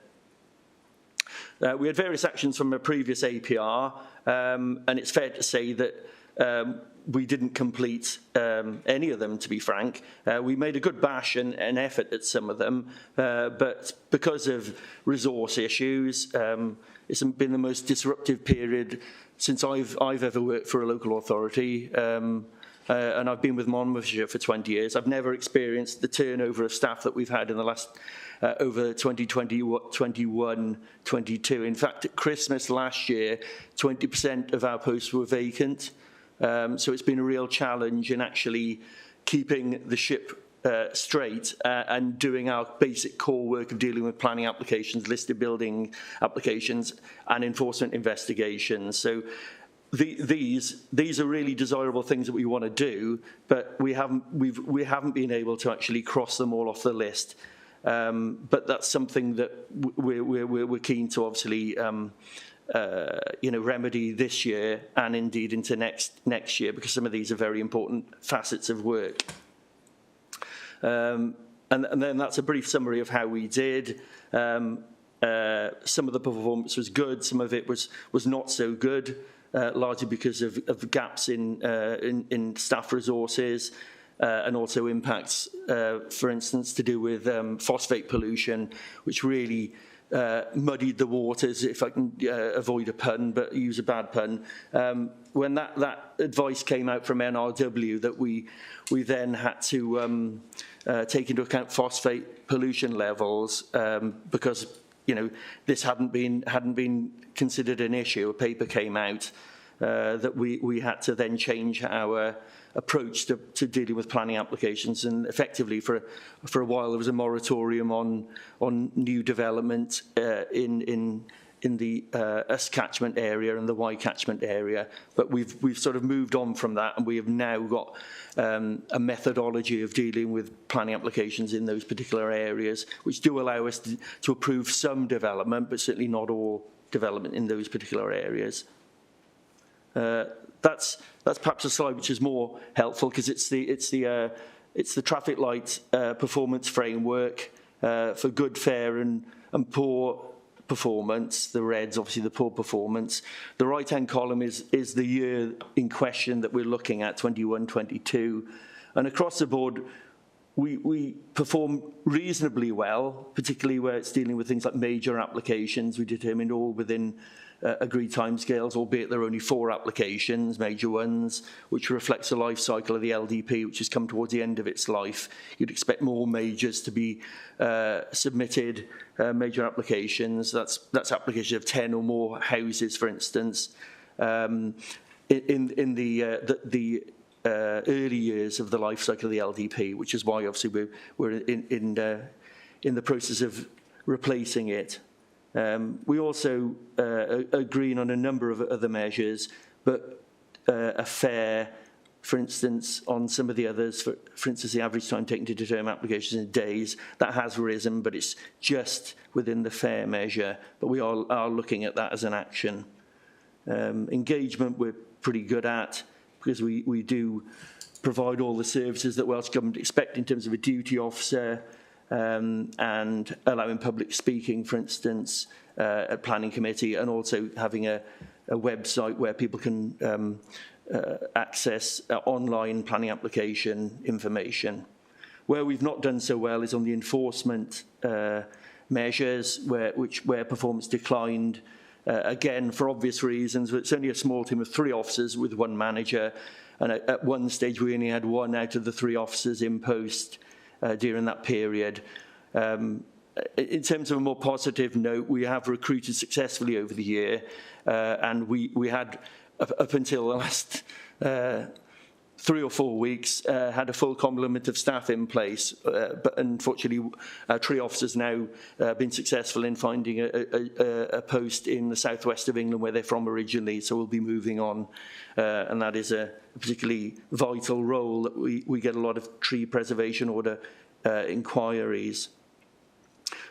We had various actions from a previous APR, and it's fair to say that we didn't complete any of them, to be frank. We made a good bash and effort at some of them, but because of resource issues, it's been the most disruptive period since I've ever worked for a local authority, and I've been with Monmouthshire for 20 years. I've never experienced the turnover of staff that we've had in the last over 2020, 21, 22. In fact, at Christmas last year, 20% of our posts were vacant. So it's been a real challenge in actually keeping the ship straight and doing our basic core work of dealing with planning applications, listed building applications, and enforcement investigations. So these are really desirable things that we want to do, but we haven't been able to actually cross them all off the list. But that's something that we're keen to obviously remedy this year and indeed into next year, because some of these are very important facets of work. And then that's a brief summary of how we did. Some of the performance was good, some of it was not so good, largely because of gaps in staff resources and also impacts, for instance, to do with phosphate pollution, which really muddied the waters, if I can avoid a pun, but use a bad pun. When that advice came out from NRW, that we then had to take into account phosphate pollution levels, because this hadn't been considered an issue. A paper came out that we had to then change our approach to dealing with planning applications, and effectively for a while there was a moratorium on new development in the S catchment area and the Y catchment area. But we've sort of moved on from that, and we have now got a methodology of dealing with planning applications in those particular areas, which do allow us to approve some development, but certainly not all development in those particular areas. That's perhaps a slide which is more helpful, because it's the traffic light performance framework for good, fair, and poor performance. The red's obviously the poor performance. The right-hand column is the year in question that we're looking at, 21-22, and across the board we perform reasonably well, particularly where it's dealing with things like major applications. We determined all within agreed timescales, albeit there are only 4 applications, major ones, which reflects the life cycle of the LDP, which has come towards the end of its life. You'd expect more majors to be submitted, major applications. That's applications of 10 or more houses, for instance. In the early years of the life cycle of the LDP, which is why obviously we're in the process of replacing it. We also agreeing on a number of other measures, but a fair, for instance, on some of the others, for instance, the average time taken to determine applications in days, that has risen, but it's just within the fair measure. But we are looking at that as an action. Engagement we're pretty good at, because we do provide all the services that Welsh Government expect in terms of a duty officer, and allowing public speaking, for instance, at planning committee, and also having a website where people can access online planning application information. Where we've not done so well is on the enforcement measures, where performance declined. Again, for obvious reasons, it's only a small team of 3 officers with 1 manager, and at one stage we only had 1 out of the 3 officers in post during that period. In terms of a more positive note, we have recruited successfully over the year, and we had, up until the last 3 or 4 weeks, had a full complement of staff in place, but unfortunately our 3 officers now been successful in finding a post in the southwest of England, where they're from originally, so we'll be moving on, and that is a particularly vital role that we get a lot of tree preservation order inquiries.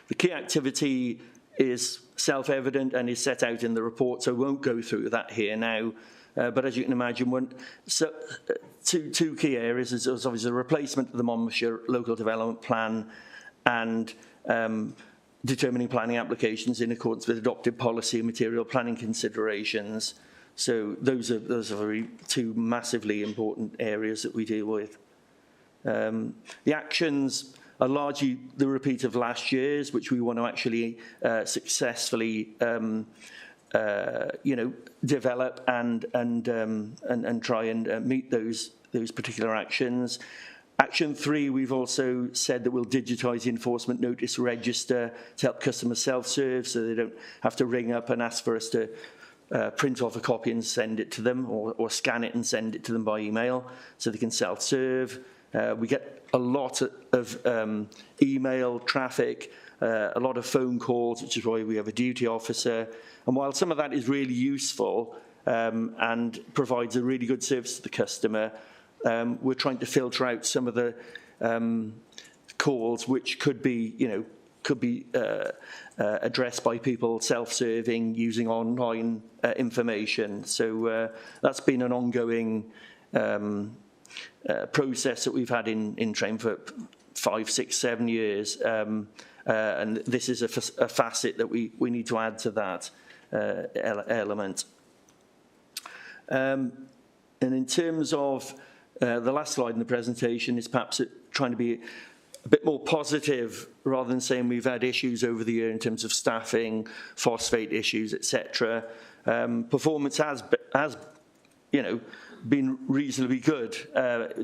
The key activity is self-evident and is set out in the report, so I won't go through that here now. But as you can imagine, two key areas is obviously the replacement of the Monmouthshire Local Development Plan and determining planning applications in accordance with adopted policy and material planning considerations. So those are 2 massively important areas that we deal with. The actions are largely the repeat of last year's, which we want to actually successfully develop and try and meet those particular actions. Action 3, we've also said that we'll digitise the enforcement notice register to help customers self-serve, so they don't have to ring up and ask for us to print off a copy and send it to them, or scan it and send it to them by email, so they can self-serve. We get a lot of email traffic, a lot of phone calls, which is why we have a duty officer. And while some of that is really useful and provides a really good service to the customer, we're trying to filter out some of the calls which could be, addressed by people self-serving using online information. So that's been an ongoing process that we've had in Train for 5, 6, 7 years, and this is a facet that we need to add to that element. And in terms of the last slide in the presentation is perhaps trying to be a bit more positive rather than saying we've had issues over the year in terms of staffing, phosphate issues, etc. Performance has been reasonably good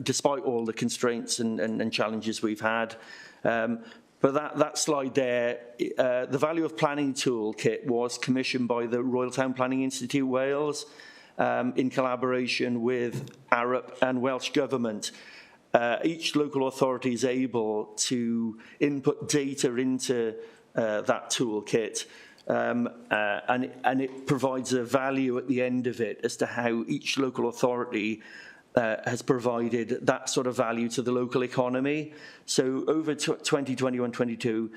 despite all the constraints and challenges we've had. But that slide there, the Value of Planning Toolkit was commissioned by the Royal Town Planning Institute Wales in collaboration with Arup and Welsh Government. Each local authority is able to input data into that toolkit, and it provides a value at the end of it as to how each local authority has provided that sort of value to the local economy. So over 2021-22,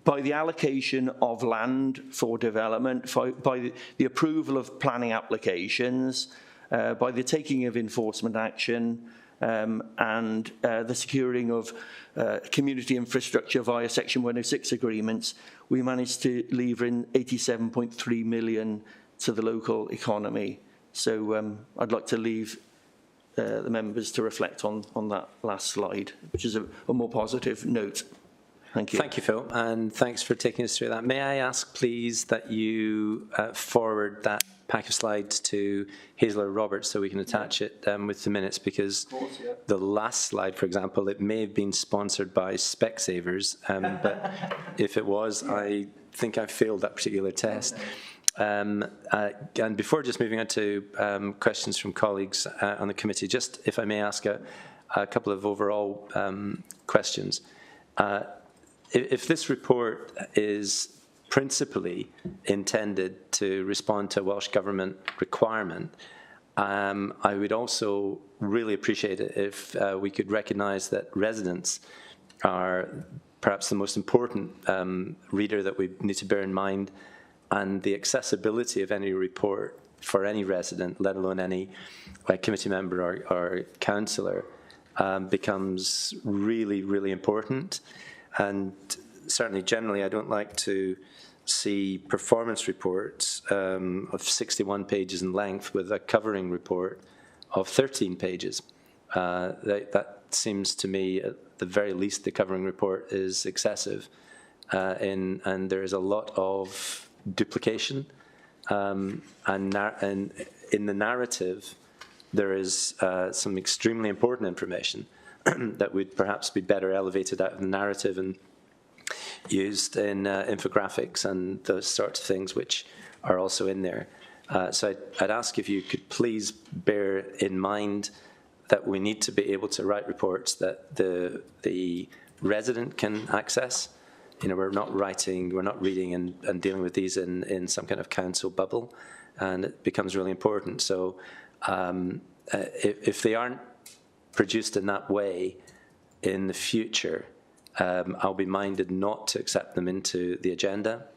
by the allocation of land for development, by the approval of planning applications, by the taking of enforcement action, and the securing of community infrastructure via Section 106 agreements, we managed to lever in 87.3 million to the local economy. So I'd like to leave the members to reflect on that last slide, which is a more positive note. Thank you. Thank you, Phil, and thanks for taking us through that. May I ask, please, that you forward that pack of slides to Hazel or Robert so we can attach it with the minutes, because the last slide, for example, it may have been sponsored by Specsavers, but if it was, I think I failed that particular test. And before just moving on to questions from colleagues on the committee, just if I may ask a couple of overall questions. If this report is principally intended to respond to a Welsh Government requirement, I would also really appreciate it if we could recognise that residents are perhaps the most important reader that we need to bear in mind, and the accessibility of any report for any resident, let alone any committee member or councillor, becomes really, really important. And certainly, generally, I don't like to see performance reports of 61 pages in length with a covering report of 13 pages. That seems to me, at the very least, the covering report is excessive, and there is a lot of duplication, and in the narrative, there is some extremely important information that would perhaps be better elevated out of the narrative and used in infographics and those sorts of things, which are also in there. So I'd ask if you could please bear in mind that we need to be able to write reports that the resident can access. We're not reading and dealing with these in some kind of council bubble, and it becomes really important. So if they aren't produced in that way in the future, I'll be minded not to accept them into the agenda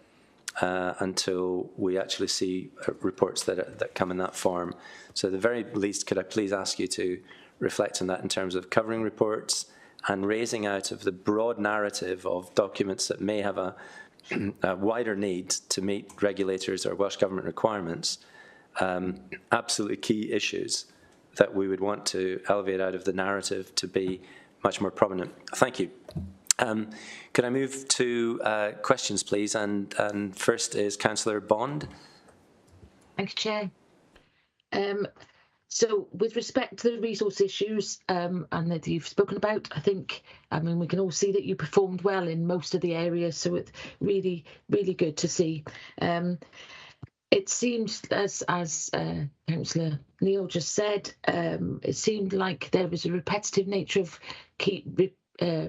until we actually see reports that come in that form. So at the very least, could I please ask you to reflect on that in terms of covering reports and raising out of the broad narrative of documents that may have a wider need to meet regulators or Welsh Government requirements, absolutely key issues that we would want to elevate out of the narrative to be much more prominent. Thank you. Could I move to questions, please? And first is Councillor Bond. Thank you, Chair. So with respect to the resource issues and that you've spoken about, I mean, we can all see that you performed well in most of the areas, so it's really, really good to see. it seemed, as Councillor Neil just said, it seemed like there was a repetitive nature of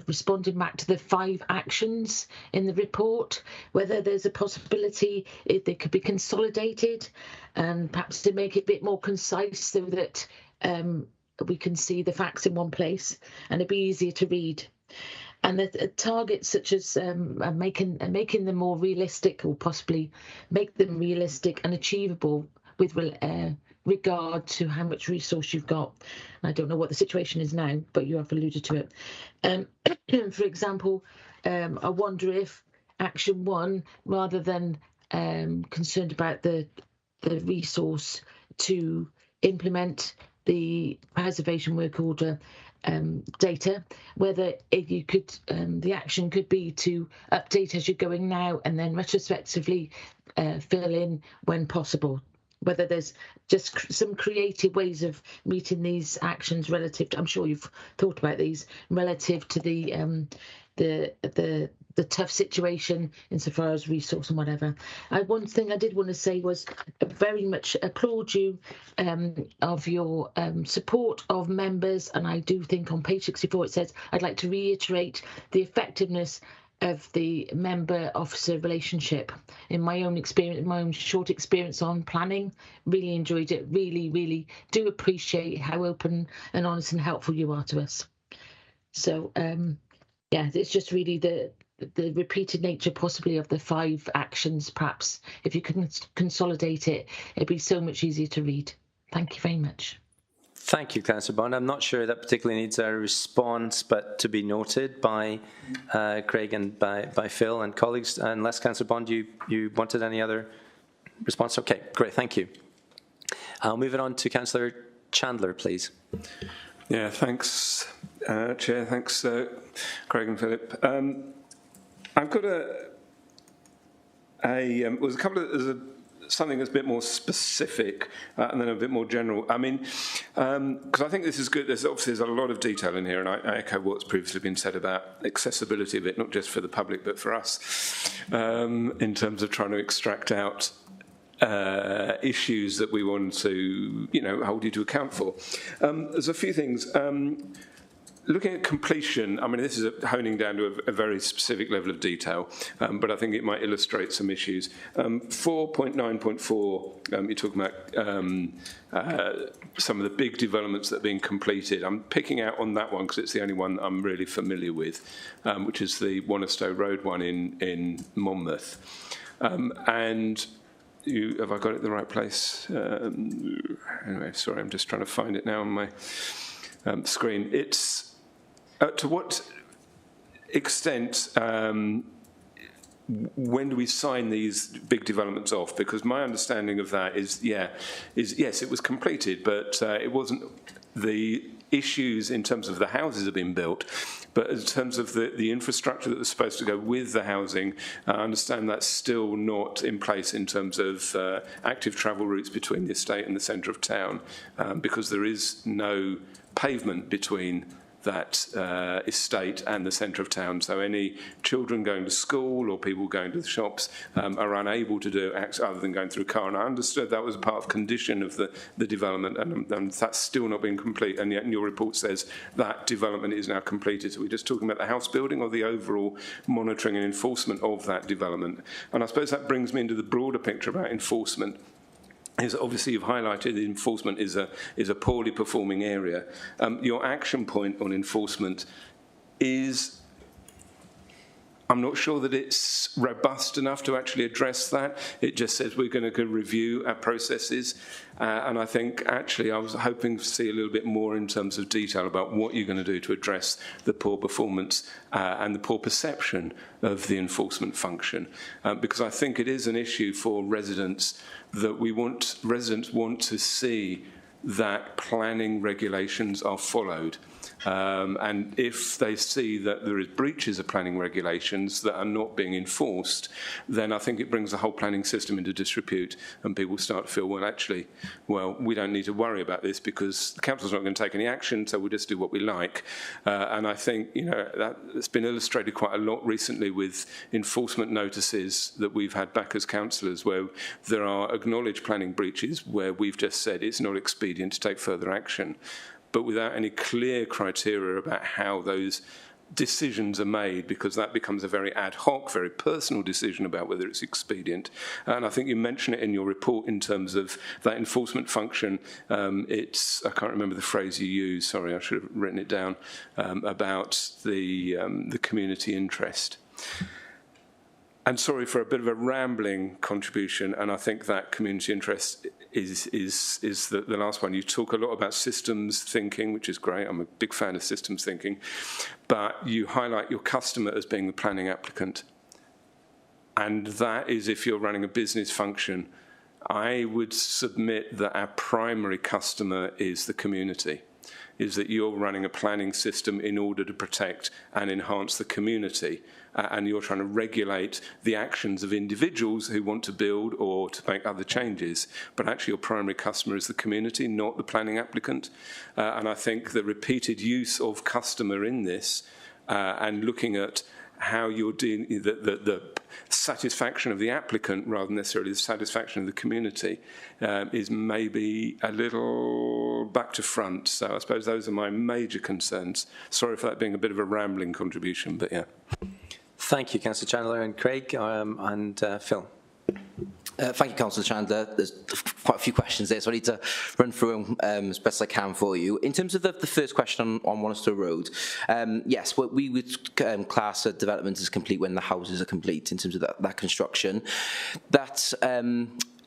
responding back to the 5 actions in the report, whether there's a possibility they could be consolidated and perhaps to make it a bit more concise so that we can see the facts in one place and it'd be easier to read. And the targets such as making them more realistic, or possibly make them realistic and achievable with regard to how much resource you've got. I don't know what the situation is now, but you have alluded to it. For example, I wonder if Action 1, rather than concerned about the resource to implement the preservation work order data, whether you could the action could be to update as you're going now and then retrospectively fill in when possible, whether there's just some creative ways of meeting these actions relative to, I'm sure you've thought about these, relative to the tough situation insofar as resource and whatever. One thing I did want to say was very much applaud you of your support of members, and I do think on page 64 it says, I'd like to reiterate the effectiveness of the member-officer relationship. In my own experience, my own short experience on planning, really enjoyed it, really do appreciate how open and honest and helpful you are to us. So yeah, it's just really the repeated nature possibly of the 5 actions. Perhaps if you can consolidate it, it'd be so much easier to read. Thank you very much. Thank you, Councillor Bond. I'm not sure that particularly needs a response, but to be noted by Craig and by Phil and colleagues. Unless, Councillor Bond, you wanted any other response? Okay, great, thank you. I'll move it on to Councillor Chandler, please. Yeah, thanks, Chair. Thanks, Craig and Philip. I've got there's a couple of, something that's a bit more specific and then a bit more general. I mean, because I think this is good. There's a lot of detail in here, and I echo what's previously been said about accessibility of it, not just for the public but for us, in terms of trying to extract out issues that we want to, hold you to account for. There's a few things. Looking at completion, I mean, this is honing down to a very specific level of detail, but I think it might illustrate some issues. 4.9.4, you're talking about some of the big developments that are being completed. I'm picking out on that one because it's the only one that I'm really familiar with, which is the Wannistow Road one in Monmouth. And have I got it in the right place? Anyway, sorry, I'm just trying to find it now on my screen. It's to what extent, when do we sign these big developments off? Because my understanding of that is yes, it was completed, but it wasn't the issues in terms of the houses have been built, but in terms of the infrastructure that was supposed to go with the housing, I understand that's still not in place in terms of active travel routes between the estate and the centre of town, because there is no pavement between that estate and the centre of town. So any children going to school or people going to the shops are unable to do it other than going through a car. And I understood that was a part of condition of the development, and that's still not been complete. And yet in your report says that development is now completed. So we're just talking about the house building or the overall monitoring and enforcement of that development. And I suppose that brings me into the broader picture about enforcement. Is obviously you've highlighted that enforcement is a poorly performing area. Your action point on enforcement is, I'm not sure that it's robust enough to actually address that. It just says we're going to go review our processes, and I think actually I was hoping to see a little bit more in terms of detail about what you're going to do to address the poor performance and the poor perception of the enforcement function, because I think it is an issue for residents that residents want to see that planning regulations are followed. And if they see that there is breaches of planning regulations that are not being enforced, then I think it brings the whole planning system into disrepute, and people start to feel, well, actually, we don't need to worry about this because the council's not going to take any action, so we'll just do what we like. And I think, that's been illustrated quite a lot recently with enforcement notices that we've had back as councillors, where there are acknowledged planning breaches where we've just said it's not expedient to take further action, but without any clear criteria about how those decisions are made, because that becomes a very ad hoc, very personal decision about whether it's expedient. And I think you mention it in your report in terms of that enforcement function. I can't remember the phrase you used, sorry, I should have written it down, about the community interest. And sorry for a bit of a rambling contribution, and I think that community interest is the last one. You talk a lot about systems thinking, which is great. I'm a big fan of systems thinking, but you highlight your customer as being the planning applicant. And that is if you're running a business function. I would submit that our primary customer is the community, is that you're running a planning system in order to protect and enhance the community. And you're trying to regulate the actions of individuals who want to build or to make other changes. But actually your primary customer is the community, not the planning applicant. And I think the repeated use of customer in this and looking at how you're dealing, the satisfaction of the applicant rather than necessarily the satisfaction of the community is maybe a little back to front. So I suppose those are my major concerns. Sorry for that being a bit of a rambling contribution, but yeah. Thank you, Councillor Chandler and Craig, and Phil. Thank you, Councillor Chandler. There's quite a few questions there, so I need to run through them as best I can for you. In terms of the first question on Wonister Road, yes, we would class a development as complete when the houses are complete in terms of that construction.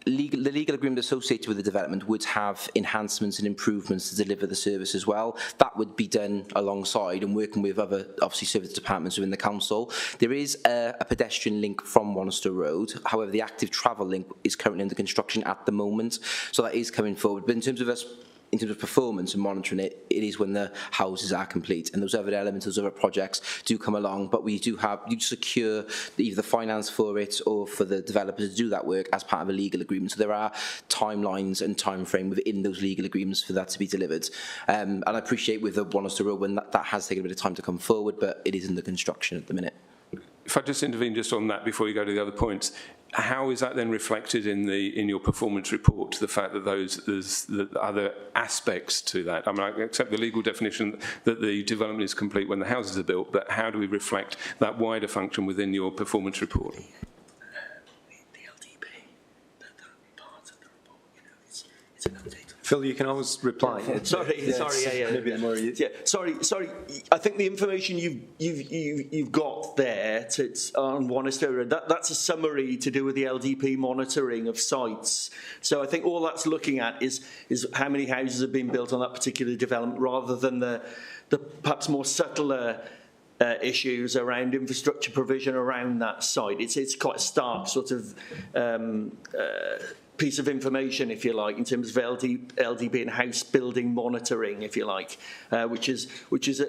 The legal agreement associated with the development would have enhancements and improvements to deliver the service as well. That would be done alongside and working with other, obviously, service departments within the council. There is a pedestrian link from Wonister Road. However, the active travel link is currently under construction at the moment, so that is coming forward. But in terms of performance and monitoring it, it is when the houses are complete, and those other elements, those other projects do come along, but you secure either the finance for it or for the developers to do that work as part of a legal agreement. So there are timelines and time frame within those legal agreements for that to be delivered. And I appreciate with the Wonister Road when that has taken a bit of time to come forward, but it is under construction at the minute. If I just intervene just on that before you go to the other points, how is that then reflected in your performance report, the fact that there's the other aspects to that? I mean, I accept the legal definition that the development is complete when the houses are built, but how do we reflect that wider function within your performance report? Phil, you can always reply. Sorry. I think the information you've got there on Wonister, that's a summary to do with the LDP monitoring of sites. So I think all that's looking at is how many houses have been built on that particular development, rather than the perhaps more subtler issues around infrastructure provision around that site. It's quite a stark sort of piece of information, if you like, in terms of LDB and house building monitoring, if you like, which is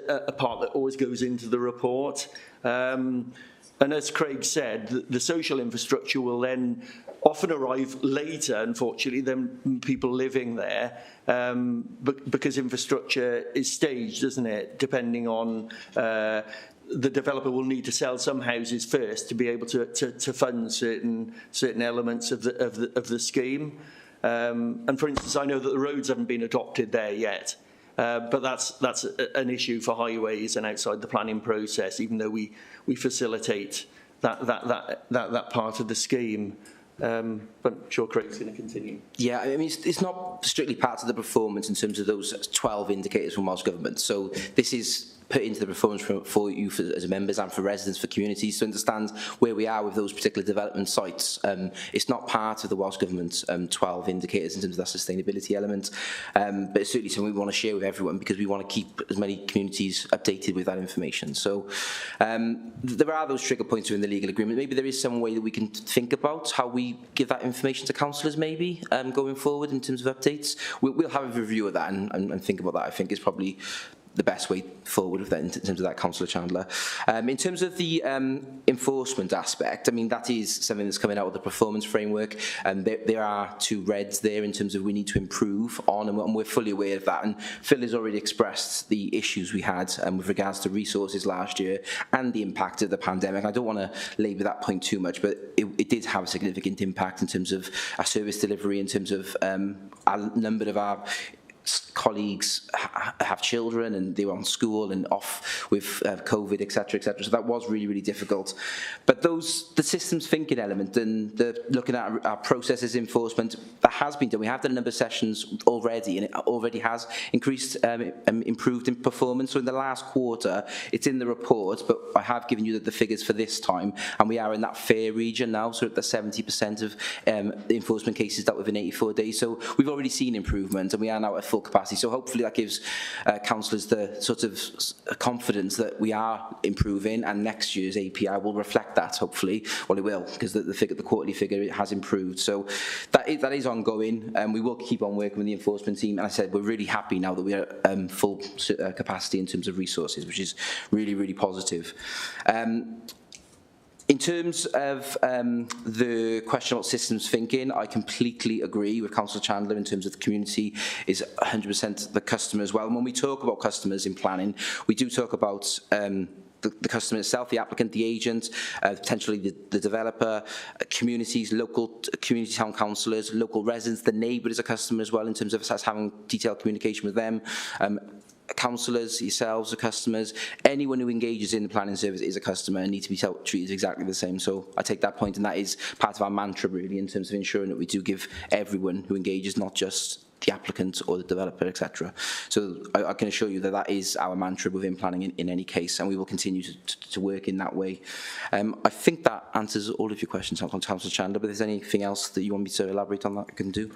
a part that always goes into the report. And as Craig said, the social infrastructure will then often arrive later, unfortunately, than people living there, because infrastructure is staged, isn't it? Depending on the developer will need to sell some houses first to be able to fund certain elements of the scheme. And for instance, I know that the roads haven't been adopted there yet, but that's an issue for highways and outside the planning process, even though we facilitate that part of the scheme. But I'm sure Craig's going to continue. Yeah, I mean, it's not strictly part of the performance in terms of those 12 indicators from Welsh Government. So this is put into the performance for you as members and for residents, for communities, to understand where we are with those particular development sites. It's not part of the Welsh Government's 12 indicators in terms of that sustainability element, but it's certainly something we want to share with everyone because we want to keep as many communities updated with that information. So there are those trigger points within the legal agreement. Maybe there is some way that we can think about how we give that information to councillors maybe going forward in terms of updates. We'll have a review of that and think about that. I think is probably the best way forward with that in terms of that, Councillor Chandler. In terms of the enforcement aspect, I mean, that is something that's coming out of the performance framework, and there are 2 reds there in terms of we need to improve on, and we're fully aware of that. And Phil has already expressed the issues we had with regards to resources last year and the impact of the pandemic. I don't want to labour that point too much, but it did have a significant impact in terms of our service delivery, in terms of a number of our colleagues have children and they were on school and off with COVID, etc., etc. So that was really, really difficult. But the systems thinking element and the looking at our processes enforcement, that has been done. We have done a number of sessions already, and it already has improved in performance. So in the last quarter, it's in the report, but I have given you the figures for this time, and we are in that fair region now, so at the 70% of enforcement cases dealt within 84 days. So we've already seen improvement, and we are now at full capacity. So hopefully that gives councillors the sort of confidence that we are improving, and next year's API will reflect that, hopefully. Well, it will, because the quarterly figure has improved. So that is ongoing, and we will keep on working with the enforcement team. And I said we're really happy now that we are full capacity in terms of resources, which is really, really positive. In terms of the question about systems thinking, I completely agree with Councillor Chandler in terms of the community is 100% the customer as well. And when we talk about customers in planning, we do talk about the customer itself, the applicant, the agent, potentially the developer, communities, local community town councillors, local residents, the neighbour is a customer as well in terms of us having detailed communication with them. Councillors, yourselves, the customers, anyone who engages in the planning service is a customer and needs to be treated exactly the same. So I take that point, and that is part of our mantra really in terms of ensuring that we do give everyone who engages, not just the applicant or the developer, etc. So I can assure you that that is our mantra within planning in any case, and we will continue to work in that way. I think that answers all of your questions, Councillor Chandler, but if there's anything else that you want me to elaborate on that I can do.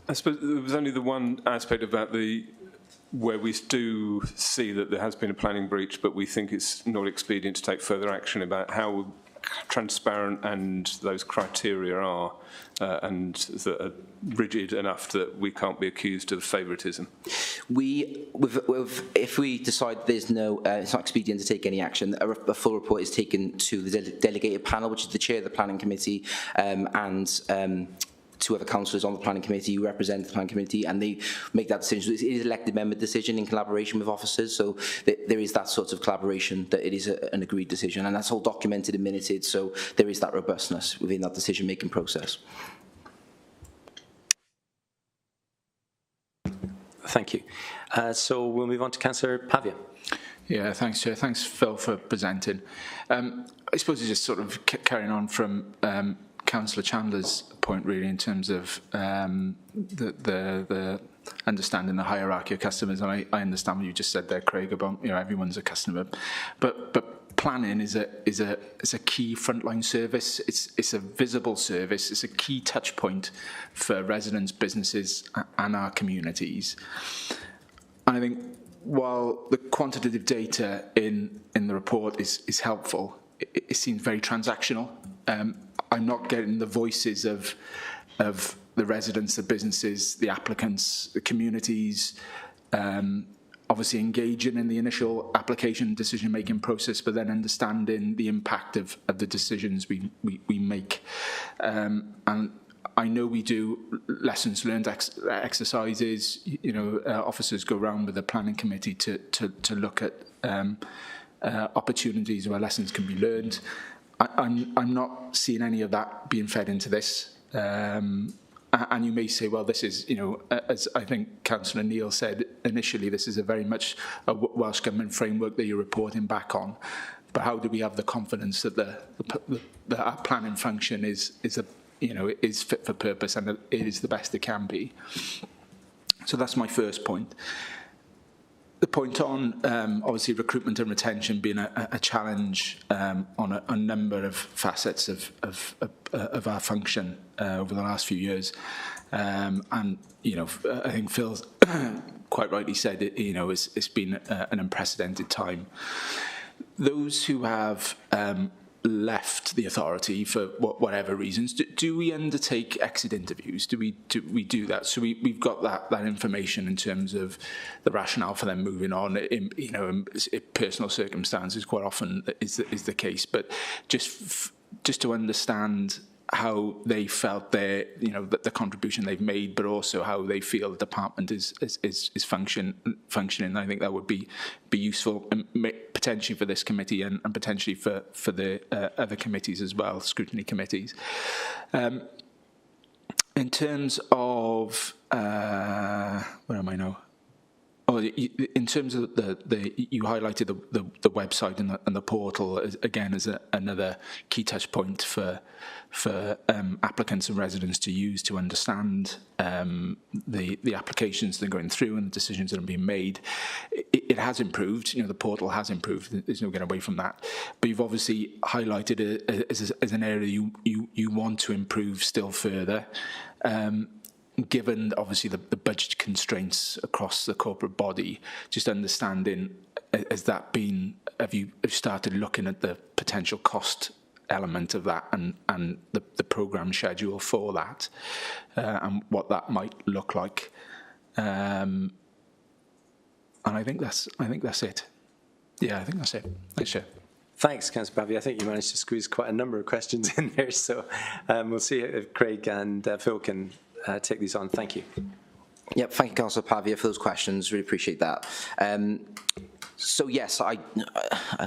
I suppose there was only the one aspect about where we do see that there has been a planning breach, but we think it's not expedient to take further action about how transparent and those criteria are, and that are rigid enough that we can't be accused of favouritism. If we decide there's it's not expedient to take any action, a full report is taken to the delegated panel, which is the chair of the planning committee, and 2 other councillors on the planning committee who represent the planning committee, and they make that decision. So it is an elected member decision in collaboration with officers, so there is that sort of collaboration, that it is an agreed decision, and that's all documented and minuted, so there is that robustness within that decision-making process. Thank you. So we'll move on to Councillor Pavia. Yeah, thanks, Chair. Thanks, Phil, for presenting. I suppose it's just sort of carrying on from Councillor Chandler's point, really, in terms of the understanding the hierarchy of customers, and I understand what you just said there, Craig, about everyone's a customer, but planning is a key frontline service. It's a visible service. It's a key touch point for residents, businesses, and our communities. And I think while the quantitative data in the report is helpful, it seems very transactional. I'm not getting the voices of the residents, the businesses, the applicants, the communities, obviously engaging in the initial application decision-making process, but then understanding the impact of the decisions we make. And I know we do lessons learned exercises. Officers go around with the planning committee to look at opportunities where lessons can be learned. I'm not seeing any of that being fed into this. And you may say, well, this is, as I think Councillor Neil said initially, this is a very much a Welsh Government framework that you're reporting back on. But how do we have the confidence that our planning function is fit for purpose and it is the best it can be? So that's my first point. The point on obviously recruitment and retention being a challenge on a number of facets of our function over the last few years, and I think Phil's quite rightly said it's been an unprecedented time. Those who have left the authority for whatever reasons, do we undertake exit interviews? Do we do that? So we've got that information in terms of the rationale for them moving on. In personal circumstances quite often is the case, but just to understand how they felt the contribution they've made, but also how they feel the department is functioning. I think that would be useful, potentially for this committee and potentially for the other committees as well, scrutiny committees. In terms of where am I now? Oh, in terms of you highlighted the website and the portal again as another key touch point for applicants and residents to use to understand the applications that are going through and the decisions that are being made. It has improved. The portal has improved. There's no getting away from that. But you've obviously highlighted it as an area you want to improve still further. Given obviously the budget constraints across the corporate body, just understanding, have you started looking at the potential cost element of that and the programme schedule for that and what that might look like? And I think that's it. Yeah, I think that's it. Thanks, Chair. Thanks, Councillor Bavey. I think you managed to squeeze quite a number of questions in there, so we'll see if Craig and Phil can take these on. Thank you. Yep, thank you, Councillor Pavia, for those questions. Really appreciate that. So yes, I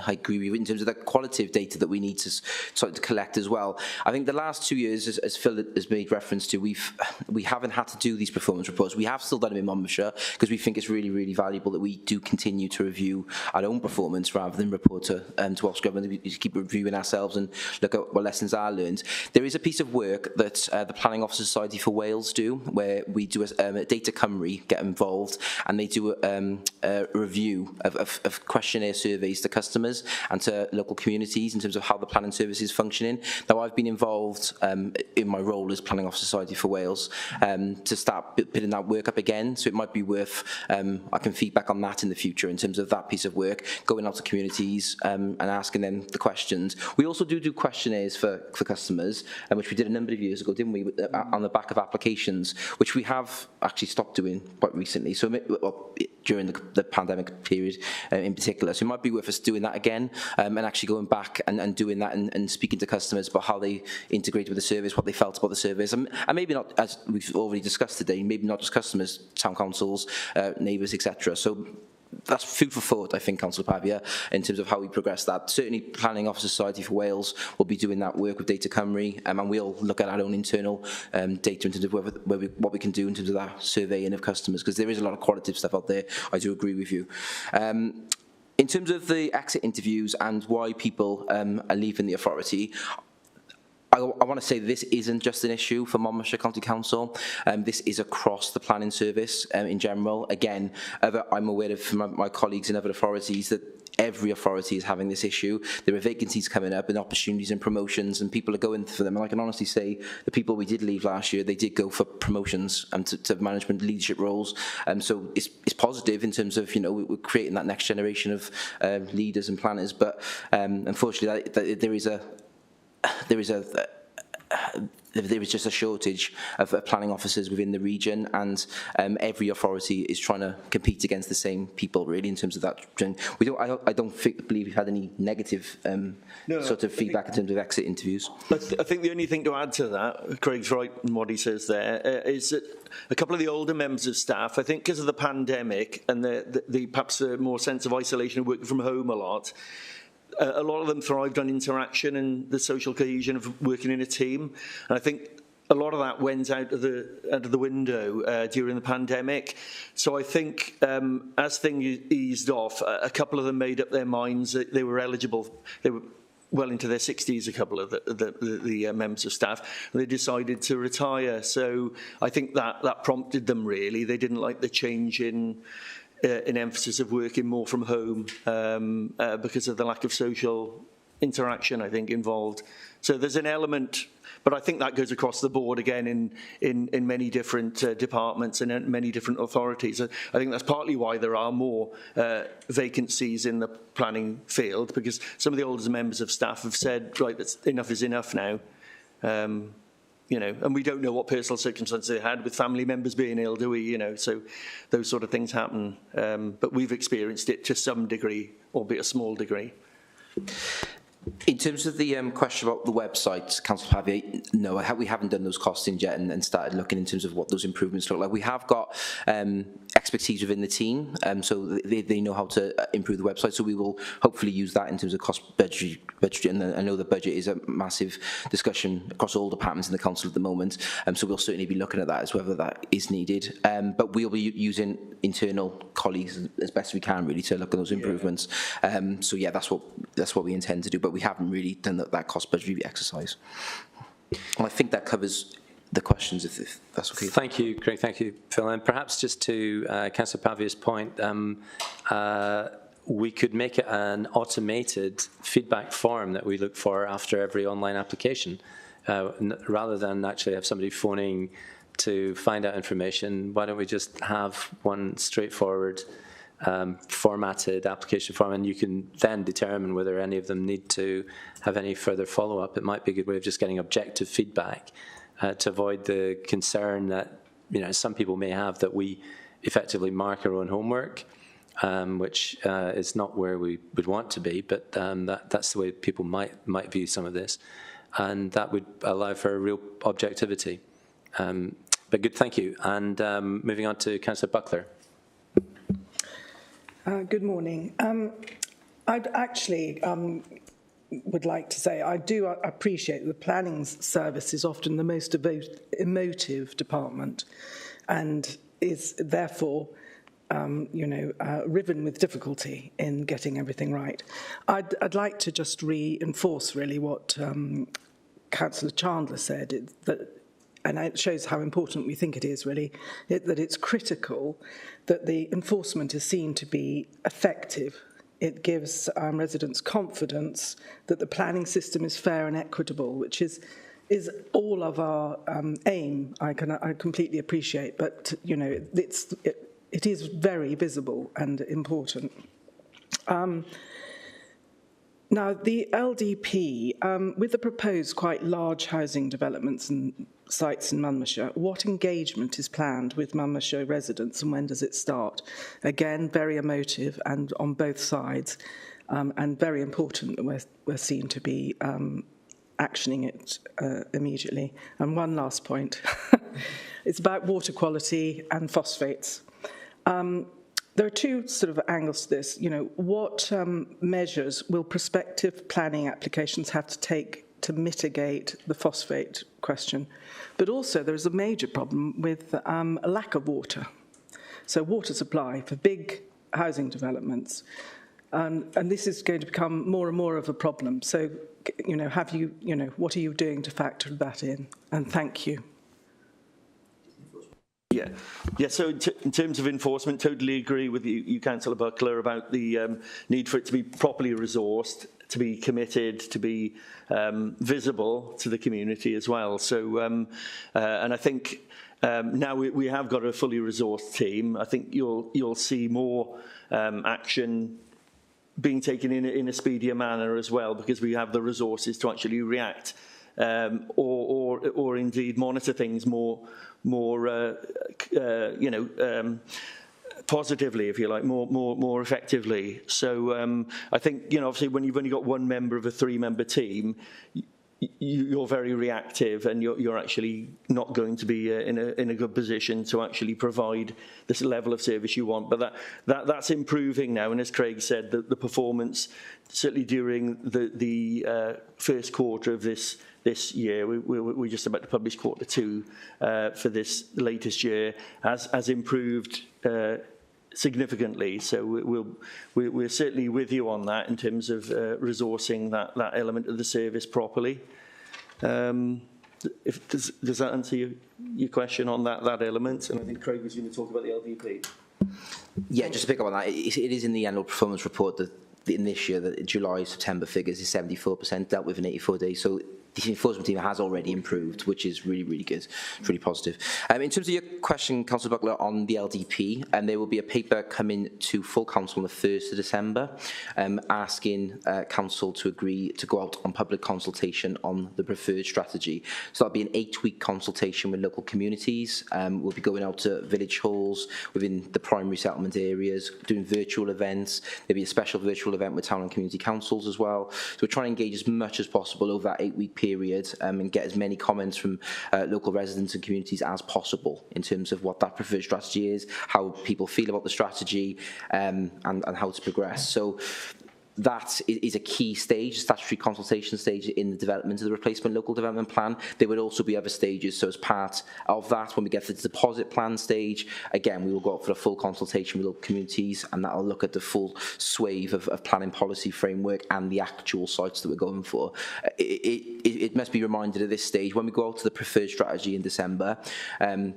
agree with you in terms of the qualitative data that we need to start to collect as well. I think the last 2 years, as Phil has made reference to, we haven't had to do these performance reports. We have still done them in Monmouthshire because we think it's really, really valuable that we do continue to review our own performance rather than report to Welsh Government. We keep reviewing ourselves and look at what lessons are learned. There is a piece of work that the Planning Officer Society for Wales do, where we do a Data Cymru get involved, and they do a review of questionnaire surveys to customers and to local communities in terms of how the planning service is functioning. Now, I've been involved in my role as Planning Officer Society for Wales to start building that work up again, so it might be worth, I can feedback on that in the future in terms of that piece of work, going out to communities and asking them the questions. We also do questionnaires for customers, which we did a number of years ago, didn't we, on the back of applications, which we have actually stopped doing quite recently, so during the pandemic period in particular. So it might be worth us doing that again and actually going back and doing that and speaking to customers about how they integrated with the service, what they felt about the service, and maybe not, as we've already discussed today, maybe not just customers, town councils, neighbours, etc. So that's food for thought, I think, Councillor Pavia, in terms of how we progress that. Certainly, Planning Officer Society for Wales will be doing that work with Data Cymru, and we'll look at our own internal data in terms of what we can do in terms of that surveying of customers, because there is a lot of qualitative stuff out there. I do agree with you. In terms of the exit interviews and why people are leaving the authority, I want to say this isn't just an issue for Monmouthshire County Council. This is across the planning service in general. Again, I'm aware of from my colleagues in other authorities that every authority is having this issue. There are vacancies coming up and opportunities and promotions, and people are going for them. And I can honestly say the people we did leave last year, they did go for promotions to management leadership roles. So it's positive in terms of, we're creating that next generation of leaders and planners. But unfortunately, there is just a shortage of planning officers within the region, and every authority is trying to compete against the same people, really, in terms of that. I don't believe we've had any negative sort of feedback in terms of exit interviews. I think the only thing to add to that, Craig's right in what he says there, is that a couple of the older members of staff, I think because of the pandemic and the perhaps a more sense of isolation and working from home a lot of them thrived on interaction and the social cohesion of working in a team. And I think a lot of that went out of the window during the pandemic. So I think as things eased off, a couple of them made up their minds that they were eligible. They were well into their 60s, a couple of the members of staff, and they decided to retire. So I think that prompted them, really. They didn't like the change in emphasis of working more from home because of the lack of social interaction, I think, involved. So there's an element But I think that goes across the board again in many different departments and in many different authorities. I think that's partly why there are more vacancies in the planning field, because some of the older members of staff have said, right, that's enough is enough now. You know, and we don't know what personal circumstances they had with family members being ill, do we? You know, so those sort of things happen. But we've experienced it to some degree, albeit a small degree. In terms of the question about the website, Councillor Pavia, no, we haven't done those costings yet and started looking in terms of what those improvements look like. We have got expertise within the team, so they know how to improve the website, so we will hopefully use that in terms of cost budget, and I know the budget is a massive discussion across all departments in the council at the moment, so we'll certainly be looking at that as whether that is needed, but we'll be using internal colleagues as best we can really to look at those improvements. So yeah, that's what we intend to do, but we haven't really done that cost budget review exercise. And I think that covers the questions, if that's okay. Thank you, Craig. Thank you, Phil. And perhaps just to Councillor Pavia's point, we could make it an automated feedback form that we look for after every online application, rather than actually have somebody phoning to find out information. Why don't we just have one straightforward formatted application form, and you can then determine whether any of them need to have any further follow-up. It might be a good way of just getting objective feedback to avoid the concern that some people may have that we effectively mark our own homework, which is not where we would want to be, but that's the way people might view some of this, and that would allow for a real objectivity. But good, thank you. And moving on to Councillor Buckler. Good morning. I'd actually would like to say I do appreciate the planning service is often the most emotive department and is therefore riven with difficulty in getting everything right. I'd like to just reinforce really what Councillor Chandler said, and it shows how important we think it is, really, that it's critical that the enforcement is seen to be effective. It gives residents confidence that the planning system is fair and equitable, which is all of our aim. I completely appreciate, but it is very visible and important. Now, the LDP, with the proposed quite large housing developments and sites in Monmouthshire, what engagement is planned with Monmouthshire residents and when does it start? Again, very emotive and on both sides, and very important that we're seen to be actioning it immediately. And one last point, it's about water quality and phosphates. There are two sort of angles to this. What measures will prospective planning applications have to take to mitigate the phosphate question? But also there is a major problem with a lack of water. So water supply for big housing developments. And this is going to become more and more of a problem. So, what are you doing to factor that in? And thank you. Yeah. So in terms of enforcement, totally agree with you, Councillor Buckler, about the need for it to be properly resourced, to be committed, to be visible to the community as well. So, and I think now we have got a fully resourced team. I think you'll see more action being taken in a speedier manner as well, because we have the resources to actually react or indeed monitor things more positively, if you like, more effectively. So I think, obviously when you've only got one member of a three-member team, you're very reactive, and you're actually not going to be in a good position to actually provide this level of service you want. But that's improving now, and as Craig said, the performance certainly during the first quarter of this year, we're just about to publish quarter two for this latest year, has improved significamente. So we're certainly with you on that in terms of resourcing that element of the service properly. Does that answer your question on that element? And I think Craig was going to talk about the LDP. Yeah, just to pick up on that, it is in the annual performance report that in this year, the July-September figures is 74% dealt with in 84 days. So the enforcement team has already improved, which is really, really good. It's really positive. In terms of your question, Councillor Buckler, on the LDP, there will be a paper coming to full council on the 1st of December, asking council to agree to go out on public consultation on the preferred strategy. So that'll be an 8-week consultation with local communities. We'll be going out to village halls within the primary settlement areas, doing virtual events. There'll be a special virtual event with town and community councils as well. So we're trying to engage as much as possible over that 8-week period and get as many comments from local residents and communities as possible in terms of what that preferred strategy is, how people feel about the strategy, and how to progress. So that is a key stage, statutory consultation stage in the development of the replacement local development plan. There would also be other stages. So as part of that, when we get to the deposit plan stage, again, we will go out for a full consultation with local communities, and that will look at the full swathe of planning policy framework and the actual sites that we're going for. It must be reminded at this stage, when we go out to the preferred strategy in December, the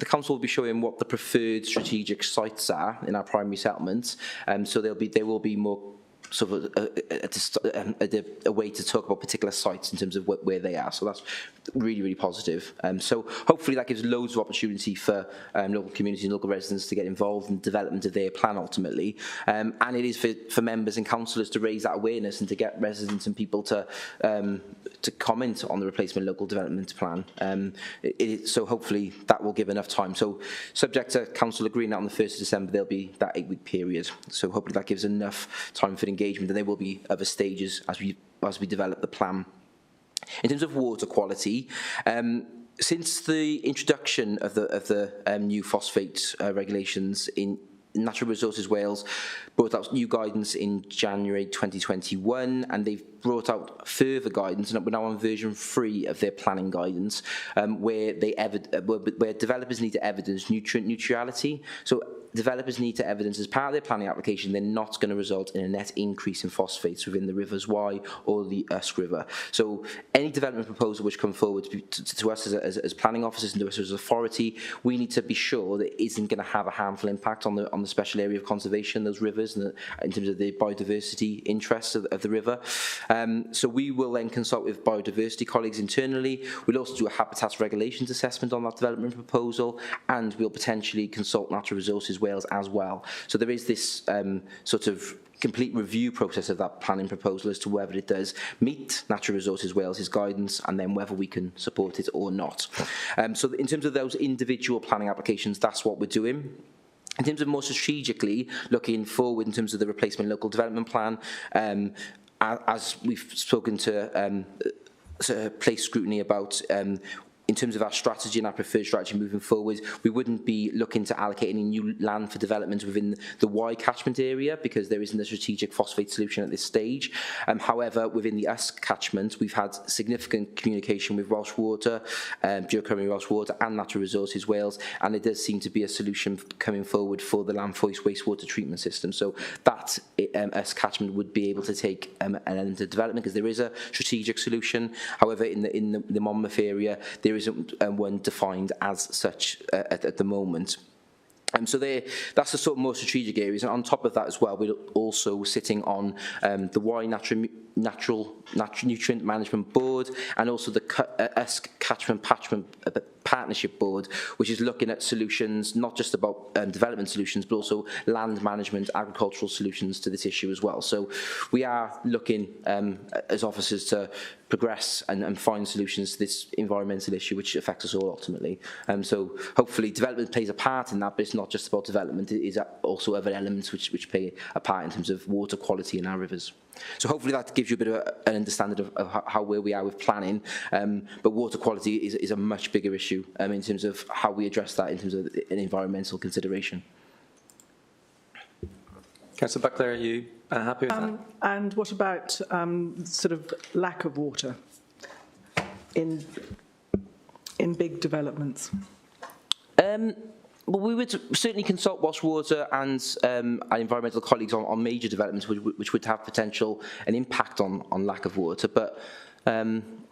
council will be showing what the preferred strategic sites are in our primary settlements. So there will be more sort of a way to talk about particular sites in terms of where they are. So that's really, really positive. So hopefully that gives loads of opportunity for local communities and local residents to get involved in the development of their plan ultimately. And it is for members and councillors to raise that awareness and to get residents and people to comment on the replacement local development plan. So hopefully that will give enough time. So subject to council agreeing that on the 1st of December, there'll be that 8-week period. So hopefully that gives enough time for engagement, and there will be other stages as we develop the plan. In terms of water quality, since the introduction of the new phosphate regulations in Natural Resources Wales brought out new guidance in January 2021, and they've brought out further guidance, and we're now on version 3 of their planning guidance, where developers need to evidence nutrient neutrality. So developers need to evidence as part of their planning application they're not going to result in a net increase in phosphates within the Rivers Wye or the Usk River. So any development proposal which comes forward to us as planning officers and to us as authority, we need to be sure that it isn't going to have a harmful impact on the special area of conservation, those rivers, and in terms of the biodiversity interests of the river. So we will then consult with biodiversity colleagues internally. We'll also do a habitat regulations assessment on that development proposal, and we'll potentially consult Natural Resources Wales as well. So there is this sort of complete review process of that planning proposal as to whether it does meet Natural Resources Wales' guidance, and then whether we can support it or not. So in terms of those individual planning applications, that's what we're doing. In terms of more strategically looking forward in terms of the replacement local development plan, as we've spoken to place scrutiny about, in terms of our strategy and our preferred strategy moving forward, we wouldn't be looking to allocate any new land for development within the Wye catchment area because there isn't a strategic phosphate solution at this stage. However, within the Usk catchment, we've had significant communication with Welsh Water, Geochromia Welsh Water and Natural Resources Wales, and there does seem to be a solution coming forward for the Lamfoyce wastewater treatment system. So that Usk catchment would be able to take an element of development because there is a strategic solution. However, in the Monmouth area, there isn't one defined as such at the moment. So that's the sort of more strategic areas. And on top of that as well, we're also sitting on the Wye Natural Nutrient Management Board and also the Usk Catchment Partnership Board, which is looking at solutions, not just about development solutions, but also land management, agricultural solutions to this issue as well. So we are looking as officers to progress and find solutions to this environmental issue which affects us all ultimately. So hopefully development plays a part in that, but it's not just about development, it is also other elements which play a part in terms of water quality in our rivers. So hopefully that gives you a bit of an understanding of where we are with planning, but water quality is a much bigger issue in terms of how we address that in terms of an environmental consideration. Councillor Buckler, are you happy with that? And what about sort of lack of water in big developments? Well, we would certainly consult Welsh Water and our environmental colleagues on major developments which would have an impact on lack of water, but I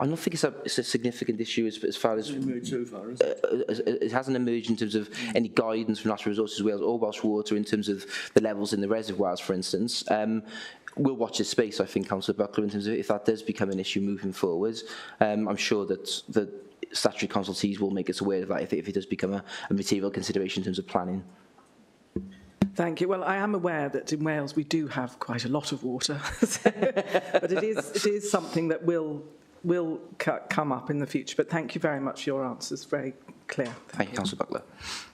don't think it's a significant issue as far as it hasn't emerged in terms of any guidance from Natural Resources Wales or Welsh Water in terms of the levels in the reservoirs, for instance. we'll watch this space, I think, Councillor Buckler, in terms of if that does become an issue moving forward. I'm sure that the statutory consultees will make us aware of that if it does become a material consideration in terms of planning. Thank you. Well, I am aware that in Wales we do have quite a lot of water, but it is something that will come up in the future. But thank you very much for your answers. Very clear. Thank you, Councillor Buckler.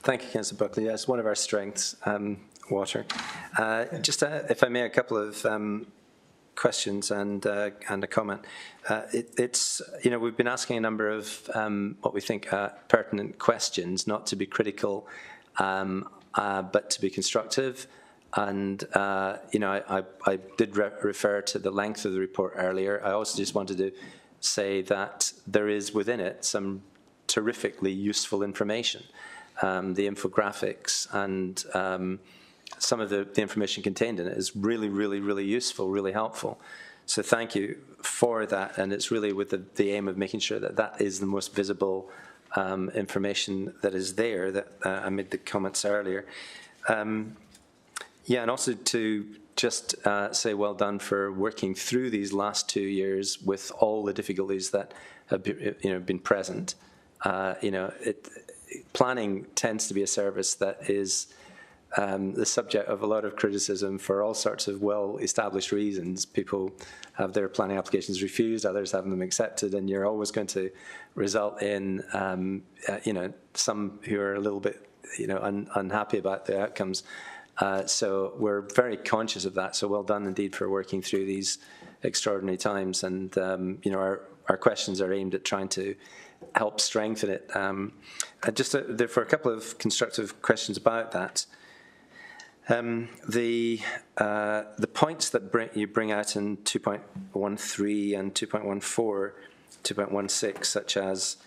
Thank you, Councillor Buckley. Yes, one of our strengths, water. Just, if I may, a couple of questions and a comment. It's, you know, we've been asking a number of what we think are pertinent questions, not to be critical, but to be constructive. And, you know, I did refer to the length of the report earlier. I also just wanted to say that there is within it some terrifically useful information. The infographics and some of the information contained in it is really, really, really useful, really helpful. So thank you for that. And it's really with the aim of making sure that that is the most visible information that is there, that I made the comments earlier. Yeah, and also to just say well done for working through these last 2 years with all the difficulties that have been present. Planning tends to be a service that is the subject of a lot of criticism for all sorts of well-established reasons. People have their planning applications refused, others have them accepted, and you're always going to result in, some who are a little bit, unhappy about the outcomes. So we're very conscious of that. So well done indeed for working through these extraordinary times. And our questions are aimed at trying to help strengthen it. Just for a couple of constructive questions about that. The points that you bring out in 2.13 and 2.14, 2.16, such as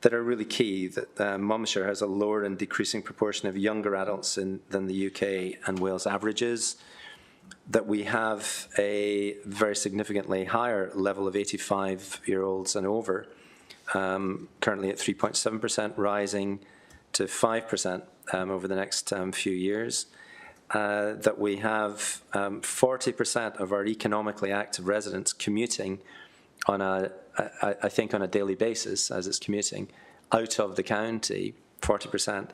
that are really key, that Monmouthshire has a lower and decreasing proportion of younger adults than the UK and Wales averages, that we have a very significantly higher level of 85-year-olds and over, currently at 3.7%, rising to 5% over the next few years, that we have 40% of our economically active residents commuting on I think on a daily basis, as it's commuting, out of the county, 40%,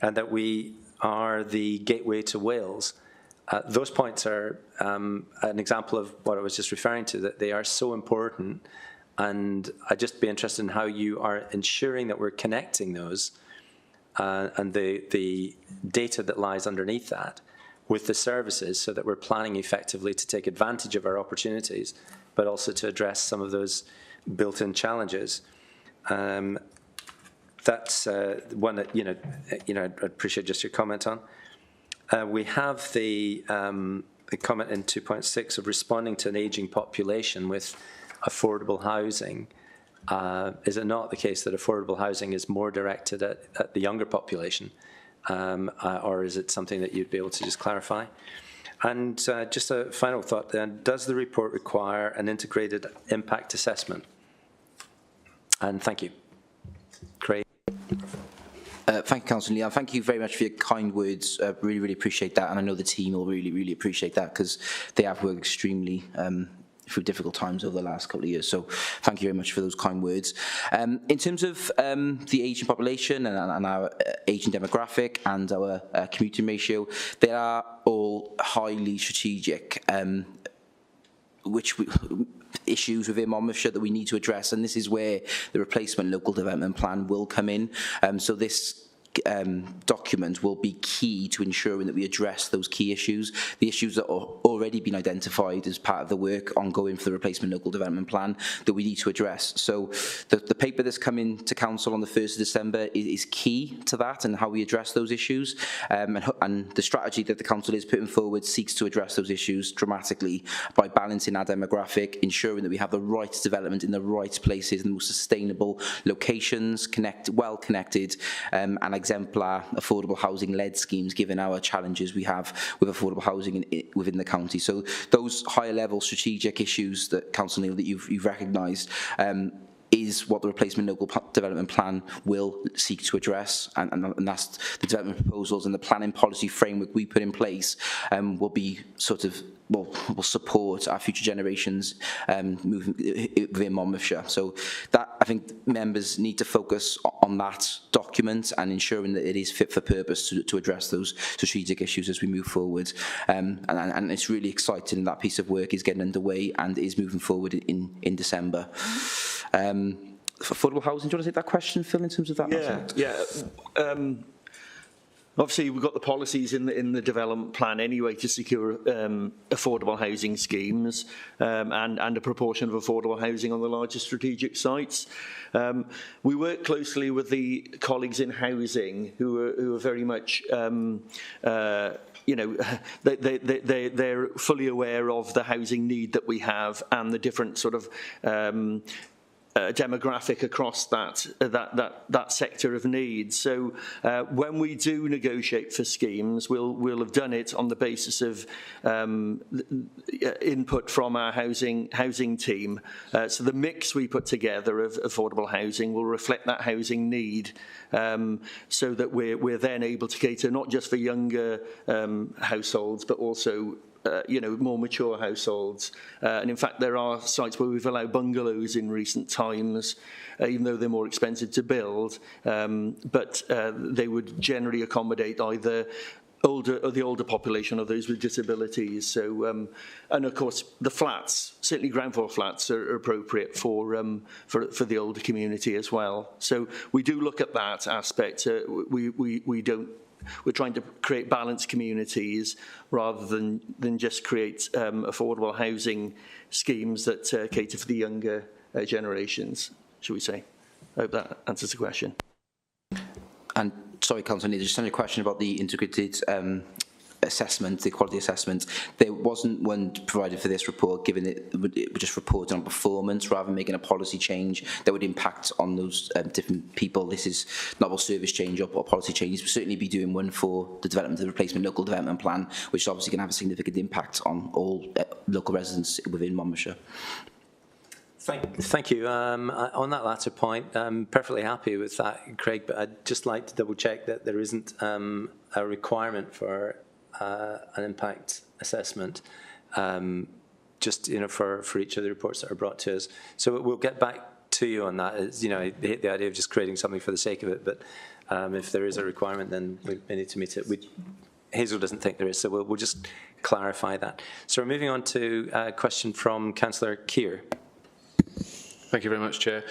and that we are the gateway to Wales. Those points are an example of what I was just referring to, that they are so important, and I'd just be interested in how you are ensuring that we're connecting those and the data that lies underneath that with the services, so that we're planning effectively to take advantage of our opportunities, but also to address some of those built-in challenges. That's one that I'd appreciate just your comment on. We have the comment in 2.6 of responding to an ageing population with affordable housing. Is it not the case that affordable housing is more directed at the younger population, or is it something that you'd be able to just clarify? And just a final thought then, does the report require an integrated impact assessment? And thank you. Craig. Thank you, Councillor Leon. Thank you very much for your kind words. Really, really appreciate that. And I know the team will really, really appreciate that, because they have worked extremely through difficult times over the last couple of years. So thank you very much for those kind words. In terms of the ageing population and our ageing demographic and our commuting ratio, they are all highly strategic, issues within Monmouthshire that we need to address, and this is where the replacement local development plan will come in. So this document will be key to ensuring that we address those key issues, the issues that are already been identified as part of the work ongoing for the replacement local development plan that we need to address. So the paper that's coming to Council on the 1st of December is key to that and how we address those issues, and the strategy that the Council is putting forward seeks to address those issues dramatically by balancing our demographic, ensuring that we have the right development in the right places, in the most sustainable locations, well connected, and exemplar affordable housing-led schemes, given our challenges we have with affordable housing within the county. So those higher-level strategic issues that, Councillor Neil, that you've recognised, is what the replacement local development plan will seek to address, and that's the development proposals and the planning policy framework we put in place will be sort of will support our future generations moving within Monmouthshire. So that, I think members need to focus on that document and ensuring that it is fit for purpose to address those strategic issues as we move forward. And it's really exciting that piece of work is getting underway and is moving forward in December. Affordable housing, do you want to take that question, Phil, in terms of that? Yeah. Obviously, we've got the policies in the development plan anyway to secure affordable housing schemes and a proportion of affordable housing on the larger strategic sites. We work closely with the colleagues in housing who are very much you know, they're fully aware of the housing need that we have and the different sort of demographic across that sector of needs. So when we do negotiate for schemes, we'll have done it on the basis of input from our housing team. So the mix we put together of affordable housing will reflect that housing need, so that we're then able to cater not just for younger households, but also you know, more mature households. And in fact, there are sites where we've allowed bungalows in recent times, even though they're more expensive to build, but they would generally accommodate either the older population or those with disabilities. So, and of course, the flats, certainly ground floor flats, are appropriate for the older community as well. So we do look at that aspect. We're trying to create balanced communities rather than just create affordable housing schemes that cater for the younger generations, shall we say. I hope that answers the question. And sorry, Councillor Neal, just on your question about the integrated assessment, the quality assessment, there wasn't one provided for this report, given it would just report on performance rather than making a policy change that would impact on those different people. This is not a service change or policy change. We'll certainly be doing one for the development of the replacement local development plan, which is obviously going to have a significant impact on all local residents within Monmouthshire. Thank you. On that latter point, I'm perfectly happy with that, Craig, but I'd just like to double check that there isn't a requirement for an impact assessment, just for each of the reports that are brought to us. So we'll get back to you on that. It's, I hate the idea of just creating something for the sake of it, but if there is a requirement, then we need to meet it. Hazel doesn't think there is, so we'll just clarify that. So we're moving on to a question from Councillor Keir. Thank you very much, Chair.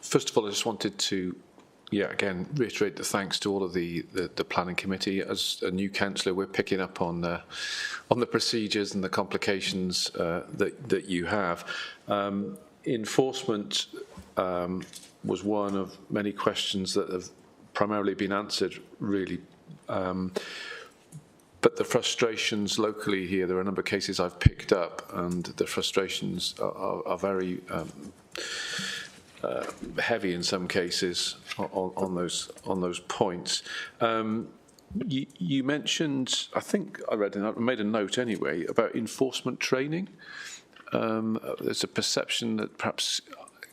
First of all, I just wanted to again, reiterate the thanks to all of the planning committee. As a new councillor, we're picking up on the procedures and the complications that you have. Enforcement was one of many questions that have primarily been answered, really. But the frustrations locally here, there are a number of cases I've picked up, and the frustrations are very heavy in some cases on those points. You mentioned, I think I made a note anyway, about enforcement training. There's a perception that perhaps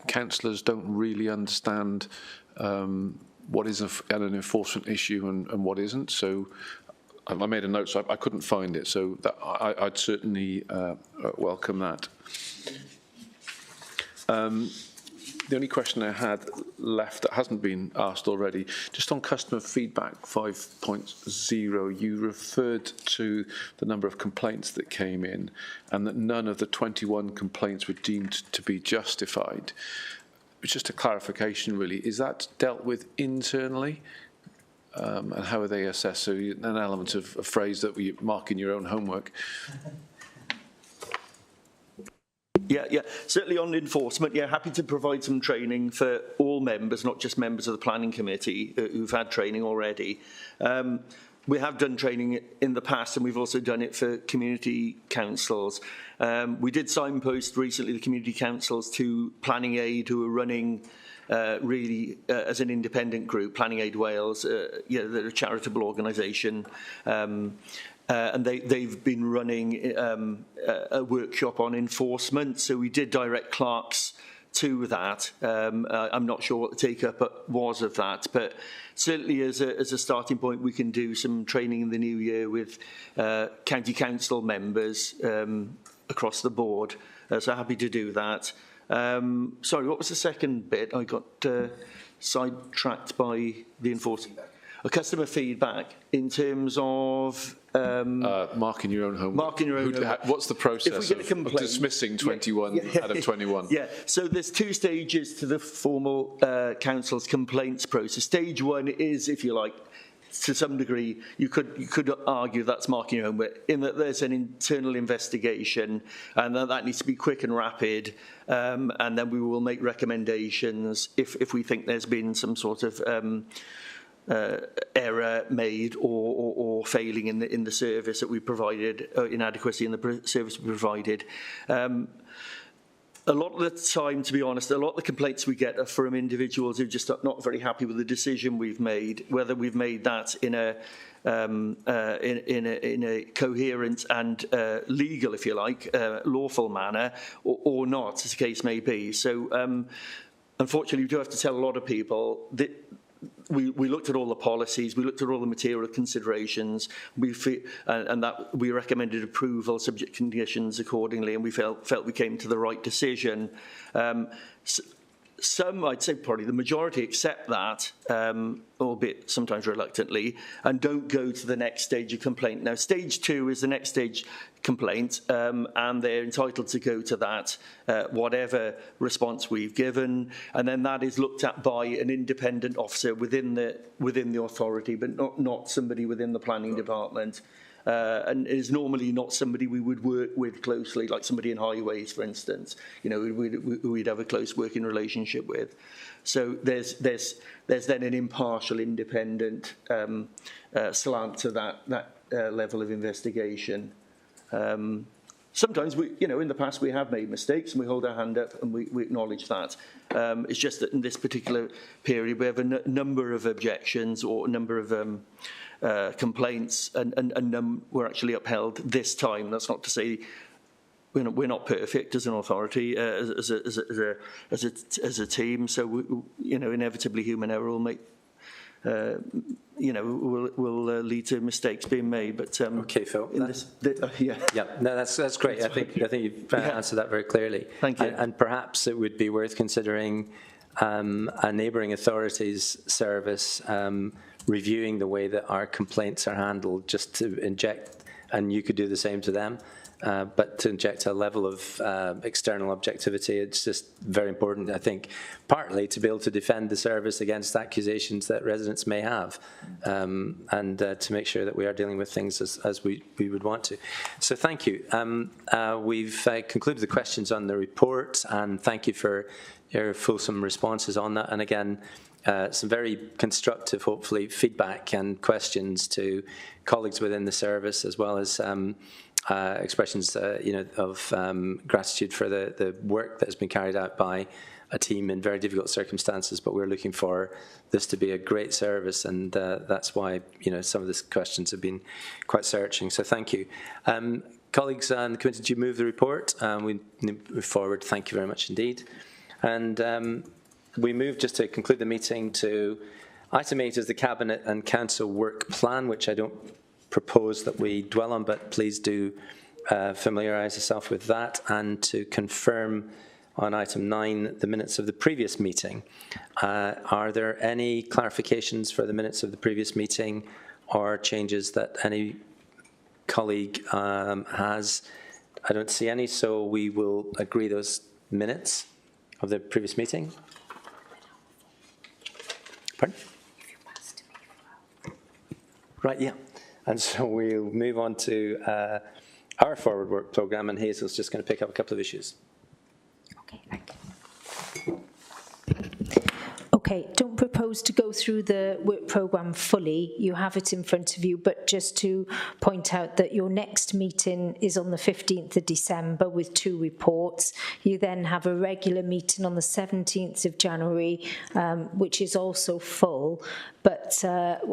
councillors don't really understand what is an enforcement issue and what isn't. So I made a note, so I couldn't find it. So that I'd certainly welcome that. The only question I had left that hasn't been asked already, just on customer feedback 5.0, you referred to the number of complaints that came in and that none of the 21 complaints were deemed to be justified. It's just a clarification, really. Is that dealt with internally? And how are they assessed? So an element of a phrase that we mark in your own homework. Yeah, certainly on enforcement, happy to provide some training for all members, not just members of the planning committee who've had training already. We have done training in the past, and we've also done it for community councils. We did signpost recently the community councils to Planning Aid, who are running really as an independent group, Planning Aid Wales, they're a charitable organisation. And they've been running a workshop on enforcement. So we did direct clerks to that. I'm not sure what the take-up was of that, but certainly as a starting point, we can do some training in the new year with county council members across the board. So happy to do that. Sorry, what was the second bit? I got sidetracked by the enforcement. Customer feedback in terms of marking your own homework. Marking your own homework. What's the process of dismissing 21 out of 21? Yeah, so there's 2 stages to the formal council's complaints process. Stage 1 is, if you like, to some degree, you could argue that's marking your homework, in that there's an internal investigation, and that needs to be quick and rapid, and then we will make recommendations if we think there's been some sort of error made or failing in the service that we provided, inadequacy in the service we provided. A lot of the time, to be honest, a lot of the complaints we get are from individuals who are just not very happy with the decision we've made, whether we've made that in a coherent and legal, if you like, lawful manner, or not, as the case may be. So, unfortunately, we do have to tell a lot of people that we looked at all the policies, we looked at all the material considerations, and that we recommended approval, subject conditions accordingly, and we felt we came to the right decision. Some, I'd say probably the majority, accept that, albeit sometimes reluctantly, and don't go to the next stage of complaint. Now, stage 2 is the next stage complaint, and they're entitled to go to that, whatever response we've given, and then that is looked at by an independent officer within the authority, but not somebody within the planning department. And is normally not somebody we would work with closely, like somebody in highways, for instance. You know, we'd have a close working relationship with. So there's then an impartial, independent slant to that level of investigation. Sometimes in the past we have made mistakes, and we hold our hand up and we acknowledge that. It's just that in this particular period we have a number of objections or a number of complaints, and were actually upheld this time. That's not to say we're not perfect as an authority, as a team. So inevitably human error will make. Will lead to mistakes being made. But okay, Phil. Yeah. No, that's great. I think you've answered that very clearly. Thank you. And perhaps it would be worth considering a neighbouring authorities service reviewing the way that our complaints are handled, just to inject, and you could do the same to them. But to inject a level of external objectivity, it's just very important, I think, partly to be able to defend the service against accusations that residents may have, and to make sure that we are dealing with things as we would want to. So thank you. We've concluded the questions on the report, and thank you for your fulsome responses on that. And again, some very constructive, hopefully, feedback and questions to colleagues within the service, as well as expressions, of gratitude for the work that has been carried out by a team in very difficult circumstances. But we're looking for this to be a great service, and that's why some of the questions have been quite searching. So thank you, colleagues on the committee. Did you move the report? We move forward. Thank you very much indeed, and we move, just to conclude the meeting, to item 8 is the Cabinet and Council Work Plan, which I don't propose that we dwell on, but please do familiarise yourself with that, and to confirm on item 9 the minutes of the previous meeting. Are there any clarifications for the minutes of the previous meeting or changes that any colleague has? I don't see any, so we will agree those minutes of the previous meeting. Pardon? Right, yeah. And so we'll move on to our forward work programme, and Hazel's just going to pick up a couple of issues. Okay, Okay, don't propose to go through the work programme fully. You have it in front of you, but just to point out that your next meeting is on the 15th of December with 2 reports. You then have a regular meeting on the 17th of January, which is also full. But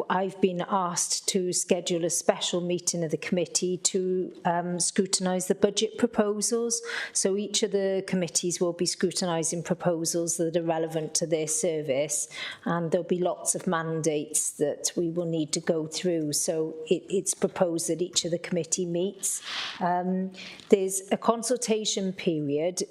I've been asked to schedule a special meeting of the committee to scrutinise the budget proposals. So each of the committees will be scrutinising proposals that are relevant to their service, and there'll be lots of mandates that we will need to go through. So it's proposed that each of the committee meets. There's a consultation period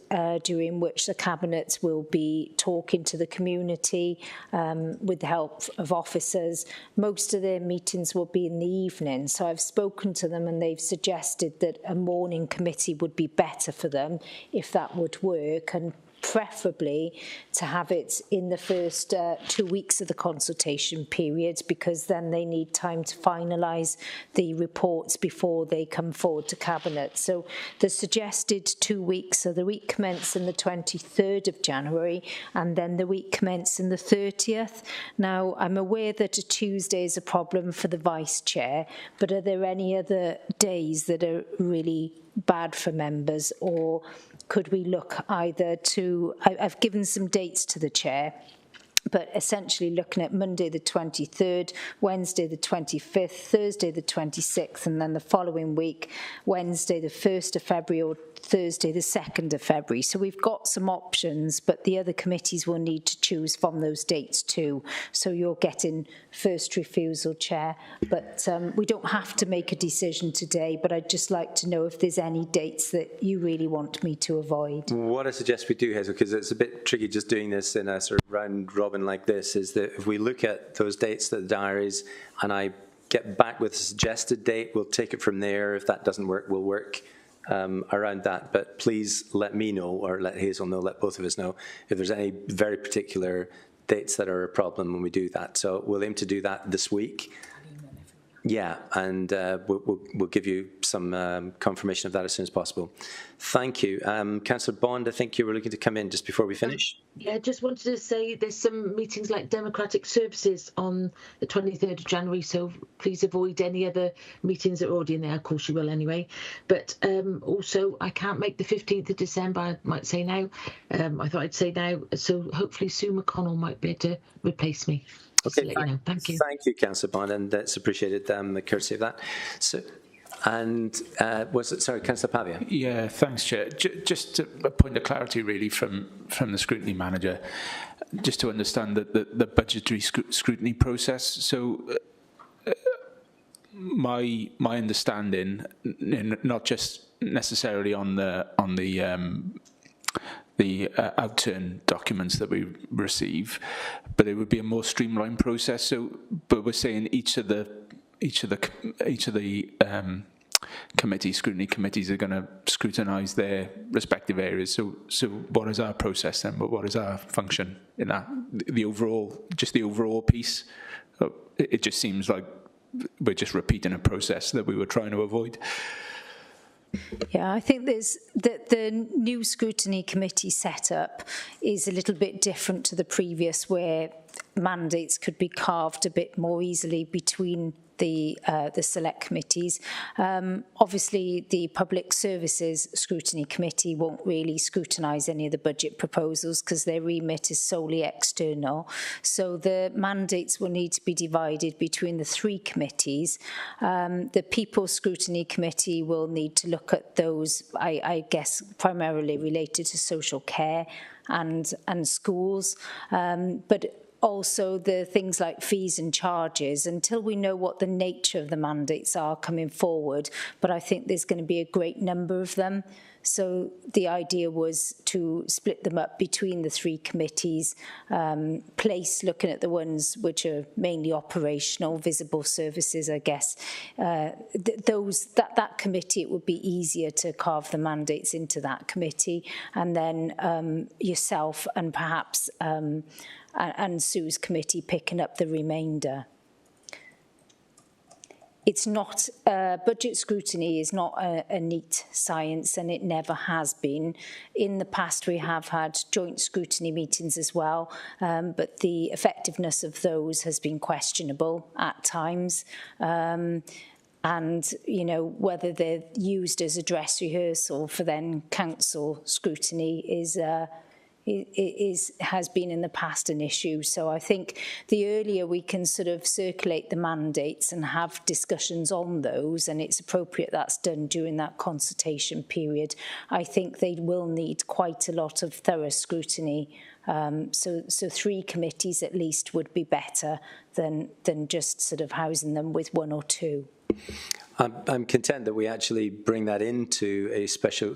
during which the Cabinet will be talking to the community with the help of officers. Most of their meetings will be in the evening, so I've spoken to them and they've suggested that a morning committee would be better for them if that would work, and preferably to have it in the first 2 weeks of the consultation period, because then they need time to finalise the reports before they come forward to Cabinet. So the suggested 2 weeks, so the week commencing the 23rd of January and then the week commencing the 30th. Now, I'm aware that a Tuesday is a problem for the Vice Chair, but are there any other days that are really bad for members, or could we look either to, I've given some dates to the Chair, but essentially looking at Monday the 23rd, Wednesday the 25th, Thursday the 26th, and then the following week, Wednesday the 1st of February or Thursday the 2nd of February. So we've got some options, but the other committees will need to choose from those dates too. So you're getting first refusal, Chair. But we don't have to make a decision today, but I'd just like to know if there's any dates that you really want me to avoid. What I suggest we do, Hazel, because it's a bit tricky just doing this in a sort of round robin like this, is that if we look at those dates, the diaries, and I get back with a suggested date, we'll take it from there. If that doesn't work, we'll work around that. But please let me know, or let Hazel know, let both of us know, if there's any very particular dates that are a problem when we do that. So we'll aim to do that this week. Yeah, and we'll give you some confirmation of that as soon as possible. Thank you. Councillor Bond, I think you were looking to come in just before we finish. Yeah, just wanted to say there's some meetings like Democratic Services on the 23rd of January, so please avoid any other meetings that are already in there. Of course you will anyway. But also, I can't make the 15th of December, I might say now. I thought I'd say now, so hopefully Sue McConnell might be able to replace me. Okay, you know. Thank you. Thank you, Councillor Bond, and that's appreciated, the courtesy of that. So, and was it, sorry, Councillor Pavia? Yeah, thanks, Chair. Just a point of clarity, really, from the scrutiny manager, just to understand the budgetary scrutiny process. So, my understanding, not just necessarily on the outturn documents that we receive, but it would be a more streamlined process. So, but we're saying each of the scrutiny committees are going to scrutinise their respective areas. So what is our process then? But what is our function in that? The overall piece. It just seems like we're just repeating a process that we were trying to avoid. Yeah, I think there's the new scrutiny committee setup is a little bit different to the previous, where mandates could be carved a bit more easily between the select committees. Obviously, the Public Services Scrutiny Committee won't really scrutinise any of the budget proposals because their remit is solely external. So the mandates will need to be divided between the 3 committees. The People's Scrutiny Committee will need to look at those, I guess, primarily related to social care and schools, but also the things like fees and charges, until we know what the nature of the mandates are coming forward. But I think there's going to be a great number of them. So the idea was to split them up between the 3 committees, looking at the ones which are mainly operational, visible services, I guess. That committee, it would be easier to carve the mandates into that committee, and then yourself and perhaps and Sue's committee picking up the remainder. it's not, budget scrutiny is not a neat science, and it never has been. In the past, we have had joint scrutiny meetings as well, but the effectiveness of those has been questionable at times. And, you know, whether they're used as a dress rehearsal for then council scrutiny has been in the past an issue. So I think the earlier we can sort of circulate the mandates and have discussions on those, and it's appropriate that's done during that consultation period, I think they will need quite a lot of thorough scrutiny. So 3 committees at least would be better than just sort of housing them with 1 or 2. I'm content that we actually bring that into a special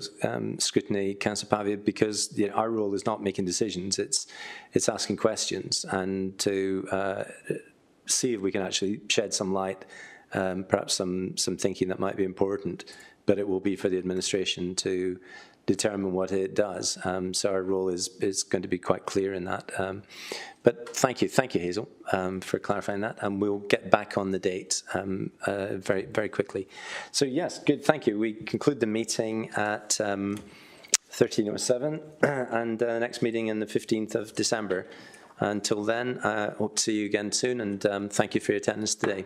scrutiny, Councillor Pavia, because our role is not making decisions, it's asking questions and to see if we can actually shed some light, perhaps some thinking that might be important, but it will be for the administration to determine what it does. So our role is going to be quite clear in that. But thank you, Hazel, for clarifying that, and we'll get back on the date very, very quickly. So yes, good, thank you. We conclude the meeting at 13:07, and next meeting in the 15th of December. Until then, I hope to see you again soon, and thank you for your attendance today.